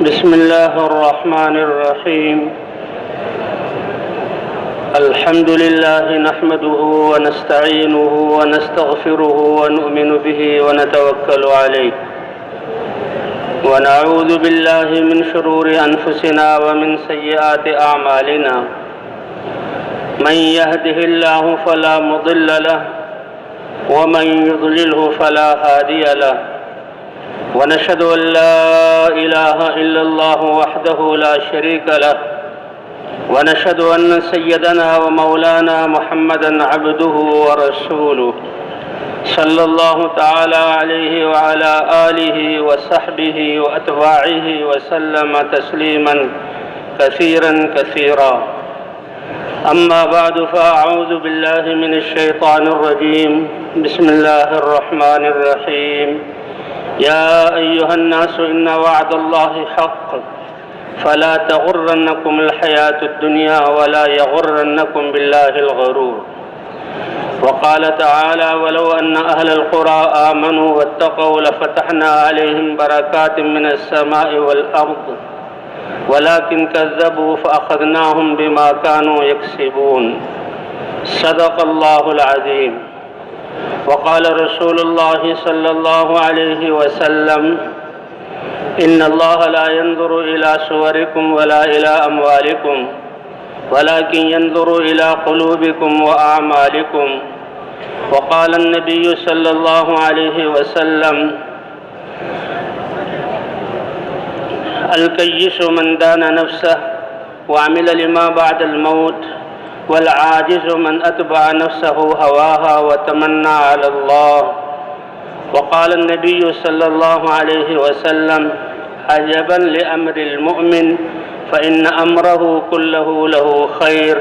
بسم الله الرحمن الرحيم. الحمد لله نحمده ونستعينه ونستغفره ونؤمن به ونتوكل عليه، ونعوذ بالله من شرور أنفسنا ومن سيئات أعمالنا. من يهده الله فلا مضل له ومن يضلله فلا هادي له، ونشهد أن لا إله إلا الله وحده لا شريك له، ونشهد أن سيدنا ومولانا محمدا عبده ورسوله صلى الله تعالى عليه وعلى آله وصحبه وأتباعه وسلم تسليما كثيرا كثيرا. أما بعد، فأعوذ بالله من الشيطان الرجيم. بسم الله الرحمن الرحيم. يا أيها الناس إن وعد الله حق فلا تغرنكم الحياة الدنيا ولا يغرنكم بالله الغرور. وقال تعالى: ولو أن أهل القرى آمنوا واتقوا لفتحنا عليهم بركات من السماء والأرض ولكن كذبوا فأخذناهم بما كانوا يكسبون. صدق الله العظيم. وقال رسول الله صلى الله عليه وسلم: إن الله لا ينظر إلى صوركم ولا إلى أموالكم ولكن ينظر إلى قلوبكم وأعمالكم. وقال النبي صلى الله عليه وسلم: الكيس من دان نفسه وعمل لما بعد الموت، والعاجز من أتبع نفسه هواها وتمنى على الله. وقال النبي صلى الله عليه وسلم: عجبا لأمر المؤمن فإن أمره كله له خير،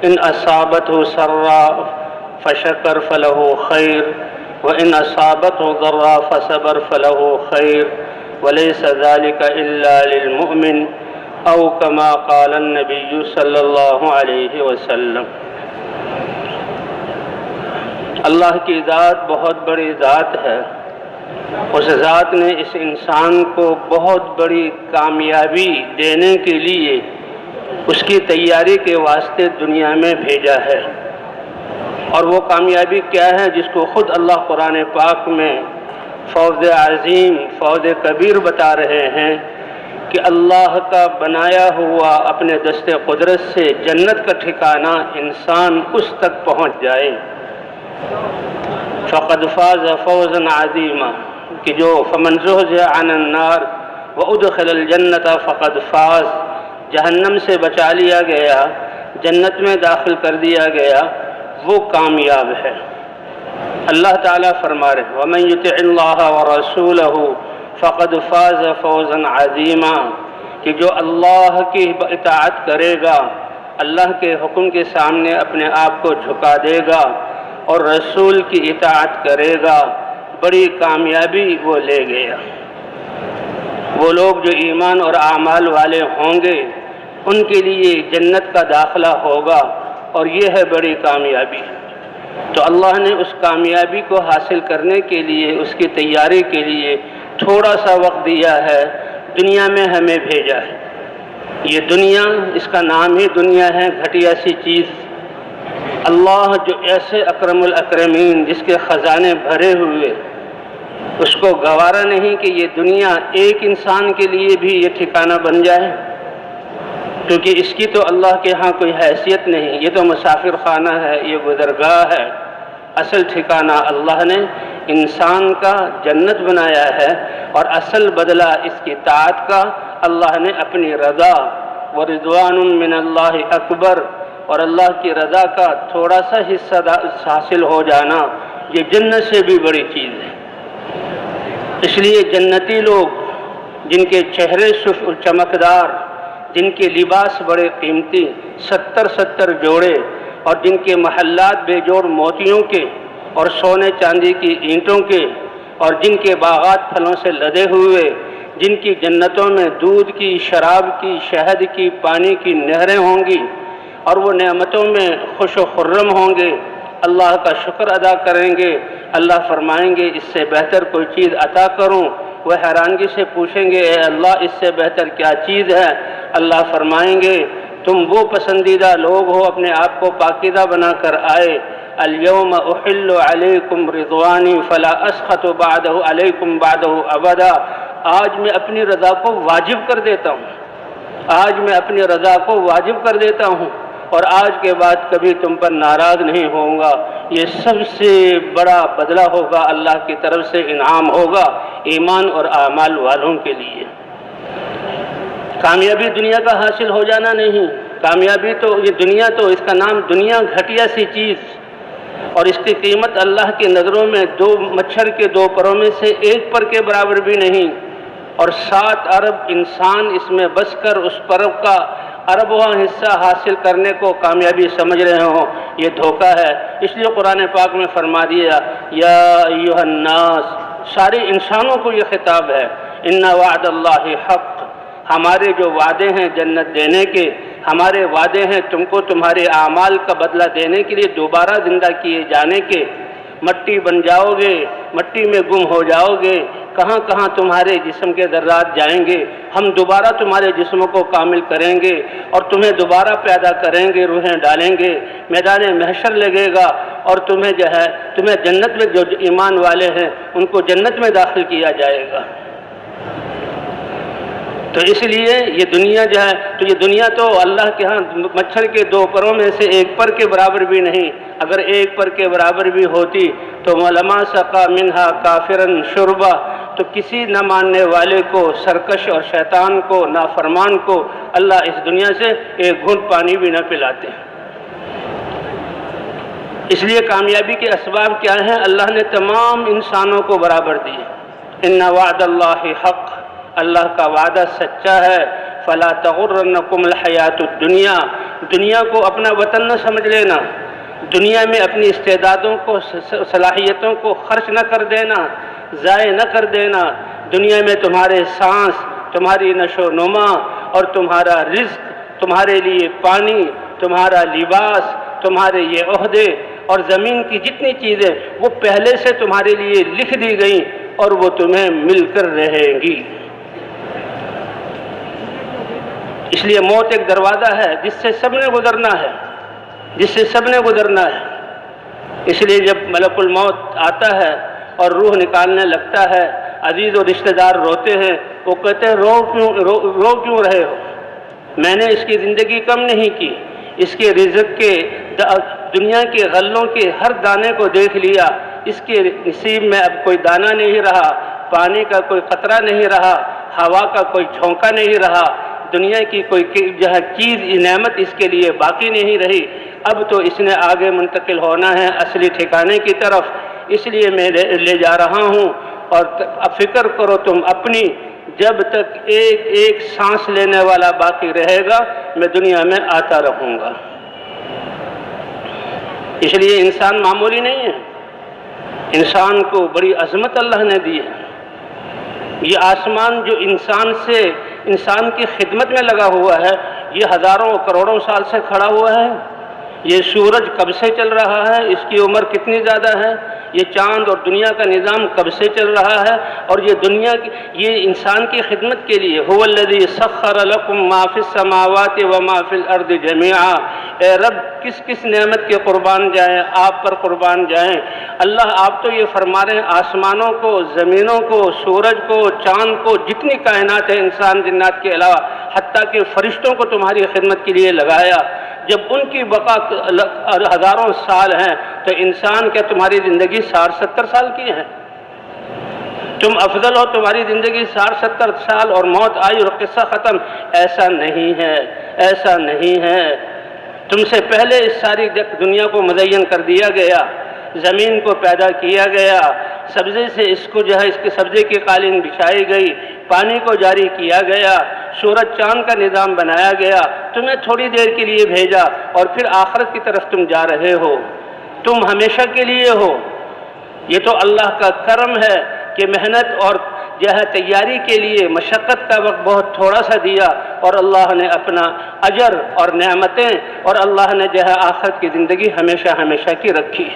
إن أصابته سراء فشكر فله خير، وإن أصابته ضراء فصبر فله خير، وليس ذلك إلا للمؤمن، أو كما قال النبي صلی اللہ علیہ وسلم. اللہ کی ذات بہت بڑی ذات ہے. اس ذات نے اس انسان کو بہت بڑی کامیابی دینے کے لیے اس کی تیاری کے واسطے دنیا میں بھیجا ہے. اور وہ کامیابی کیا ہے جس کو خود اللہ قرآن پاک میں فوز عظیم، فوز کبیر بتا رہے ہیں کہ اللہ کا بنایا ہوا اپنے دست قدرت سے جنت کا ٹھکانہ انسان اس تک پہنچ جائے. فقد فاز فوزا عظیما، کہ جو فمن زحزح عن النار وادخل الجنت فقد فاز، جہنم سے بچا لیا گیا، جنت میں داخل کر دیا گیا، وہ کامیاب ہے. اللہ تعالیٰ فرما رہے ہیں: ومن یطع اللہ ورسولہ فقد فاز فوزا عظیما، کہ جو اللہ کی اطاعت کرے گا، اللہ کے حکم کے سامنے اپنے آپ کو جھکا دے گا اور رسول کی اطاعت کرے گا، بڑی کامیابی وہ لے گیا. وہ لوگ جو ایمان اور اعمال والے ہوں گے ان کے لیے جنت کا داخلہ ہوگا، اور یہ ہے بڑی کامیابی. تو اللہ نے اس کامیابی کو حاصل کرنے کے لیے، اس کی تیاری کے لیے تھوڑا سا وقت دیا ہے، دنیا میں ہمیں بھیجا ہے. یہ دنیا، اس کا نام ہی دنیا ہے، گھٹیا سی چیز. اللہ جو ایسے اکرم الاکرمین، جس کے خزانے بھرے ہوئے، اس کو گوارا نہیں کہ یہ دنیا ایک انسان کے لیے بھی یہ ٹھکانہ بن جائے، کیونکہ اس کی تو اللہ کے ہاں کوئی حیثیت نہیں. یہ تو مسافر خانہ ہے، یہ گزرگاہ ہے. اصل ٹھکانہ اللہ نے انسان کا جنت بنایا ہے، اور اصل بدلہ اس کی طاعت کا اللہ نے اپنی رضا ورضوان من اللہ اکبر، اور اللہ کی رضا کا تھوڑا سا حصہ حاصل ہو جانا، یہ جنت سے بھی بڑی چیز ہے. اس لیے جنتی لوگ جن کے چہرے چمکدار، جن کے لباس بڑے قیمتی 70 جوڑے، اور جن کے محلات بے جوڑ موتیوں کے اور سونے چاندی کی اینٹوں کے، اور جن کے باغات پھلوں سے لدے ہوئے، جن کی جنتوں میں دودھ کی، شراب کی، شہد کی، پانی کی نہریں ہوں گی، اور وہ نعمتوں میں خوش و خرم ہوں گے، اللہ کا شکر ادا کریں گے. اللہ فرمائیں گے اس سے بہتر کوئی چیز عطا کروں وہ حیرانگی سے پوچھیں گے اے اللہ اس سے بہتر کیا چیز ہے؟ اللہ فرمائیں گے تم وہ پسندیدہ لوگ ہو اپنے آپ کو پاکیزہ بنا کر آئے۔ الیوم احل علیکم رضوانی فلا اسخط بعدہ علیکم بعدہ ابدا، آج میں اپنی رضا کو واجب کر دیتا ہوں، آج میں اپنی رضا کو واجب کر دیتا ہوں اور آج کے بعد کبھی تم پر ناراض نہیں ہوں گا۔ یہ سب سے بڑا بدلہ ہوگا، اللہ کی طرف سے انعام ہوگا ایمان اور اعمال والوں کے لیے۔ کامیابی دنیا کا حاصل ہو جانا نہیں، کامیابی تو یہ دنیا، تو اس کا نام دنیا گھٹیا سی چیز، اور اس کی قیمت اللہ کی نظروں میں دو مچھر کے دو پروں میں سے ایک پر کے برابر بھی نہیں، اور 7 ارب انسان اس میں بس کر اس پر کا اربواں حصہ حاصل کرنے کو کامیابی سمجھ رہے ہوں، یہ دھوکہ ہے۔ اس لیے قرآن پاک میں فرما دیا یا ایھا الناس، سارے انسانوں کو یہ خطاب ہے، ان وعد اللہ حق، ہمارے جو وعدے ہیں جنت دینے کے، ہمارے وعدے ہیں تم کو تمہارے اعمال کا بدلہ دینے کے لیے دوبارہ زندہ کیے جانے کے، مٹی بن جاؤ گے، مٹی میں گم ہو جاؤ گے، کہاں کہاں تمہارے جسم کے ذرات جائیں گے، ہم دوبارہ تمہارے جسموں کو کامل کریں گے اور تمہیں دوبارہ پیدا کریں گے، روحیں ڈالیں گے، میدان محشر لگے گا اور تمہیں تمہیں جنت میں جو ایمان والے ہیں ان کو جنت میں داخل کیا جائے گا۔ تو اس لیے یہ دنیا تو یہ دنیا تو اللہ کے ہاں مچھر کے 2 پروں میں سے ایک پر کے برابر بھی نہیں، اگر ایک پر کے برابر بھی ہوتی تو لما سقا منہا کافرن شربا، تو کسی نہ ماننے والے کو، سرکش اور شیطان کو، نافرمان کو اللہ اس دنیا سے ایک گھونٹ پانی بھی نہ پلاتے۔ اس لیے کامیابی کے اسباب کیا ہیں؟ اللہ نے تمام انسانوں کو برابر دیے۔ ان وعد اللہ حق، اللہ کا وعدہ سچا ہے۔ فلا تغرنکم الحیات الدنیا، دنیا کو اپنا وطن نہ سمجھ لینا، دنیا میں اپنی استعدادوں کو، صلاحیتوں کو خرچ نہ کر دینا، ضائع نہ کر دینا۔ دنیا میں تمہارے سانس، تمہاری نشو و نما اور تمہارا رزق، تمہارے لیے پانی، تمہارا لباس، تمہارے یہ عہدے اور زمین کی جتنی چیزیں وہ پہلے سے تمہارے لیے لکھ دی گئیں اور وہ تمہیں مل کر رہیں گی۔ اس لیے موت ایک دروازہ ہے جس سے سب نے گزرنا ہے، جس سے سب نے گزرنا ہے۔ اس لیے جب ملک الموت آتا ہے اور روح نکالنے لگتا ہے، عزیز و رشتہ دار روتے ہیں، وہ کہتے ہیں رو کیوں رہے ہو؟ میں نے اس کی زندگی کم نہیں کی، اس کے رزق کے، دنیا کے غلوں کے ہر دانے کو دیکھ لیا، اس کے نصیب میں اب کوئی دانہ نہیں رہا، پانی کا کوئی قطرہ نہیں رہا، ہوا کا کوئی جھونکا نہیں رہا، دنیا کی کوئی چیز نعمت اس کے لیے باقی نہیں رہی۔ اب تو اس نے آگے منتقل ہونا ہے اصلی ٹھکانے کی طرف، اس لیے میں لے جا رہا ہوں، اور فکر کرو تم اپنی، جب تک ایک ایک سانس لینے والا باقی رہے گا میں دنیا میں آتا رہوں گا۔ اس لیے انسان معمولی نہیں ہے، انسان کو بڑی عظمت اللہ نے دی ہے۔ یہ آسمان جو انسان کی خدمت میں لگا ہوا ہے، یہ ہزاروں کروڑوں سال سے کھڑا ہوا ہے۔ یہ سورج کب سے چل رہا ہے، اس کی عمر کتنی زیادہ ہے، یہ چاند اور دنیا کا نظام کب سے چل رہا ہے، اور یہ دنیا یہ انسان کی خدمت کے لیے۔ هو الذی سخر لکم ما فی السماوات وما فی الارض جميعا، اے رب کس کس نعمت کے قربان جائیں، آپ پر قربان جائیں۔ اللہ آپ تو یہ فرما رہے ہیں آسمانوں کو، زمینوں کو، سورج کو، چاند کو، جتنی کائنات ہے انسان جنات کے علاوہ، حتیٰ کہ فرشتوں کو تمہاری خدمت کے لیے لگایا۔ جب ان کی بقا ہزاروں سال ہیں تو انسان کیا تمہاری زندگی 60-70 سال کی ہے؟ تم افضل ہو، تمہاری زندگی 60-70 سال اور موت آئی اور قصہ ختم؟ ایسا نہیں ہے، ایسا نہیں ہے۔ تم سے پہلے اس ساری دنیا کو مزین کر دیا گیا، زمین کو پیدا کیا گیا، سبزے سے اس کے سبزے کی قالین بچھائی گئی، پانی کو جاری کیا گیا، سورج چاند کا نظام بنایا گیا، تمہیں تھوڑی دیر کے لیے بھیجا اور پھر آخرت کی طرف تم جا رہے ہو، تم ہمیشہ کے لیے ہو۔ یہ تو اللہ کا کرم ہے کہ محنت اور تیاری کے لیے مشقت کا وقت بہت تھوڑا سا دیا، اور اللہ نے اپنا اجر اور نعمتیں اور اللہ نے آخرت کی زندگی ہمیشہ ہمیشہ کی رکھی۔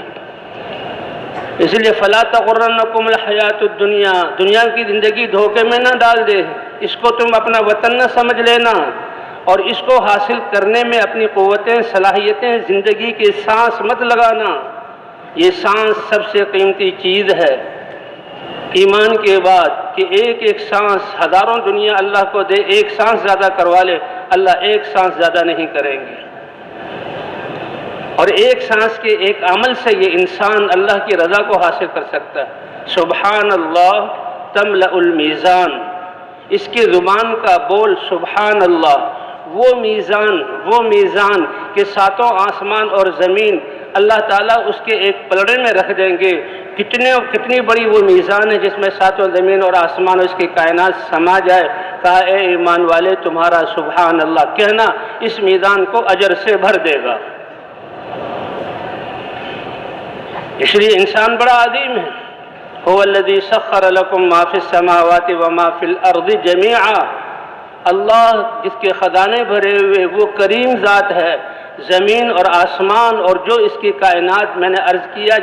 اس لیے فلا تغرنکم الحیات الدنیا، دنیا کی زندگی دھوکے میں نہ ڈال دے، اس کو تم اپنا وطن نہ سمجھ لینا، اور اس کو حاصل کرنے میں اپنی قوتیں صلاحیتیں زندگی کی سانس مت لگانا۔ یہ سانس سب سے قیمتی چیز ہے ایمان کے بعد، کہ ایک ایک سانس ہزاروں دنیا اللہ کو دے، ایک سانس زیادہ کروا لے، اللہ ایک سانس زیادہ نہیں کریں گے۔ اور ایک سانس کے ایک عمل سے یہ انسان اللہ کی رضا کو حاصل کر سکتا ہے۔ سبحان اللہ تملأ المیزان، اس کی زبان کا بول سبحان اللہ، وہ میزان کہ ساتوں آسمان اور زمین اللہ تعالیٰ اس کے ایک پلڑے میں رکھ دیں گے۔ کتنی بڑی وہ میزان ہے جس میں ساتوں زمین اور آسمان اور اس کی کائنات سما جائے۔ کہا اے ایمان والے تمہارا سبحان اللہ کہنا اس میزان کو اجر سے بھر دے گا۔ اس لیے انسان بڑا عظیم ہے۔ هو الذی سخر لکم ما فی السماوات وما فی الارض جمیعا، اللہ جس کے خزانے بھرے ہوئے وہ کریم ذات ہے، زمین اور آسمان اور جو اس کی کائنات، میں نے عرض کیا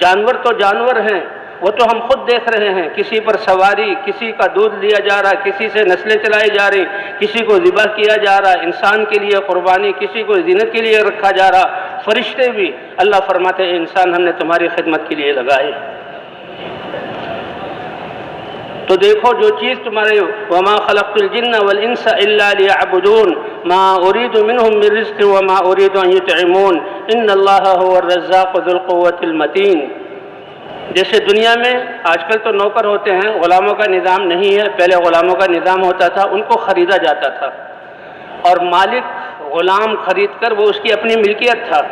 جانور تو جانور ہیں، وہ تو ہم خود دیکھ رہے ہیں، کسی پر سواری، کسی کا دودھ لیا جا رہا، کسی سے نسلیں چلائی جا رہی، کسی کو ذبح کیا جا رہا، انسان کے لیے قربانی، کسی کو زینت کے لیے رکھا جا رہا، فرشتے بھی۔ اللہ فرماتے ہیں انسان ہم نے تمہاری خدمت کے لیے لگائے، تو دیکھو جو چیز تمہارے وما خلقت الجن والانس الا ليعبدون ما اريد منهم من رزق وما اريد ان يطعمون ان الله هو الرزاق ذو القوة المتين۔ جیسے دنیا میں آج کل تو نوکر ہوتے ہیں، غلاموں کا نظام نہیں ہے، پہلے غلاموں کا نظام ہوتا تھا، ان کو خریدا جاتا تھا، اور مالک غلام خرید کر وہ اس کی اپنی ملکیت تھا،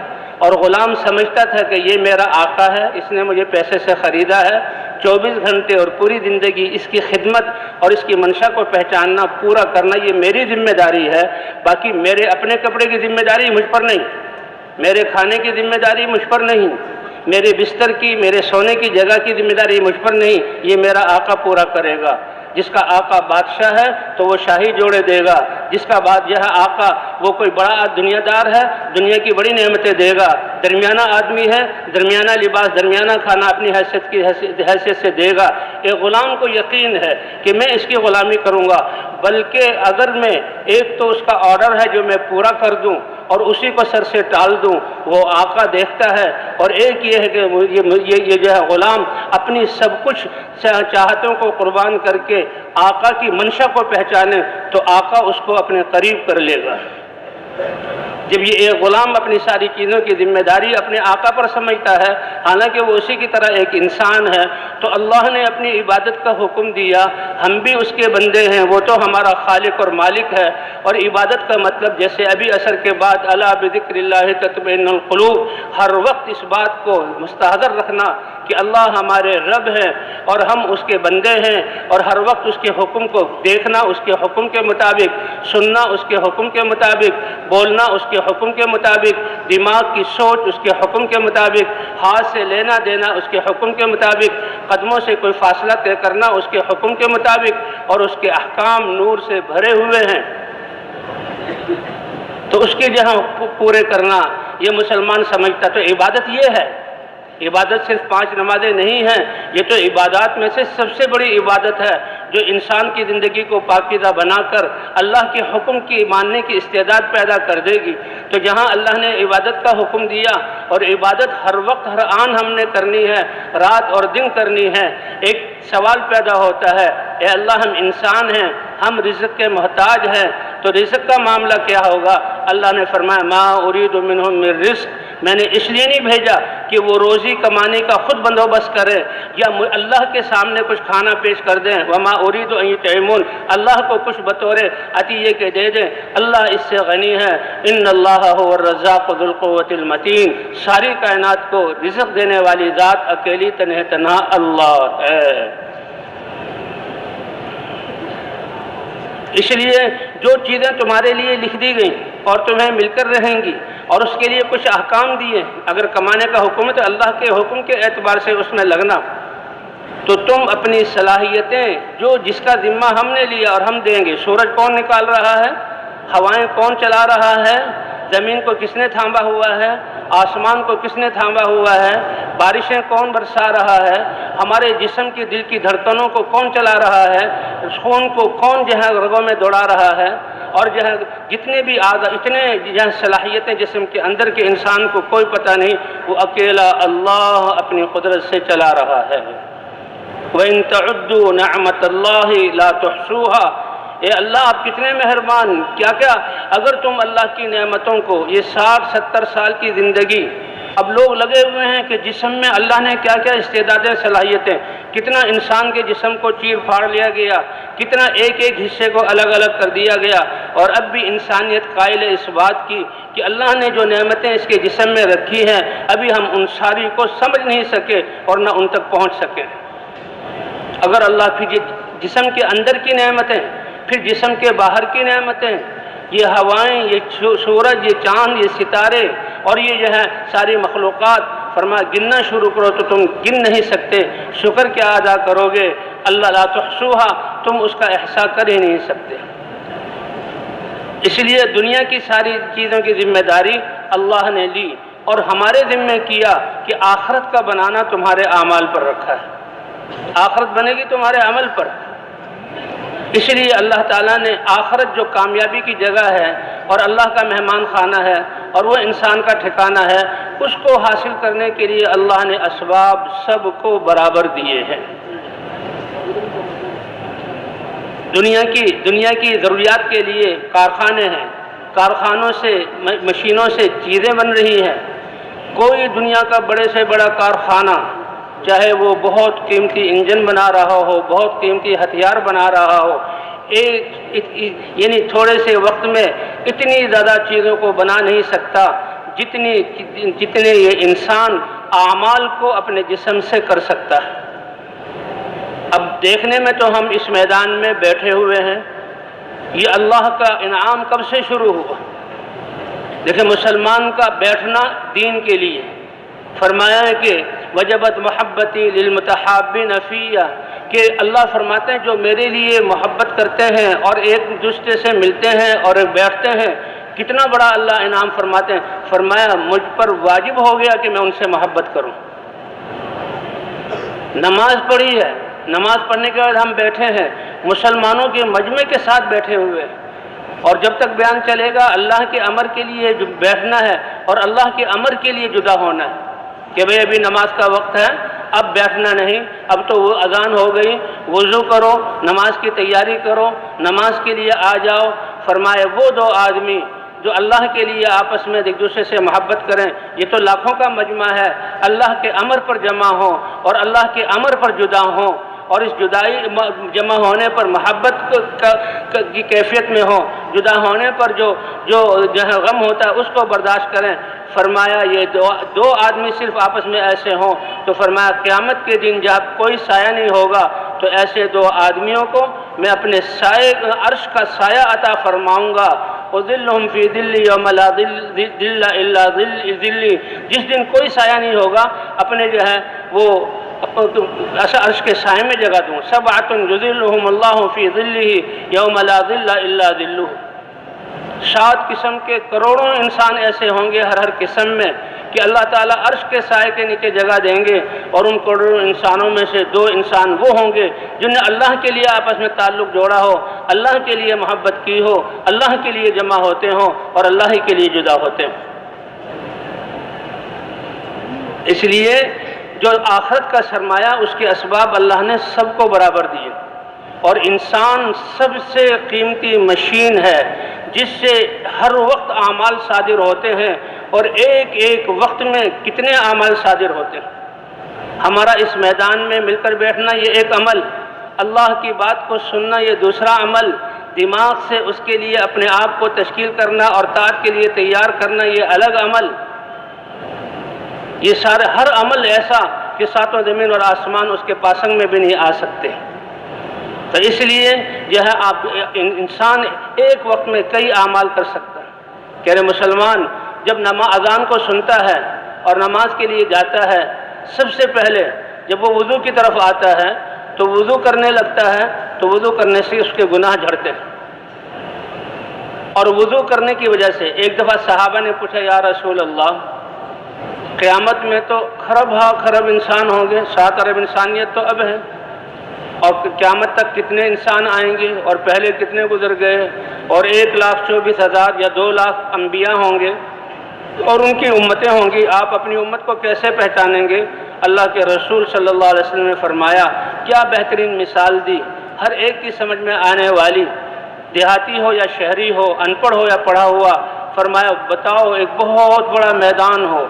اور غلام سمجھتا تھا کہ یہ میرا آقا ہے، اس نے مجھے پیسے سے خریدا ہے، 24 گھنٹے اور پوری زندگی اس کی خدمت اور اس کی منشا کو پہچاننا، پورا کرنا یہ میری ذمہ داری ہے، باقی میرے اپنے کپڑے کی ذمہ داری مجھ پر نہیں، میرے کھانے کی ذمہ داری مجھ پر نہیں، میرے بستر کی، میرے سونے کی جگہ کی ذمہ داری مجھ پر نہیں، یہ میرا آقا پورا کرے گا۔ جس کا آقا بادشاہ ہے تو وہ شاہی جوڑے دے گا، جس کا بادشاہ آقا وہ کوئی بڑا دنیا دار ہے، دنیا کی بڑی نعمتیں دے گا، درمیانہ آدمی ہے، درمیانہ لباس، درمیانہ کھانا اپنی حیثیت سے دے گا۔ ایک غلام کو یقین ہے کہ میں اس کی غلامی کروں گا، بلکہ اگر میں ایک تو اس کا آرڈر ہے جو میں پورا کر دوں اور اسی کو سر سے ٹال دوں، وہ آقا دیکھتا ہے، اور ایک یہ ہے کہ یہ جو ہے غلام اپنی سب کچھ چاہتوں کو قربان کر کے آقا کی منشا کو پہچانے تو آقا اس کو اپنے قریب کر لے گا۔ جب یہ ایک غلام اپنی ساری چیزوں کی ذمہ داری اپنے آقا پر سمجھتا ہے، حالانکہ وہ اسی کی طرح ایک انسان ہے، تو اللہ نے اپنی عبادت کا حکم دیا، ہم بھی اس کے بندے ہیں، وہ تو ہمارا خالق اور مالک ہے، اور عبادت کا مطلب جیسے ابھی عصر کے بعد الا بذکر اللہ تطمئن القلوب، ہر وقت اس بات کو مستحضر رکھنا کہ اللہ ہمارے رب ہیں اور ہم اس کے بندے ہیں، اور ہر وقت اس کے حکم کو دیکھنا، اس کے حکم کے مطابق سننا، اس کے حکم کے مطابق بولنا، اس کے حکم کے مطابق دماغ کی سوچ اس کے حکم کے مطابق، ہاتھ سے لینا دینا اس کے حکم کے مطابق، قدموں سے کوئی فاصلہ طے کرنا اس کے حکم کے مطابق، اور اس کے احکام نور سے بھرے ہوئے ہیں، تو اس کے جہاں پورے کرنا یہ مسلمان سمجھتا۔ تو عبادت یہ ہے، عبادت صرف 5 نمازیں نہیں ہیں، یہ تو عبادات میں سے سب سے بڑی عبادت ہے جو انسان کی زندگی کو پاکیزہ بنا کر اللہ کے حکم کی ماننے کی استعداد پیدا کر دے گی۔ تو جہاں اللہ نے عبادت کا حکم دیا اور عبادت ہر وقت ہر آن ہم نے کرنی ہے، رات اور دن کرنی ہے، ایک سوال پیدا ہوتا ہے، اے اللہ ہم انسان ہیں، ہم رزق کے محتاج ہیں، تو رزق کا معاملہ کیا ہوگا؟ اللہ نے فرمایا ما ارید منہم من رزق، میں نے اس لیے نہیں بھیجا کہ وہ روزی کمانے کا خود بندوبست کرے یا اللہ کے سامنے کچھ کھانا پیش کر دیں، وما ارید ان یطعمون، اللہ کو کچھ بطور عطیے کے دے دیں، اللہ اس سے غنی ہے، ان اللہ هو الرزاق ذو القوة المتین، ساری کائنات کو رزق دینے والی ذات اکیلی تنہا اللہ ہے۔ اس لیے جو چیزیں تمہارے لیے لکھ دی گئیں اور تمہیں مل کر رہیں گی اور اس کے لیے کچھ احکام دیے، اگر کمانے کا حکم ہے تو اللہ کے حکم کے اعتبار سے اس میں لگنا، تو تم اپنی صلاحیتیں جو جس کا ذمہ ہم نے لیا اور ہم دیں گے، سورج کون نکال رہا ہے، ہوائیں کون چلا رہا ہے، زمین کو کس نے تھاما ہوا ہے، آسمان کو کس نے تھاما ہوا ہے، بارشیں کون برسا رہا ہے، ہمارے جسم کی دل کی دھڑکنوں کو کون چلا رہا ہے، خون کو کون جو ہے رگوں میں دوڑا رہا ہے، اور جو ہے جتنے بھی اتنے جو ہے صلاحیتیں جسم کے اندر کے انسان کو کوئی پتہ نہیں، وہ اکیلا اللہ اپنی قدرت سے چلا رہا ہے۔ وَإِن تَعُدُّوا نِعْمَةَ اللَّهِ لَا تُحْصُوهَا، اے اللہ آپ کتنے مہربان، کیا اگر تم اللہ کی نعمتوں کو، یہ 60-70 سال کی زندگی، اب لوگ لگے ہوئے ہیں کہ جسم میں اللہ نے کیا کیا استعدادیں صلاحیتیں، کتنا انسان کے جسم کو چیر پھاڑ لیا گیا، کتنا ایک ایک حصے کو الگ الگ کر دیا گیا، اور اب بھی انسانیت قائل ہے اس بات کی کہ اللہ نے جو نعمتیں اس کے جسم میں رکھی ہیں ابھی ہم ان ساری کو سمجھ نہیں سکے اور نہ ان تک پہنچ سکے۔ اگر اللہ پھر جسم کے اندر کی نعمتیں، پھر جسم کے باہر کی نعمتیں، یہ ہوائیں، یہ سورج، یہ چاند، یہ ستارے اور یہ جو ہے ساری مخلوقات، فرمایا گننا شروع کرو تو تم گن نہیں سکتے، شکر کیا ادا کرو گے، اللہ لا تحصوها، تم اس کا احصاء کر ہی نہیں سکتے۔ اس لیے دنیا کی ساری چیزوں کی ذمہ داری اللہ نے لی اور ہمارے ذمہ کیا کہ آخرت کا بنانا تمہارے اعمال پر رکھا ہے، آخرت بنے گی تمہارے عمل پر۔ اس لیے اللہ تعالیٰ نے آخرت جو کامیابی کی جگہ ہے اور اللہ کا مہمان خانہ ہے اور وہ انسان کا ٹھکانہ ہے، اس کو حاصل کرنے کے لیے اللہ نے اسباب سب کو برابر دیے ہیں۔ دنیا کی ضروریات کے لیے کارخانے ہیں، کارخانوں سے، مشینوں سے چیزیں بن رہی ہیں۔ کوئی دنیا کا بڑے سے بڑا کارخانہ، چاہے وہ بہت قیمتی انجن بنا رہا ہو، بہت قیمتی ہتھیار بنا رہا ہو، یعنی تھوڑے سے وقت میں اتنی زیادہ چیزوں کو بنا نہیں سکتا جتنے یہ انسان اعمال کو اپنے جسم سے کر سکتا ہے۔ اب دیکھنے میں تو ہم اس میدان میں بیٹھے ہوئے ہیں، یہ اللہ کا انعام کب سے شروع ہوا؟ دیکھیں مسلمان کا بیٹھنا دین کے لیے، فرمایا ہے کہ وجبت محبتی للمتحابین فیہ، کہ اللہ فرماتے ہیں جو میرے لیے محبت کرتے ہیں اور ایک دوسرے سے ملتے ہیں اور بیٹھتے ہیں، کتنا بڑا اللہ انعام فرماتے ہیں، فرمایا مجھ پر واجب ہو گیا کہ میں ان سے محبت کروں۔ نماز پڑھی ہے، نماز پڑھنے کے بعد ہم بیٹھے ہیں، مسلمانوں کے مجمع کے ساتھ بیٹھے ہوئے ہیں، اور جب تک بیان چلے گا اللہ کے امر کے لیے جو بیٹھنا ہے اور اللہ کے امر کے لیے جدا ہونا ہے کہ بھئی ابھی نماز کا وقت ہے، اب بیٹھنا نہیں، اب تو وہ اذان ہو گئی، وضو کرو، نماز کی تیاری کرو، نماز کے لیے آ جاؤ۔ فرمائے وہ دو آدمی جو اللہ کے لیے آپس میں ایک دوسرے سے محبت کریں، یہ تو لاکھوں کا مجمع ہے، اللہ کے امر پر جمع ہوں اور اللہ کے امر پر جدا ہوں، اور اس جدائی جمع ہونے پر محبت کی کیفیت میں ہوں، جدا ہونے پر جو ہے غم ہوتا ہے اس کو برداشت کریں۔ فرمایا یہ دو آدمی صرف آپس میں ایسے ہوں تو فرمایا قیامت کے دن جب کوئی سایہ نہیں ہوگا تو ایسے دو آدمیوں کو میں اپنے سائے عرش کا سایہ عطا فرماؤں گا، وَظِلُّهُمْ فِي ظِلِّ يَوْمَ لَا ظِلَّ إِلَّا ظِلِّي، جس دن کوئی سایہ نہیں ہوگا اپنے جو ہے وہ عرش کے سائے میں جگہ دوں۔ سبعۃ یظلھم اللہ فی ظلہ یوم لا ظل الا ظلہ، 7 قسم کے کروڑوں انسان ایسے ہوں گے ہر قسم میں کہ اللہ تعالیٰ عرش کے سائے کے نیچے جگہ دیں گے، اور ان کروڑوں انسانوں میں سے 2 انسان وہ ہوں گے جن نے اللہ کے لیے آپس میں تعلق جوڑا ہو، اللہ کے لیے محبت کی ہو، اللہ کے لیے جمع ہوتے ہوں اور اللہ ہی کے لیے جدا ہوتے ہوں۔ اس لیے جو آخرت کا سرمایہ اس کے اسباب اللہ نے سب کو برابر دیے، اور انسان سب سے قیمتی مشین ہے جس سے ہر وقت اعمال صادر ہوتے ہیں، اور ایک ایک وقت میں کتنے اعمال صادر ہوتے ہیں۔ ہمارا اس میدان میں مل کر بیٹھنا یہ ایک عمل، اللہ کی بات کو سننا یہ دوسرا عمل، دماغ سے اس کے لیے اپنے آپ کو تشکیل کرنا اور طاعت کے لیے تیار کرنا یہ الگ عمل۔ یہ سارے ہر عمل ایسا کہ 7 زمین اور آسمان اس کے پاسنگ میں بھی نہیں آ سکتے۔ تو اس لیے جو ہے انسان ایک وقت میں کئی اعمال کر سکتا ہے۔ کہہ رہے مسلمان جب اذان کو سنتا ہے اور نماز کے لیے جاتا ہے، سب سے پہلے جب وہ وضو کی طرف آتا ہے تو وضو کرنے لگتا ہے تو وضو کرنے سے اس کے گناہ جھڑتے ہیں، اور وضو کرنے کی وجہ سے ایک دفعہ صحابہ نے پوچھا یا رسول اللہ قیامت میں تو خرب ہا خرب انسان ہوں گے، 7 ارب انسانیت تو اب ہے، اور قیامت تک کتنے انسان آئیں گے اور پہلے کتنے گزر گئے، اور 1,24,000 یا 2 لاکھ انبیاء ہوں گے اور ان کی امتیں ہوں گی۔ آپ اپنی امت کو کیسے پہچانیں گے؟ اللہ کے رسول صلی اللہ علیہ وسلم نے فرمایا، کیا بہترین مثال دی، ہر ایک کی سمجھ میں آنے والی، دیہاتی ہو یا شہری ہو، ان پڑھ ہو یا پڑھا ہوا۔ فرمایا بتاؤ ایک بہت بڑا میدان ہو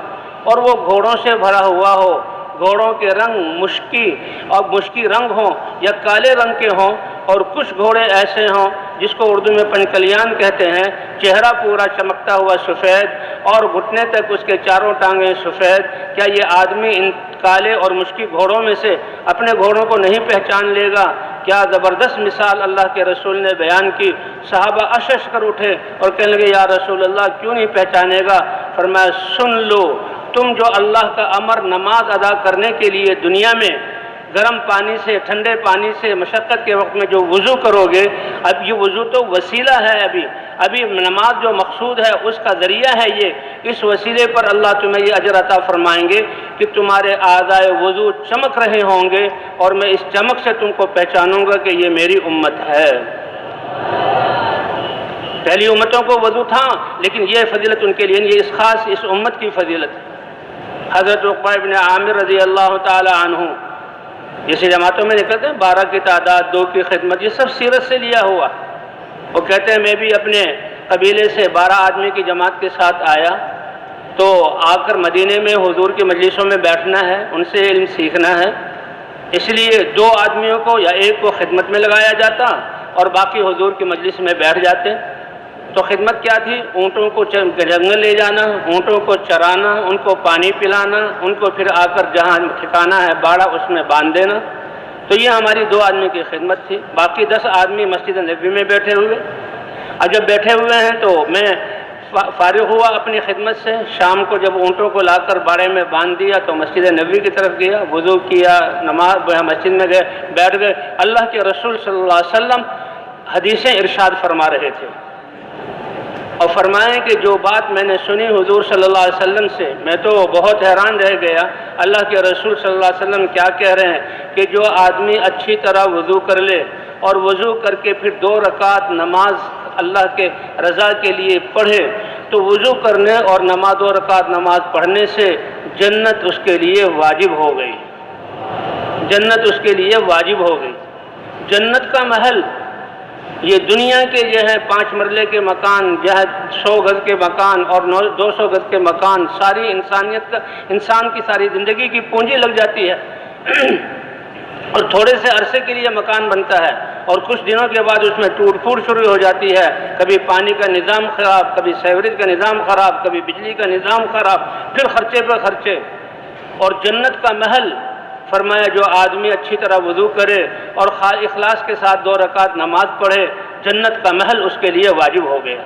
اور وہ گھوڑوں سے بھرا ہوا ہو، گھوڑوں کے رنگ مشکی رنگ ہوں یا کالے رنگ کے ہوں، اور کچھ گھوڑے ایسے ہوں جس کو اردو میں پنکلیان کہتے ہیں، چہرہ پورا چمکتا ہوا سفید اور گھٹنے تک اس کے چاروں ٹانگیں سفید۔ کیا یہ آدمی ان کالے اور مشکی گھوڑوں میں سے اپنے گھوڑوں کو نہیں پہچان لے گا؟ کیا زبردست مثال اللہ کے رسول نے بیان کی۔ صحابہ اشش کر اٹھے اور کہنے لگے یا رسول اللہ کیوں نہیں پہچانے گا؟ فرمایا سن لو، تم جو اللہ کا امر نماز ادا کرنے کے لیے دنیا میں گرم پانی سے، ٹھنڈے پانی سے، مشقت کے وقت میں جو وضو کرو گے، اب یہ وضو تو وسیلہ ہے، ابھی نماز جو مقصود ہے اس کا ذریعہ ہے یہ، اس وسیلے پر اللہ تمہیں یہ اجر عطا فرمائیں گے کہ تمہارے اعضائے وضو چمک رہے ہوں گے اور میں اس چمک سے تم کو پہچانوں گا کہ یہ میری امت ہے۔ پہلی امتوں کو وضو تھا، لیکن یہ فضیلت ان کے لیے، یہ اس خاص اس امت کی فضیلت۔ حضرت عقبہ ابن عامر رضی اللہ تعالی عنہ جیسے جماعتوں میں نکلتے ہیں، 12 کی تعداد، 2 کی خدمت، یہ سب سیرت سے لیا ہوا۔ وہ کہتے ہیں میں بھی اپنے قبیلے سے 12 آدمی کی جماعت کے ساتھ آیا، تو آ کر مدینے میں حضور کی مجلسوں میں بیٹھنا ہے، ان سے علم سیکھنا ہے، اس لیے 2 آدمیوں کو یا 1 کو خدمت میں لگایا جاتا اور باقی حضور کی مجلس میں بیٹھ جاتے۔ تو خدمت کیا تھی؟ اونٹوں کو جنگل لے جانا، اونٹوں کو چرانا، ان کو پانی پلانا، ان کو پھر آ کر جہاں ٹھکانا ہے باڑہ اس میں باندھ دینا۔ تو یہ ہماری 2 آدمی کی خدمت تھی، باقی 10 آدمی مسجد نبوی میں بیٹھے ہوئے۔ اب جب بیٹھے ہوئے ہیں تو میں فارغ ہوا اپنی خدمت سے، شام کو جب اونٹوں کو لا کر باڑے میں باندھ دیا تو مسجد نبوی کی طرف گیا، وضو کیا، نماز مسجد میں گئے، بیٹھ گئے۔ اللہ کے رسول صلی اللہ علیہ وسلم حدیثیں ارشاد فرما رہے تھے اور فرمائیں کہ جو بات میں نے سنی حضور صلی اللہ علیہ وسلم سے، میں تو بہت حیران رہ گیا۔ اللہ کے رسول صلی اللہ علیہ وسلم کیا کہہ رہے ہیں کہ جو آدمی اچھی طرح وضو کر لے اور وضو کر کے پھر 2 رکعت نماز اللہ کے رضا کے لیے پڑھے، تو وضو کرنے اور 2 رکعت نماز پڑھنے سے جنت اس کے لیے واجب ہو گئی، جنت اس کے لیے واجب ہو گئی۔ جنت کا محل یہ دنیا کے یہ ہے 5 مرلے کے مکان، جہاں 100 گز کے مکان اور 200 گز کے مکان، ساری انسانیت کا، انسان کی ساری زندگی کی پونجی لگ جاتی ہے اور تھوڑے سے عرصے کے لیے مکان بنتا ہے اور کچھ دنوں کے بعد اس میں ٹوٹ پھوٹ شروع ہو جاتی ہے، کبھی پانی کا نظام خراب، کبھی سیوریج کا نظام خراب، کبھی بجلی کا نظام خراب، پھر خرچے پہ خرچے۔ اور جنت کا محل فرمایا جو آدمی اچھی طرح وضو کرے اور اخلاص کے ساتھ 2 رکعت نماز پڑھے، جنت کا محل اس کے لیے واجب ہو گیا۔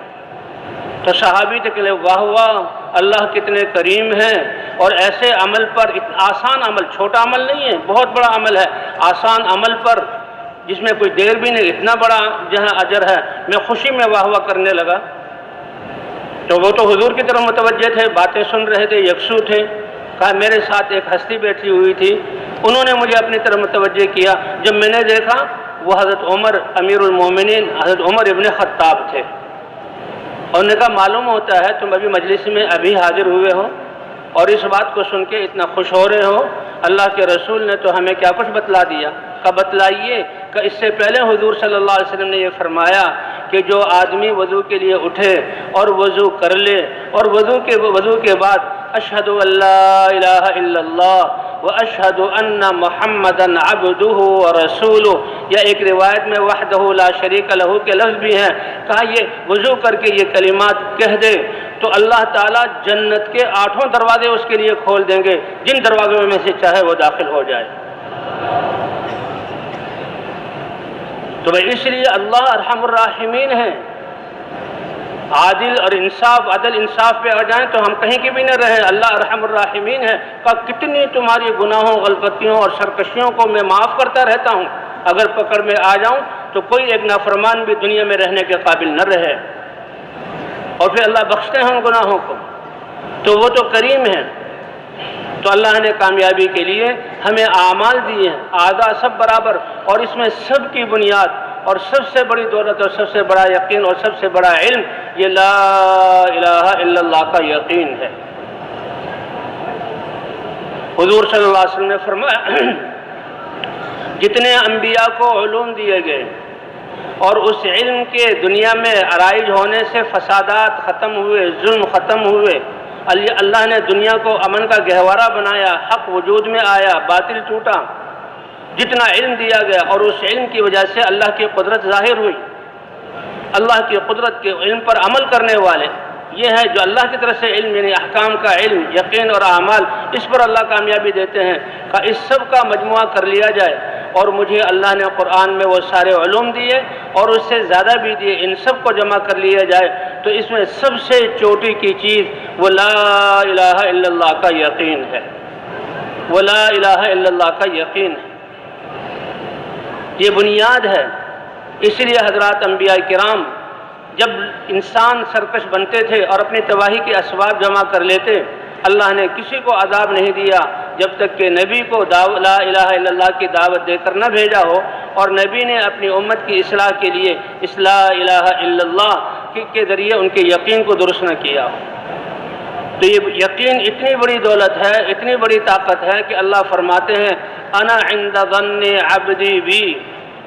تو صحابی تھے کہ واہ واہ اللہ کتنے کریم ہیں، اور ایسے عمل پر، آسان عمل، چھوٹا عمل نہیں ہے، بہت بڑا عمل ہے، آسان عمل پر جس میں کوئی دیر بھی نہیں، اتنا بڑا جہاں اجر ہے۔ میں خوشی میں واہ واہ کرنے لگا، تو وہ تو حضور کی طرف متوجہ تھے، باتیں سن رہے تھے، یکسو تھے۔ کہا میرے ساتھ ایک ہستی بیٹھی ہوئی تھی، انہوں نے مجھے اپنی طرف متوجہ کیا، جب میں نے دیکھا وہ حضرت عمر امیر المومنین، حضرت عمر ابن خطاب تھے، اور نے کہا معلوم ہوتا ہے تم ابھی مجلس میں ابھی حاضر ہوئے ہو اور اس بات کو سن کے اتنا خوش ہو رہے ہو، اللہ کے رسول نے تو ہمیں کیا کچھ بتلا دیا۔ کہ بتلائیے کہ اس سے پہلے حضور صلی اللہ علیہ وسلم نے یہ فرمایا کہ جو آدمی وضو کے لیے اٹھے اور وضو کر لے اور وضو کے بعد اشہد ان لا الہ الا اللہ واشہد ان محمدً عبدہ ورسولہ، یا ایک روایت میں وحدہ لا شریک لہ کے لفظ بھی ہیں، کہا یہ وضو کر کے یہ کلمات کہہ دے تو اللہ تعالیٰ جنت کے 8 دروازے اس کے لیے کھول دیں گے، جن دروازوں میں سے چاہے وہ داخل ہو جائے۔ تو بھائی اس لیے اللہ ارحم الراحمین ہے، عادل اور عدل انصاف پہ آ جائیں تو ہم کہیں کی بھی نہ رہیں، اللہ ارحم الراحمین ہے۔ کہ کتنی تمہاری گناہوں، غلطیوں اور سرکشیوں کو میں معاف کرتا رہتا ہوں، اگر پکڑ میں آ جاؤں تو کوئی ایک نافرمان بھی دنیا میں رہنے کے قابل نہ رہے، اور پھر اللہ بخشتے ہیں ان گناہوں کو، تو وہ تو کریم ہیں۔ تو اللہ نے کامیابی کے لیے ہمیں اعمال دیے ہیں، اعضاء سب برابر، اور اس میں سب کی بنیاد اور سب سے بڑی دولت اور سب سے بڑا یقین اور سب سے بڑا علم یہ لا الہ الا اللہ کا یقین ہے۔ حضور صلی اللہ علیہ وسلم نے فرمایا جتنے انبیاء کو علوم دیے گئے اور اس علم کے دنیا میں عرائج ہونے سے فسادات ختم ہوئے، ظلم ختم ہوئے، اللہ نے دنیا کو امن کا گہوارہ بنایا، حق وجود میں آیا، باطل ٹوٹا، جتنا علم دیا گیا اور اس علم کی وجہ سے اللہ کی قدرت ظاہر ہوئی، اللہ کی قدرت کے علم پر عمل کرنے والے یہ ہے جو اللہ کی طرف سے علم یعنی احکام کا علم، یقین اور اعمال، اس پر اللہ کامیابی دیتے ہیں کہ اس سب کا مجموعہ کر لیا جائے، اور مجھے اللہ نے قرآن میں وہ سارے علوم دیے اور اس سے زیادہ بھی دیے، ان سب کو جمع کر لیا جائے تو اس میں سب سے چوٹی کی چیز وہ لا الہ الا اللہ کا یقین ہے، وہ لا الہ الا اللہ کا یقین ہے، یہ بنیاد ہے۔ اس لیے حضرات انبیاء کرام جب انسان سرکش بنتے تھے اور اپنی تباہی کے اسباب جمع کر لیتے، اللہ نے کسی کو عذاب نہیں دیا جب تک کہ نبی کو لا الہ الا اللہ کی دعوت دے کر نہ بھیجا ہو، اور نبی نے اپنی امت کی اصلاح کے لیے اس لا الہ الا اللہ کے ذریعے ان کے یقین کو درست نہ کیا ہو۔ تو یہ یقین اتنی بڑی دولت ہے، اتنی بڑی طاقت ہے کہ اللہ فرماتے ہیں انا عند ظن عبدی بی،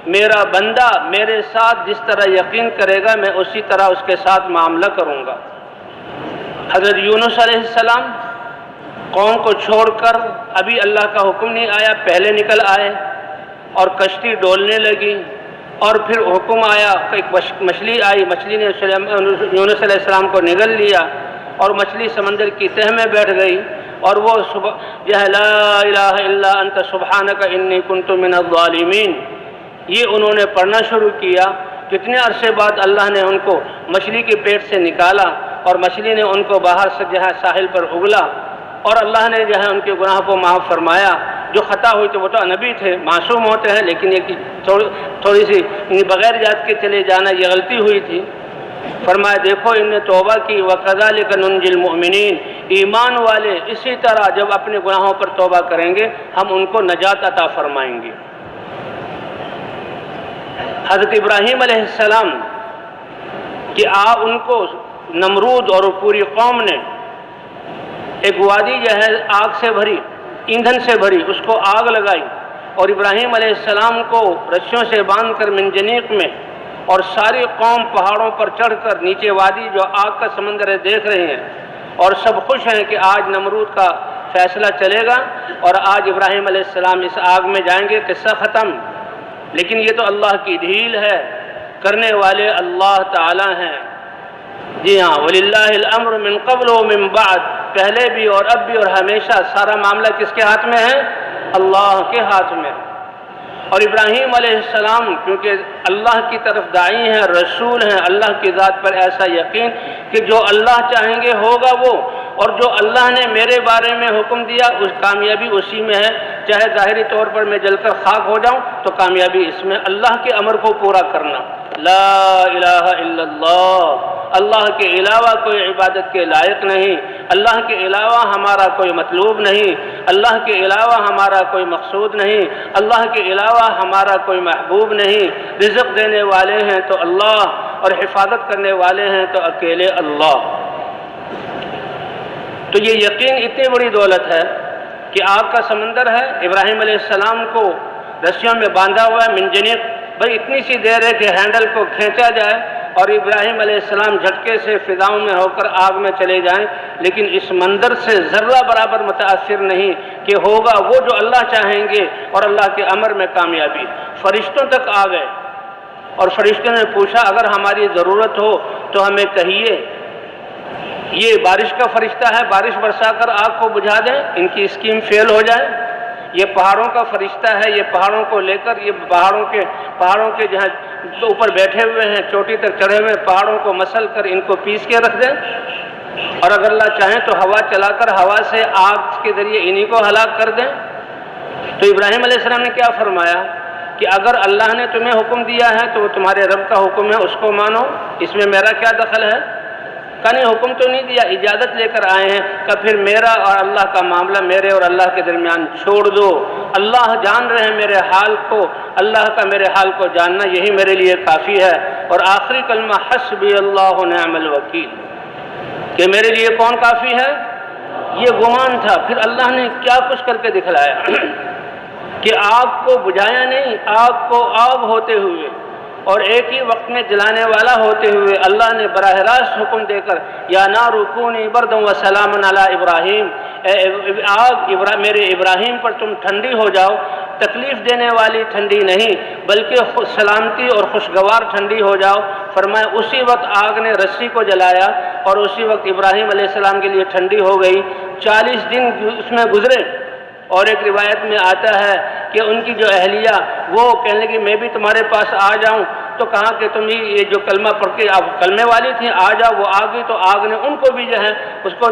میرا بندہ میرے ساتھ جس طرح یقین کرے گا میں اسی طرح اس کے ساتھ معاملہ کروں گا۔ حضرت یونس علیہ السلام قوم کو چھوڑ کر ابھی اللہ کا حکم نہیں آیا، پہلے نکل آئے اور کشتی ڈولنے لگی، اور پھر حکم آیا کہ ایک مچھلی آئی، مچھلی نے یونس علیہ السلام کو نگل لیا اور مچھلی سمندر کی تہ میں بیٹھ گئی، اور وہ لا الہ الا انت سبحانک انی کنت من الظالمین یہ انہوں نے پڑھنا شروع کیا۔ کتنے عرصے بعد اللہ نے ان کو مچھلی کے پیٹ سے نکالا اور مچھلی نے ان کو باہر سے ساحل پر اگلا، اور اللہ نے ان کے گناہ کو معاف فرمایا۔ جو خطا ہوئی تو وہ تو نبی تھے، معصوم ہوتے ہیں، لیکن ایک تھوڑی سی بغیر یاد کے چلے جانا یہ غلطی ہوئی تھی۔ فرمایا دیکھو ان نے توبہ کی، وَكَذَلِكَ نُنْجِي الْمُؤْمِنِينَ، ایمان والے اسی طرح جب اپنے گناہوں پر توبہ کریں گے ہم ان کو نجات عطا فرمائیں گے۔ حضرت ابراہیم علیہ السلام کہ ان کو نمرود اور پوری قوم نے ایک وادی آگ سے بھری، ایندھن سے بھری، اس کو آگ لگائی، اور ابراہیم علیہ السلام کو رسیوں سے باندھ کر منجنیق میں، اور ساری قوم پہاڑوں پر چڑھ کر نیچے وادی جو آگ کا سمندر ہے دیکھ رہے ہیں، اور سب خوش ہیں کہ آج نمرود کا فیصلہ چلے گا اور آج ابراہیم علیہ السلام اس آگ میں جائیں گے، قصہ ختم۔ لیکن یہ تو اللہ کی ڈھیل ہے، کرنے والے اللہ تعالی ہیں۔ جی ہاں، وَلِلَّهِ الْأَمْرُ مِنْ قَبْلُ وَمِنْ بَعْدُ، پہلے بھی اور اب بھی اور ہمیشہ سارا معاملہ کس کے ہاتھ میں ہے؟ اللہ کے ہاتھ میں۔ اور ابراہیم علیہ السلام کیونکہ اللہ کی طرف داعی ہیں، رسول ہیں، اللہ کی ذات پر ایسا یقین کہ جو اللہ چاہیں گے ہوگا وہ، اور جو اللہ نے میرے بارے میں حکم دیا اس کامیابی اسی میں ہے، چاہے ظاہری طور پر میں جل کر خاک ہو جاؤں تو کامیابی اس میں اللہ کے امر کو پورا کرنا۔ لا الہ الا اللہ، اللہ کے علاوہ کوئی عبادت کے لائق نہیں، اللہ کے علاوہ ہمارا کوئی مطلوب نہیں، اللہ کے علاوہ ہمارا کوئی مقصود نہیں، اللہ کے علاوہ ہمارا کوئی محبوب نہیں۔ رزق دینے والے ہیں تو اللہ، اور حفاظت کرنے والے ہیں تو اکیلے اللہ۔ تو یہ یقین اتنی بڑی دولت ہے کہ آگ کا سمندر ہے، ابراہیم علیہ السلام کو رسیوں میں باندھا ہوا ہے، منجنیق، بھئی اتنی سی دیر ہے کہ ہینڈل کو کھینچا جائے اور ابراہیم علیہ السلام جھٹکے سے فضاؤں میں ہو کر آگ میں چلے جائیں، لیکن اس منظر سے ذرہ برابر متاثر نہیں کہ ہوگا وہ جو اللہ چاہیں گے اور اللہ کے امر میں کامیابی۔ فرشتوں تک آ گئے اور فرشتوں نے پوچھا اگر ہماری ضرورت ہو تو ہمیں کہیے، یہ بارش کا فرشتہ ہے، بارش برسا کر آگ کو بجھا دیں، ان کی اسکیم فیل ہو جائے۔ یہ پہاڑوں کا فرشتہ ہے، یہ پہاڑوں کو لے کر یہ پہاڑوں کے جہاں اوپر بیٹھے ہوئے ہیں، چوٹی تک چڑھے ہوئے پہاڑوں کو مسل کر ان کو پیس کے رکھ دیں، اور اگر اللہ چاہیں تو ہوا چلا کر ہوا سے آگ کے ذریعے انہی کو ہلاک کر دیں۔ تو ابراہیم علیہ السلام نے کیا فرمایا کہ اگر اللہ نے تمہیں حکم دیا ہے تو وہ تمہارے رب کا حکم ہے، اس کو مانو، اس میں میرا کیا دخل ہے؟ کہا نہیں حکم تو نہیں دیا، اجازت لے کر آئے ہیں، کہ پھر میرا اور اللہ کا معاملہ میرے اور اللہ کے درمیان چھوڑ دو، اللہ جان رہے ہیں میرے حال کو، اللہ کا میرے حال کو جاننا یہی میرے لیے کافی ہے۔ اور آخری کلمہ حسبی اللہ نعم الوکیل، کہ میرے لیے کون کافی ہے؟ یہ گمان تھا۔ پھر اللہ نے کیا کچھ کر کے دکھلایا کہ آگ کو بجھایا نہیں، آگ کو آگ ہوتے ہوئے اور ایک ہی وقت میں جلانے والا ہوتے ہوئے اللہ نے براہ راست حکم دے کر یا نار کونی بردا وسلاما علی ابراہیم، اے آگ میرے ابراہیم پر تم ٹھنڈی ہو جاؤ، تکلیف دینے والی ٹھنڈی نہیں بلکہ سلامتی اور خوشگوار ٹھنڈی ہو جاؤ۔ فرمایا اسی وقت آگ نے رسی کو جلایا اور اسی وقت ابراہیم علیہ السلام کے لیے ٹھنڈی ہو گئی۔ 40 دن اس میں گزرے، اور ایک روایت میں آتا ہے کہ ان کی جو اہلیہ وہ کہنے لگی میں بھی تمہارے پاس آ جاؤں، تو کہا کہ تم یہ جو کلمہ پڑھ کے آپ کلمے والی تھیں آ جاؤ، وہ آ گئی تو آگ نے ان کو بھی جو ہے اس کو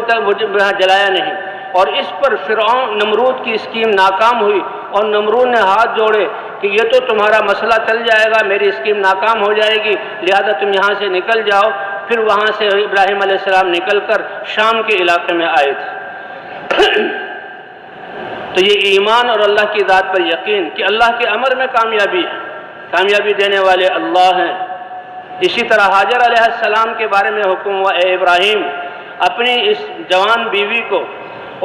جلایا نہیں۔ اور اس پر فرعون نمرود کی اسکیم ناکام ہوئی، اور نمرود نے ہاتھ جوڑے کہ یہ تو تمہارا مسئلہ چل جائے گا، میری اسکیم ناکام ہو جائے گی، لہذا تم یہاں سے نکل جاؤ۔ پھر وہاں سے ابراہیم علیہ السلام نکل کر شام کے علاقے میں آئے تھے۔ تو یہ ایمان اور اللہ کی ذات پر یقین کہ اللہ کے امر میں کامیابی ہے، کامیابی دینے والے اللہ ہیں۔ اسی طرح حاجر علیہ السلام کے بارے میں حکم ہوا اے ابراہیم اپنی اس جوان بیوی کو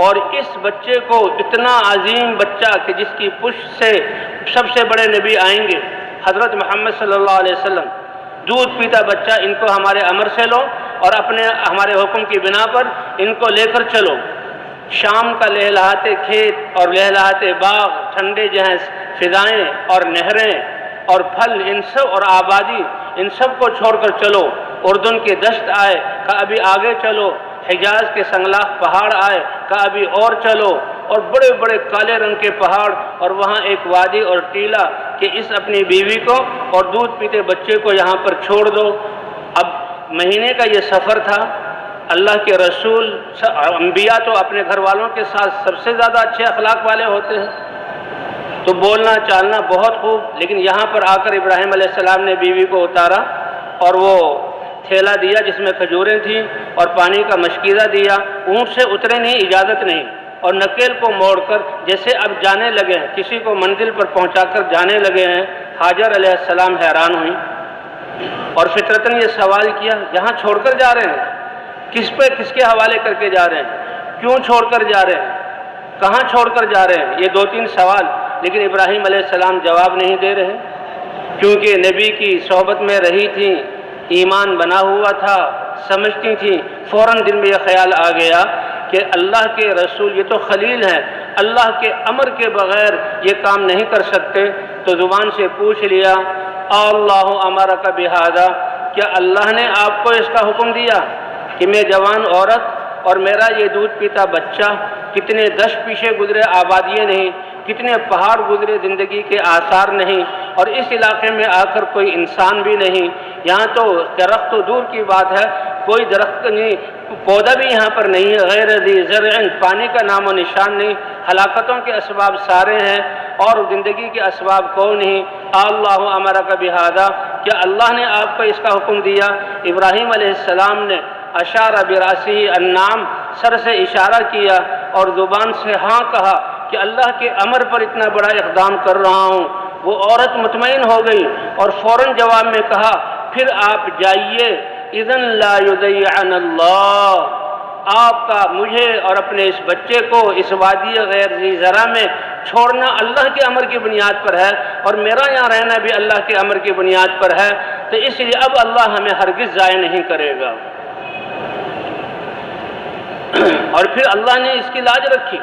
اور اس بچے کو، اتنا عظیم بچہ کہ جس کی پشت سے سب سے بڑے نبی آئیں گے حضرت محمد صلی اللہ علیہ وسلم، دودھ پیتا بچہ، ان کو ہمارے امر سے لو اور ہمارے حکم کی بنا پر ان کو لے کر چلو۔ شام کا لہلہاتے کھیت اور لہلہاتے باغ، ٹھنڈے جہاں فضائیں اور نہریں اور پھل، ان سب اور آبادی، ان سب کو چھوڑ کر چلو۔ اردن کے دشت آئے، کہا ابھی آگے چلو، حجاز کے سنگلاخ پہاڑ آئے، کہا ابھی اور چلو، اور بڑے بڑے کالے رنگ کے پہاڑ، اور وہاں ایک وادی اور ٹیلا کہ اس اپنی بیوی کو اور دودھ پیتے بچے کو یہاں پر چھوڑ دو۔ اب مہینے کا یہ سفر تھا، اللہ کے رسول انبیاء تو اپنے گھر والوں کے ساتھ سب سے زیادہ اچھے اخلاق والے ہوتے ہیں، تو بولنا چالنا بہت خوب، لیکن یہاں پر آ کر ابراہیم علیہ السلام نے بیوی کو اتارا اور وہ تھیلا دیا جس میں کھجوریں تھیں اور پانی کا مشکیزہ دیا، اونٹ سے اترے نہیں، اجازت نہیں، اور نکیل کو موڑ کر جیسے اب جانے لگے ہیں، کسی کو منزل پر پہنچا کر جانے لگے ہیں۔ حاجر علیہ السلام حیران ہوئی اور فطرتاً یہ سوال کیا جہاں چھوڑ کر جا رہے ہیں، کس کے حوالے کر کے جا رہے ہیں، کیوں چھوڑ کر جا رہے ہیں، کہاں چھوڑ کر جا رہے ہیں، یہ 2-3 سوال، لیکن ابراہیم علیہ السلام جواب نہیں دے رہے، کیونکہ نبی کی صحبت میں رہی تھیں، ایمان بنا ہوا تھا، سمجھتی تھیں۔ فوراً دل میں یہ خیال آ گیا کہ اللہ کے رسول یہ تو خلیل ہیں، اللہ کے امر کے بغیر یہ کام نہیں کر سکتے، تو زبان سے پوچھ لیا اللہ امرک بہذا، کیا اللہ نے آپ کو اس کا حکم دیا کہ میں جوان عورت اور میرا یہ دودھ پیتا بچہ، کتنے دشت پیچھے گزرے، آبادیاں نہیں، کتنے پہاڑ گزرے، زندگی کے آثار نہیں، اور اس علاقے میں آ کر کوئی انسان بھی نہیں، یہاں تو درخت تو دور کی بات ہے، کوئی درخت نہیں، پودا بھی یہاں پر نہیں ہے، غیر ذی زرع، پانی کا نام و نشان نہیں، ہلاکتوں کے اسباب سارے ہیں اور زندگی کے اسباب کوئی نہیں۔ اللہ امرک بہذا، کیا اللہ نے آپ کو اس کا حکم دیا؟ ابراہیم علیہ السلام نے اشار براسہ النعم، سر سے اشارہ کیا اور زبان سے ہاں کہا کہ اللہ کے امر پر اتنا بڑا اقدام کر رہا ہوں۔ وہ عورت مطمئن ہو گئی اور فوراً جواب میں کہا پھر آپ جائیے، اذن لا یضیعن اللہ، آپ کا مجھے اور اپنے اس بچے کو اس وادی غیر ذی زرع میں چھوڑنا اللہ کے امر کی بنیاد پر ہے، اور میرا یہاں رہنا بھی اللہ کے امر کی بنیاد پر ہے، تو اس لیے اب اللہ ہمیں ہرگز ضائع نہیں کرے گا۔ اور پھر اللہ نے اس کی لاج رکھی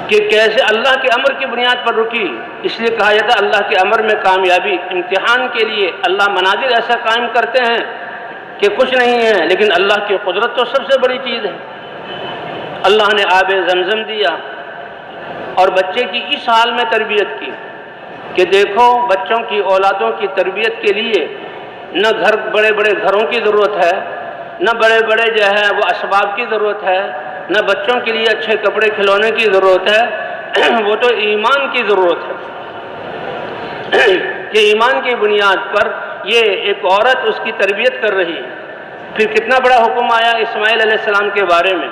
کہ کیسے اللہ کے امر کی بنیاد پر رکی، اس لیے کہا جاتا ہے اللہ کے امر میں کامیابی، امتحان کے لیے اللہ مناظر ایسا قائم کرتے ہیں کہ کچھ نہیں ہے، لیکن اللہ کی قدرت تو سب سے بڑی چیز ہے۔ اللہ نے آب زمزم دیا اور بچے کی اس حال میں تربیت کی کہ دیکھو بچوں کی اولادوں کی تربیت کے لیے نہ بڑے بڑے گھروں کی ضرورت ہے، نہ بڑے بڑے جو ہے وہ اسباب کی ضرورت ہے، نہ بچوں کے لیے اچھے کپڑے کھلونے کی ضرورت ہے، وہ تو ایمان کی ضرورت ہے کہ ایمان کی بنیاد پر یہ ایک عورت اس کی تربیت کر رہی ہے۔ پھر کتنا بڑا حکم آیا اسماعیل علیہ السلام کے بارے میں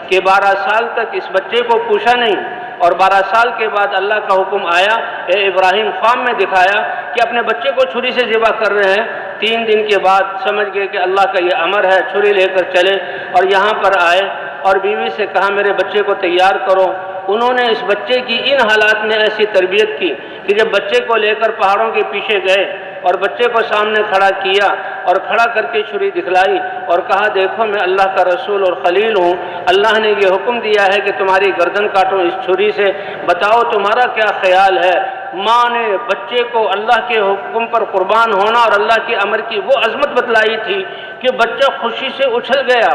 کہ 12 سال تک اس بچے کو پوچھا نہیں، اور 12 سال کے بعد اللہ کا حکم آیا، اے ابراہیم، خواب میں دکھایا کہ اپنے بچے کو چھری سے ذبح کر رہے ہیں۔ 3 دن کے بعد سمجھ گئے کہ اللہ کا یہ امر ہے، چھری لے کر چلے اور یہاں پر آئے اور بیوی سے کہا میرے بچے کو تیار کرو۔ انہوں نے اس بچے کی ان حالات میں ایسی تربیت کی کہ جب بچے کو لے کر پہاڑوں کے پیچھے گئے اور بچے کو سامنے کھڑا کیا اور کھڑا کر کے چھری دکھلائی اور کہا دیکھو میں اللہ کا رسول اور خلیل ہوں، اللہ نے یہ حکم دیا ہے کہ تمہاری گردن کاٹو اس چھری سے، بتاؤ تمہارا کیا خیال ہے؟ ماں نے بچے کو اللہ کے حکم پر قربان ہونا اور اللہ کے امر کی وہ عظمت بتلائی تھی کہ بچہ خوشی سے اچھل گیا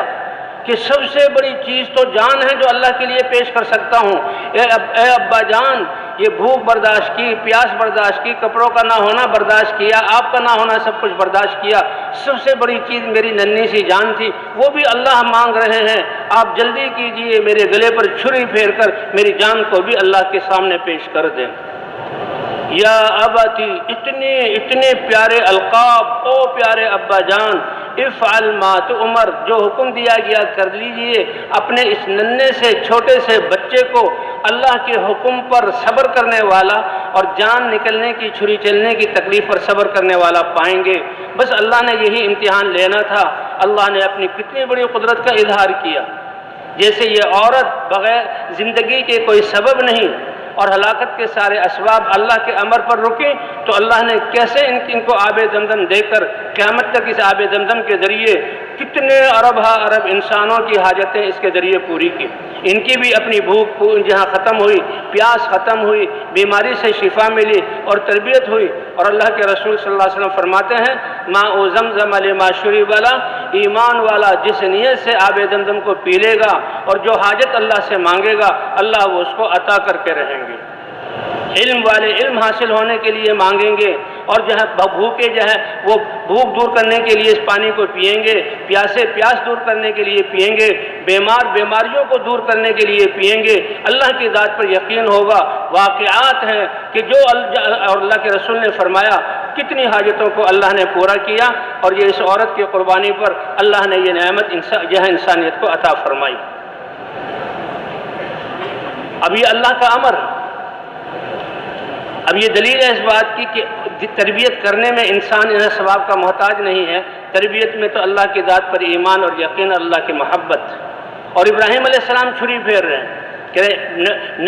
کہ سب سے بڑی چیز تو جان ہے جو اللہ کے لیے پیش کر سکتا ہوں۔ اے ابا جان، یہ بھوک برداشت کی، پیاس برداشت کی، کپڑوں کا نہ ہونا برداشت کیا، آپ کا نہ ہونا سب کچھ برداشت کیا، سب سے بڑی چیز میری ننھی سی جان تھی، وہ بھی اللہ مانگ رہے ہیں، آپ جلدی کیجئے، میرے گلے پر چھری پھیر کر میری جان کو بھی اللہ کے سامنے پیش کر دیں۔ یا ابتی، اتنے پیارے القاب، او پیارے ابا جان، افعل ما تؤمر، جو حکم دیا گیا کر لیجئے۔ اپنے اس ننھے سے چھوٹے سے بچے کو اللہ کے حکم پر صبر کرنے والا اور جان نکلنے کی، چھری چلنے کی تکلیف پر صبر کرنے والا پائیں گے۔ بس اللہ نے یہی امتحان لینا تھا۔ اللہ نے اپنی کتنی بڑی قدرت کا اظہار کیا، جیسے یہ عورت بغیر زندگی کے کوئی سبب نہیں اور ہلاکت کے سارے اسباب اللہ کے امر پر رکے، تو اللہ نے کیسے ان کو آب زمزم دے کر قیامت تک اس آب زمزم کے ذریعے کتنے ارب انسانوں کی حاجتیں اس کے ذریعے پوری کی۔ ان کی بھی اپنی بھوک جہاں ختم ہوئی، پیاس ختم ہوئی، بیماری سے شفا ملی اور تربیت ہوئی۔ اور اللہ کے رسول صلی اللہ علیہ وسلم فرماتے ہیں ماء زمزم لما شرب له، ایمان والا جس نیت سے آب زمزم کو پی لے گا اور جو حاجت اللہ سے مانگے گا اللہ وہ اس کو عطا کر کے رہیں گے۔ علم والے علم حاصل ہونے کے لیے مانگیں گے، اور جو ہے بھوکے جو ہے وہ بھوک دور کرنے کے لیے اس پانی کو پئیں گے، پیاسے پیاس دور کرنے کے لیے پئیں گے، بیمار بیماریوں کو دور کرنے کے لیے پئیں گے۔ اللہ کی ذات پر یقین ہوگا۔ واقعات ہیں کہ جو اور اللہ کے رسول نے فرمایا کتنی حاجتوں کو اللہ نے پورا کیا، اور یہ اس عورت کی قربانی پر اللہ نے یہ نعمت انسانیت کو عطا فرمائی۔ اب یہ اللہ کا امر، اب یہ دلیل ہے اس بات کی کہ تربیت کرنے میں انسان انہیں ثواب کا محتاج نہیں ہے۔ تربیت میں تو اللہ کی ذات پر ایمان اور یقین، اللہ کی محبت۔ اور ابراہیم علیہ السلام چھری پھیر رہے ہیں کہ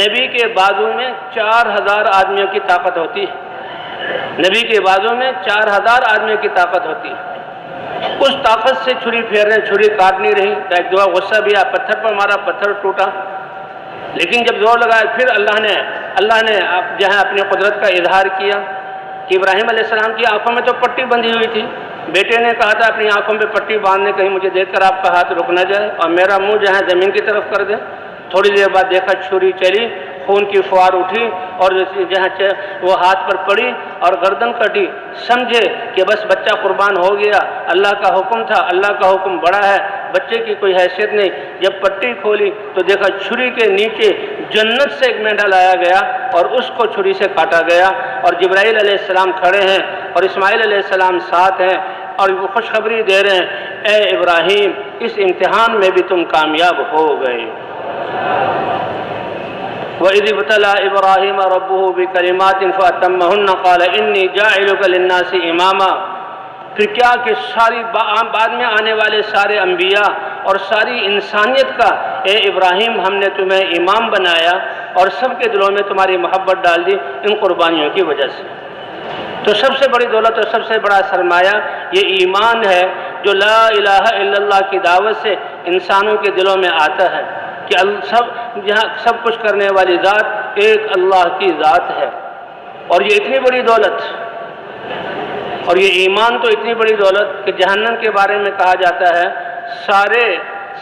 نبی کے بازو میں 4000 آدمیوں کی طاقت ہوتی ہے، نبی کے بازو میں 4000 آدمیوں کی طاقت ہوتی ہے، اس طاقت سے چھری پھیر رہے ہیں، چھری کاٹ نہیں رہی۔ ایک دفعہ غصہ بھی آیا، پتھر پر مارا، پتھر ٹوٹا، لیکن جب زور لگایا پھر اللہ نے جہاں اپنی قدرت کا اظہار کیا کہ ابراہیم علیہ السلام کی آنکھوں میں تو پٹی بندھی ہوئی تھی، بیٹے نے کہا تھا اپنی آنکھوں پہ پٹی باندھنے، کہیں مجھے دیکھ کر آپ کا ہاتھ رک نہ جائے اور میرا منہ جہاں زمین کی طرف کر دے۔ تھوڑی دیر بعد دیکھا چھری چلی، خون کی فوار اٹھی اور جہاں وہ ہاتھ پر پڑی اور گردن کٹی، سمجھے کہ بس بچہ قربان ہو گیا۔ اللہ کا حکم تھا، اللہ کا حکم بڑا ہے، بچے کی کوئی حیثیت نہیں۔ جب پٹی کھولی تو دیکھا چھری کے نیچے جنت سے ایک مینڈا لایا گیا اور اس کو چھری سے کاٹا گیا، اور جبرائیل علیہ السلام کھڑے ہیں اور اسماعیل علیہ السلام ساتھ ہیں اور وہ خوشخبری دے رہے ہیں اے ابراہیم اس امتحان میں بھی تم کامیاب ہو گئے۔ وَإِذِ ابْتَلَىٰ إِبْرَاهِيمَ رَبُّهُ بِكَلِمَاتٍ فَأَتَمَّهُنَّ قَالَ إِنِّي جَاعِلُكَ لِلنَّاسِ إِمَامًا۔ پھر کیا کہ ساری بعد میں آنے والے سارے انبیاء اور ساری انسانیت کا اے ابراہیم ہم نے تمہیں امام بنایا اور سب کے دلوں میں تمہاری محبت ڈال دی ان قربانیوں کی وجہ سے۔ تو سب سے بڑی دولت اور سب سے بڑا سرمایہ یہ ایمان ہے جو لا الہ الا اللہ کی دعوت سے انسانوں کے دلوں میں آتا ہے کہ سب کچھ کرنے والی ذات ایک اللہ کی ذات ہے۔ اور یہ اتنی بڑی دولت اور یہ ایمان تو اتنی بڑی دولت کہ جہنم کے بارے میں کہا جاتا ہے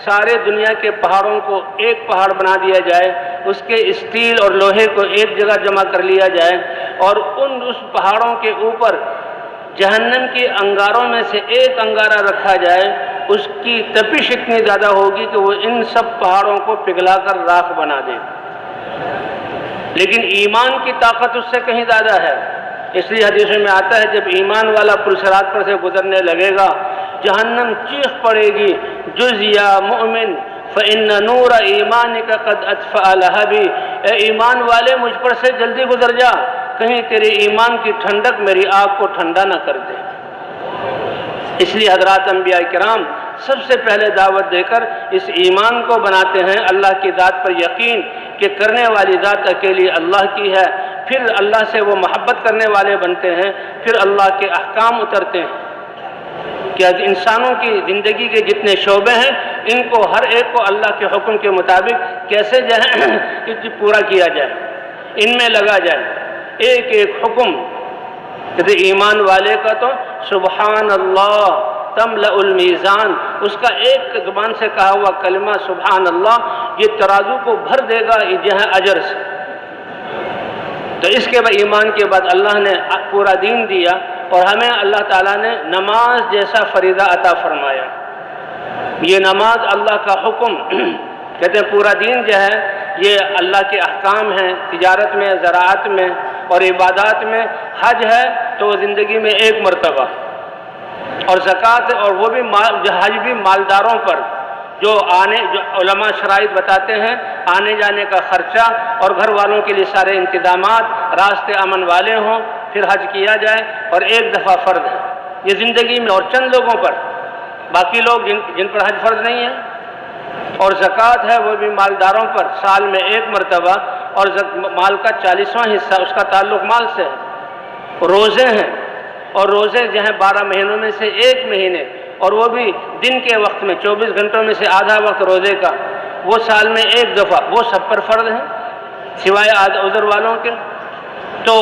سارے دنیا کے پہاڑوں کو ایک پہاڑ بنا دیا جائے، اس کے اسٹیل اور لوہے کو ایک جگہ جمع کر لیا جائے اور اس پہاڑوں کے اوپر جہنم کے انگاروں میں سے ایک انگارہ رکھا جائے، اس کی تپش اتنی زیادہ ہوگی کہ وہ ان سب پہاڑوں کو پگھلا کر راکھ بنا دے۔ لیکن ایمان کی طاقت اس سے کہیں زیادہ ہے، اس لیے حدیث میں آتا ہے جب ایمان والا پل صراط پر سے گزرنے لگے گا جہنم چیخ پڑے گی، جز یا مومن فإن نور ایمانک قد اطفأ لہبی، اے ایمان والے مجھ پر سے جلدی گزر جا، کہیں تیرے ایمان کی ٹھنڈک میری آگ کو ٹھنڈا نہ کر دے۔ اس لیے حضرات انبیاء کرام سب سے پہلے دعوت دے کر اس ایمان کو بناتے ہیں اللہ کی ذات پر یقین کہ کرنے والی ذات اکیلی اللہ کی ہے، پھر اللہ سے وہ محبت کرنے والے بنتے ہیں، پھر اللہ کے احکام اترتے ہیں کہ انسانوں کی زندگی کے جتنے شعبے ہیں ان کو ہر ایک کو اللہ کے حکم کے مطابق کیسے پورا کیا جائے، ان میں لگا جائے۔ ایک ایک حکم جیسے ایمان والے کا تو سبحان اللہ تملأ المیزان، اس کا ایک زبان سے کہا ہوا کلمہ سبحان اللہ یہ ترازو کو بھر دے گا اجر سے۔ تو اس کے بعد ایمان کے بعد اللہ نے پورا دین دیا اور ہمیں اللہ تعالیٰ نے نماز جیسا فریضہ عطا فرمایا۔ یہ نماز اللہ کا حکم کہتے ہیں پورا دین جو ہے یہ اللہ کے احکام ہیں، تجارت میں، زراعت میں اور عبادات میں۔ حج ہے تو وہ زندگی میں ایک مرتبہ، اور زکوٰۃ اور وہ بھی حج بھی مالداروں پر، جو علماء شرائط بتاتے ہیں آنے جانے کا خرچہ اور گھر والوں کے لیے سارے انتظامات، راستے امن والے ہوں پھر حج کیا جائے، اور ایک دفعہ فرض ہے یہ زندگی میں اور چند لوگوں پر، باقی لوگ جن پر حج فرض نہیں ہے۔ اور زکوٰۃ ہے وہ بھی مالداروں پر سال میں ایک مرتبہ، اور مال کا 40واں حصہ اس کا تعلق مال سے ہے۔ روزے ہیں، اور روزے جو ہیں 12 مہینوں میں سے ایک مہینے، اور وہ بھی دن کے وقت میں 24 گھنٹوں میں سے آدھا وقت روزے کا، وہ سال میں ایک دفعہ، وہ سب پر فرض ہے سوائے عذر والوں کے۔ تو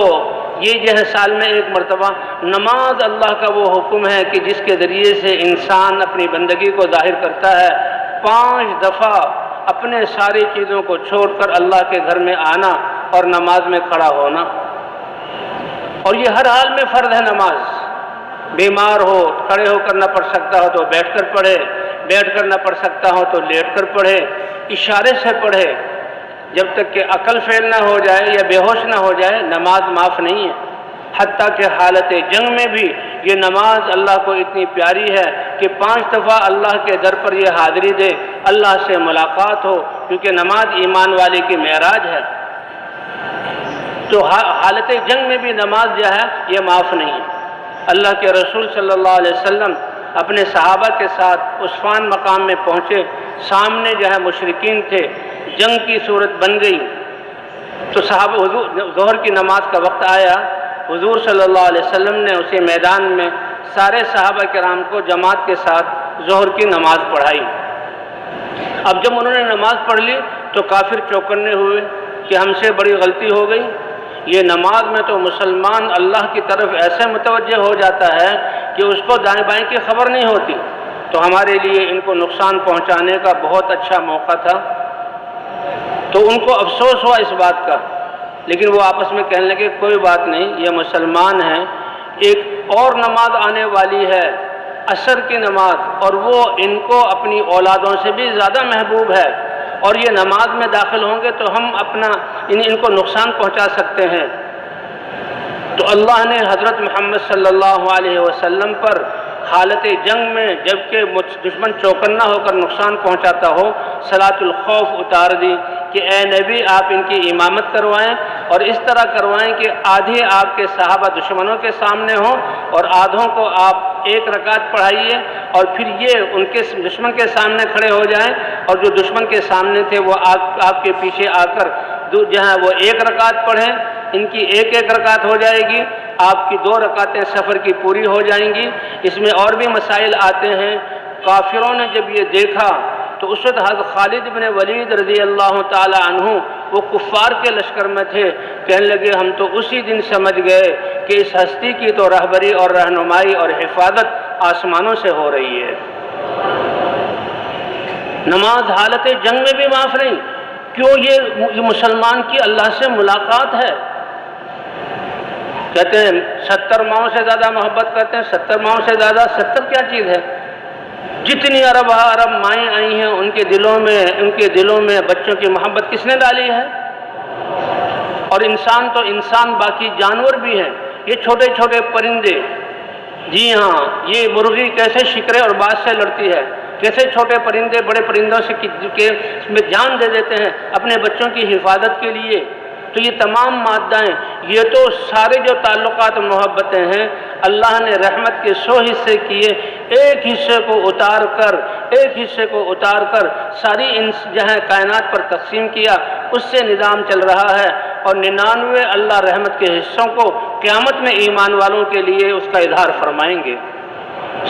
یہ جو ہے سال میں ایک مرتبہ نماز اللہ کا وہ حکم ہے کہ جس کے ذریعے سے انسان اپنی بندگی کو ظاہر کرتا ہے۔ 5 دفعہ اپنے ساری چیزوں کو چھوڑ کر اللہ کے گھر میں آنا اور نماز میں کھڑا ہونا، اور یہ ہر حال میں فرض ہے نماز۔ بیمار ہو کھڑے ہو کر نہ پڑھ سکتا ہو تو بیٹھ کر پڑھے، بیٹھ کر نہ پڑھ سکتا ہو تو لیٹ کر پڑھے، اشارے سے پڑھے، جب تک کہ عقل فیل نہ ہو جائے یا بے ہوش نہ ہو جائے نماز معاف نہیں ہے۔ حتیٰ کہ حالت جنگ میں بھی یہ نماز اللہ کو اتنی پیاری ہے کہ 5 دفعہ اللہ کے در پر یہ حاضری دے، اللہ سے ملاقات ہو، کیونکہ نماز ایمان والے کی معراج ہے۔ تو حالت جنگ میں بھی نماز جو ہے یہ معاف نہیں ہے۔ اللہ کے رسول صلی اللہ علیہ وسلم اپنے صحابہ کے ساتھ عصفان مقام میں پہنچے، سامنے جو ہے مشرکین تھے، جنگ کی صورت بن گئی، تو صحابہ ظہر کی نماز کا وقت آیا، حضور صلی اللہ علیہ وسلم نے اسی میدان میں سارے صحابہ کرام کو جماعت کے ساتھ ظہر کی نماز پڑھائی۔ اب جب انہوں نے نماز پڑھ لی تو کافر چوکنے ہوئے کہ ہم سے بڑی غلطی ہو گئی، یہ نماز میں تو مسلمان اللہ کی طرف ایسے متوجہ ہو جاتا ہے کہ اس کو دائیں بائیں کی خبر نہیں ہوتی، تو ہمارے لیے ان کو نقصان پہنچانے کا بہت اچھا موقع تھا۔ تو ان کو افسوس ہوا اس بات کا، لیکن وہ آپس میں کہنے لگے کوئی بات نہیں، یہ مسلمان ہیں، ایک اور نماز آنے والی ہے عصر کی نماز، اور وہ ان کو اپنی اولادوں سے بھی زیادہ محبوب ہے، اور یہ نماز میں داخل ہوں گے تو ہم ان کو نقصان پہنچا سکتے ہیں۔ تو اللہ نے حضرت محمد صلی اللہ علیہ وسلم پر حالت جنگ میں جبکہ دشمن چوکنا ہو کر نقصان پہنچاتا ہو صلاۃ الخوف اتار دی کہ اے نبی آپ ان کی امامت کروائیں، اور اس طرح کروائیں کہ آدھے آپ کے صحابہ دشمنوں کے سامنے ہوں اور آدھوں کو آپ ایک رکعت پڑھائیے، اور پھر یہ ان کے دشمن کے سامنے کھڑے ہو جائیں، اور جو دشمن کے سامنے تھے وہ آپ کے پیچھے آ کر جہاں وہ ایک رکعت پڑھیں، ان کی ایک رکعت ہو جائے گی، آپ کی 2 رکعتیں سفر کی پوری ہو جائیں گی۔ اس میں اور بھی مسائل آتے ہیں۔ کافروں نے جب یہ دیکھا تو اس وقت حضرت خالد بن ولید رضی اللہ تعالی عنہ وہ کفار کے لشکر میں تھے، کہنے لگے ہم تو اسی دن سمجھ گئے کہ اس ہستی کی تو رہبری اور رہنمائی اور حفاظت آسمانوں سے ہو رہی ہے۔ نماز حالت جنگ میں بھی معاف نہیں، کیوں؟ یہ مسلمان کی اللہ سے ملاقات ہے۔ کہتے ہیں 70 ماؤں سے زیادہ محبت کرتے ہیں، 70 ماؤں سے زیادہ، 70 کیا چیز ہے؟ جتنی عرب مائیں آئی ہیں ان کے دلوں میں بچوں کی محبت کس نے ڈالی ہے؟ اور انسان تو انسان، باقی جانور بھی ہیں، یہ چھوٹے چھوٹے پرندے جی ہاں، یہ مرغی کیسے شکرے اور باز سے لڑتی ہے، کیسے چھوٹے پرندے بڑے پرندوں سے میں جان دے دیتے ہیں اپنے بچوں کی حفاظت کے لیے۔ تو یہ تمام مادائیں، یہ تو سارے جو تعلقات و محبتیں ہیں، اللہ نے رحمت کے 100 حصے کیے، ایک حصے کو اتار کر ساری جہاں کائنات پر تقسیم کیا، اس سے نظام چل رہا ہے، اور 99 اللہ رحمت کے حصوں کو قیامت میں ایمان والوں کے لیے اس کا اظہار فرمائیں گے۔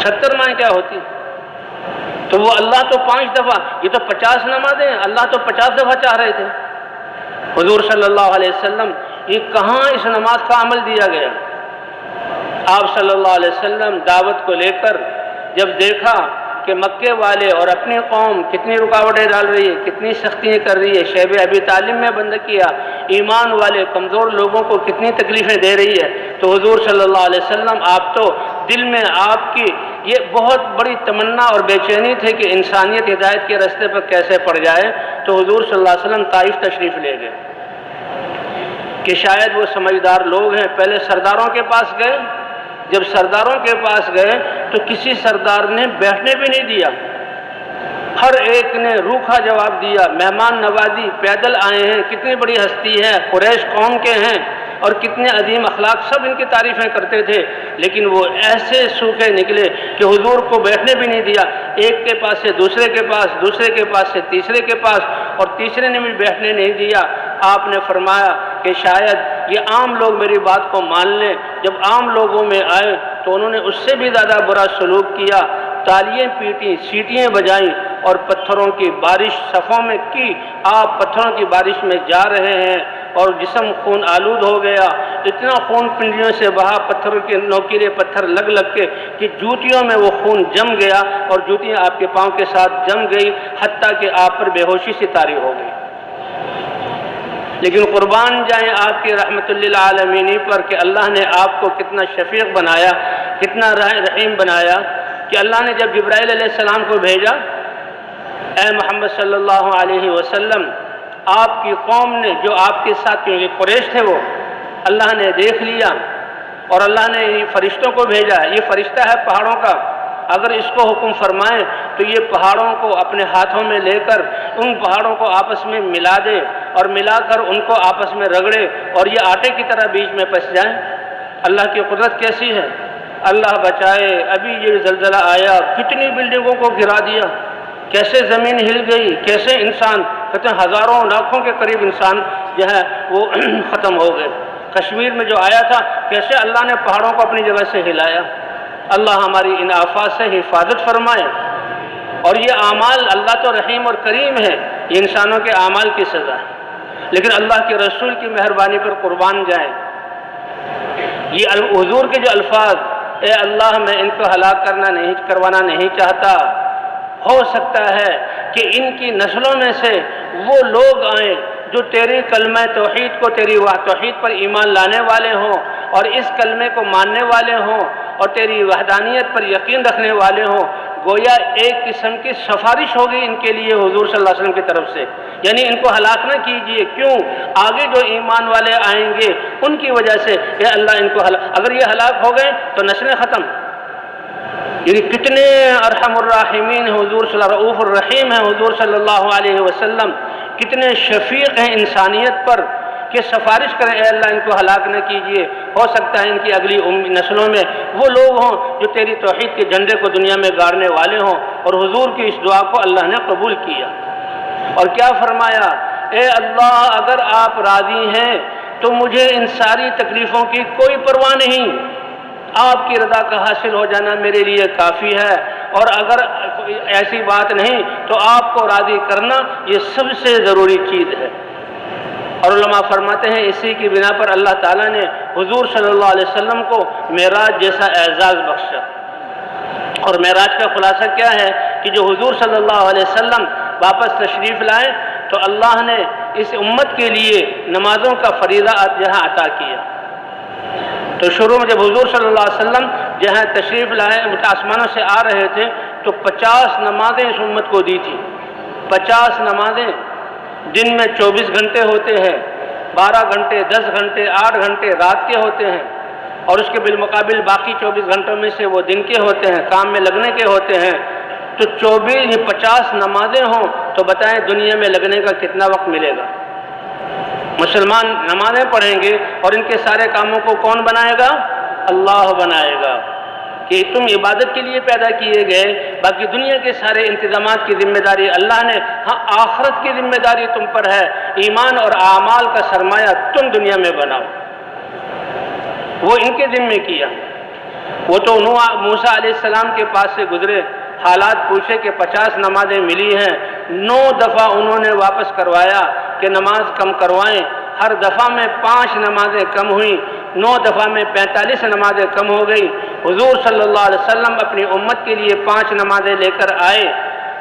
70 مائیں کیا ہوتی؟ تو وہ اللہ تو 5 دفعہ، یہ تو 50 نمازیں ہیں، اللہ تو 50 دفعہ چاہ رہے تھے۔ حضور صلی اللہ علیہ وسلم، یہ کہاں اس نماز کا عمل دیا گیا؟ آپ صلی اللہ علیہ وسلم دعوت کو لے کر جب دیکھا کہ مکے والے اور اپنی قوم کتنی رکاوٹیں ڈال رہی ہے، کتنی سختیاں کر رہی ہے، شیب ابی طالب میں بند کیا، ایمان والے کمزور لوگوں کو کتنی تکلیفیں دے رہی ہے، تو حضور صلی اللہ علیہ وسلم، آپ تو دل میں آپ کی یہ بہت بڑی تمنا اور بے چینی تھے کہ انسانیت ہدایت کے راستے پر کیسے پڑ جائے، تو حضور صلی اللہ علیہ وسلم طائف تشریف لے گئے کہ شاید وہ سمجھدار لوگ ہیں۔ پہلے سرداروں کے پاس گئے، جب سرداروں کے پاس گئے تو کسی سردار نے بیٹھنے بھی نہیں دیا، ہر ایک نے روکھا جواب دیا، مہمان نوازی، پیدل آئے ہیں، کتنی بڑی ہستی ہے، قریش قوم کے ہیں اور کتنے عظیم اخلاق، سب ان کی تعریفیں کرتے تھے، لیکن وہ ایسے سوکھے نکلے کہ حضور کو بیٹھنے بھی نہیں دیا، ایک کے پاس سے دوسرے کے پاس، دوسرے کے پاس سے تیسرے کے پاس، اور تیسرے نے بھی بیٹھنے نہیں دیا۔ آپ نے فرمایا کہ شاید یہ عام لوگ میری بات کو مان لیں۔ جب عام لوگوں میں آئے تو انہوں نے اس سے بھی زیادہ برا سلوک کیا، تالیاں پیٹیں، سیٹیاں بجائیں اور پتھروں کی بارش صفوں میں کی۔ آپ پتھروں کی بارش میں جا رہے ہیں اور جسم خون آلود ہو گیا، اتنا خون پنڈلیوں سے بہا، پتھروں کے نوکیلے پتھر لگ کے کہ جوتیوں میں وہ خون جم گیا اور جوتیاں آپ کے پاؤں کے ساتھ جم گئی، حتیٰ کہ آپ پر بے ہوشی سے طاری ہو گئی۔ لیکن قربان جائیں آپ کی رحمت للعالمین پر کہ اللہ نے آپ کو کتنا شفیق بنایا، کتنا رحیم بنایا، کہ اللہ نے جب جبرائیل علیہ السلام کو بھیجا، اے محمد صلی اللہ علیہ وسلم، آپ کی قوم نے جو آپ کے ساتھ، کیونکہ قریش تھے وہ، اللہ نے دیکھ لیا اور اللہ نے فرشتوں کو بھیجا۔ یہ فرشتہ ہے پہاڑوں کا، اگر اس کو حکم فرمائیں تو یہ پہاڑوں کو اپنے ہاتھوں میں لے کر ان پہاڑوں کو آپس میں ملا دے اور ملا کر ان کو آپس میں رگڑے اور یہ آٹے کی طرح بیچ میں پس جائیں۔ اللہ کی قدرت کیسی ہے، اللہ بچائے۔ ابھی یہ زلزلہ آیا، کتنی بلڈنگوں کو گرا دیا، کیسے زمین ہل گئی، کیسے انسان، کہتے ہیں ہزاروں لاکھوں کے قریب انسان جو ہے وہ ختم ہو گئے۔ کشمیر میں جو آیا تھا، کیسے اللہ نے پہاڑوں کو اپنی جگہ سے ہلایا۔ اللہ ہماری ان آفات سے حفاظت فرمائے۔ اور یہ اعمال، اللہ تو رحیم اور کریم ہے، یہ انسانوں کے اعمال کی سزا ہے، لیکن اللہ کے رسول کی مہربانی پر قربان جائیں۔ یہ حضور کے جو الفاظ، اے اللہ میں ان کو ہلاک کروانا نہیں چاہتا، ہو سکتا ہے کہ ان کی نسلوں میں سے وہ لوگ آئیں جو تیری کلمہ توحید کو، تیری توحید پر ایمان لانے والے ہوں اور اس کلمے کو ماننے والے ہوں اور تیری وحدانیت پر یقین رکھنے والے ہوں۔ گویا ایک قسم کی سفارش ہوگی ان کے لیے حضور صلی اللہ علیہ وسلم کی طرف سے، یعنی ان کو ہلاک نہ کیجیے، کیوں؟ آگے جو ایمان والے آئیں گے ان کی وجہ سے اے اللہ ان کو اگر یہ ہلاک ہو گئے تو نسلیں ختم۔ یعنی کتنے ارحم الراحمین حضور صلی اللہ، رؤوف الرحیم ہیں حضور صلی اللہ علیہ وسلم، کتنے شفیق ہیں انسانیت پر کہ سفارش کریں اے اللہ ان کو ہلاک نہ کیجیے، ہو سکتا ہے ان کی اگلی نسلوں میں وہ لوگ ہوں جو تیری توحید کے جھنڈے کو دنیا میں گاڑنے والے ہوں۔ اور حضور کی اس دعا کو اللہ نے قبول کیا اور کیا فرمایا، اے اللہ اگر آپ راضی ہیں تو مجھے ان ساری تکلیفوں کی کوئی پرواہ نہیں، آپ کی رضا کا حاصل ہو جانا میرے لیے کافی ہے، اور اگر ایسی بات نہیں تو آپ کو راضی کرنا یہ سب سے ضروری چیز ہے۔ اور علماء فرماتے ہیں اسی کی بنا پر اللہ تعالیٰ نے حضور صلی اللہ علیہ وسلم کو معراج جیسا اعزاز بخشا۔ اور معراج کا خلاصہ کیا ہے کہ جو حضور صلی اللہ علیہ وسلم واپس تشریف لائے تو اللہ نے اس امت کے لیے نمازوں کا فریضہ جہاں عطا کیا۔ تو شروع میں جب حضور صلی اللہ علیہ وسلم جہاں تشریف لائے، آسمانوں سے آ رہے تھے تو 50 نمازیں اس امت کو دی تھی۔ 50 نمازیں، دن میں 24 گھنٹے ہوتے ہیں، 12 گھنٹے، 10 گھنٹے، 8 گھنٹے رات کے ہوتے ہیں، اور اس کے بالمقابل باقی 24 گھنٹوں میں سے وہ دن کے ہوتے ہیں، کام میں لگنے کے ہوتے ہیں، تو 50 نمازیں ہوں تو بتائیں دنیا میں لگنے کا کتنا وقت ملے گا؟ مسلمان نمازیں پڑھیں گے اور ان کے سارے کاموں کو کون بنائے گا؟ اللہ بنائے گا، کہ تم عبادت کے لیے پیدا کیے گئے، باقی دنیا کے سارے انتظامات کی ذمہ داری اللہ نے، ہاں آخرت کی ذمہ داری تم پر ہے، ایمان اور اعمال کا سرمایہ تم دنیا میں بناؤ۔ وہ ان کے ذمہ کیا۔ وہ تو موسیٰ علیہ السلام کے پاس سے گزرے، حالات پوچھے کہ 50 نمازیں ملی ہیں، 9 دفعہ انہوں نے واپس کروایا کہ نماز کم کروائیں، ہر دفعہ میں 5 نمازیں کم ہوئیں، 9 دفعہ میں 45 نمازیں کم ہو گئی۔ حضور صلی اللہ علیہ وسلم اپنی امت کے لیے 5 نمازیں لے کر آئے،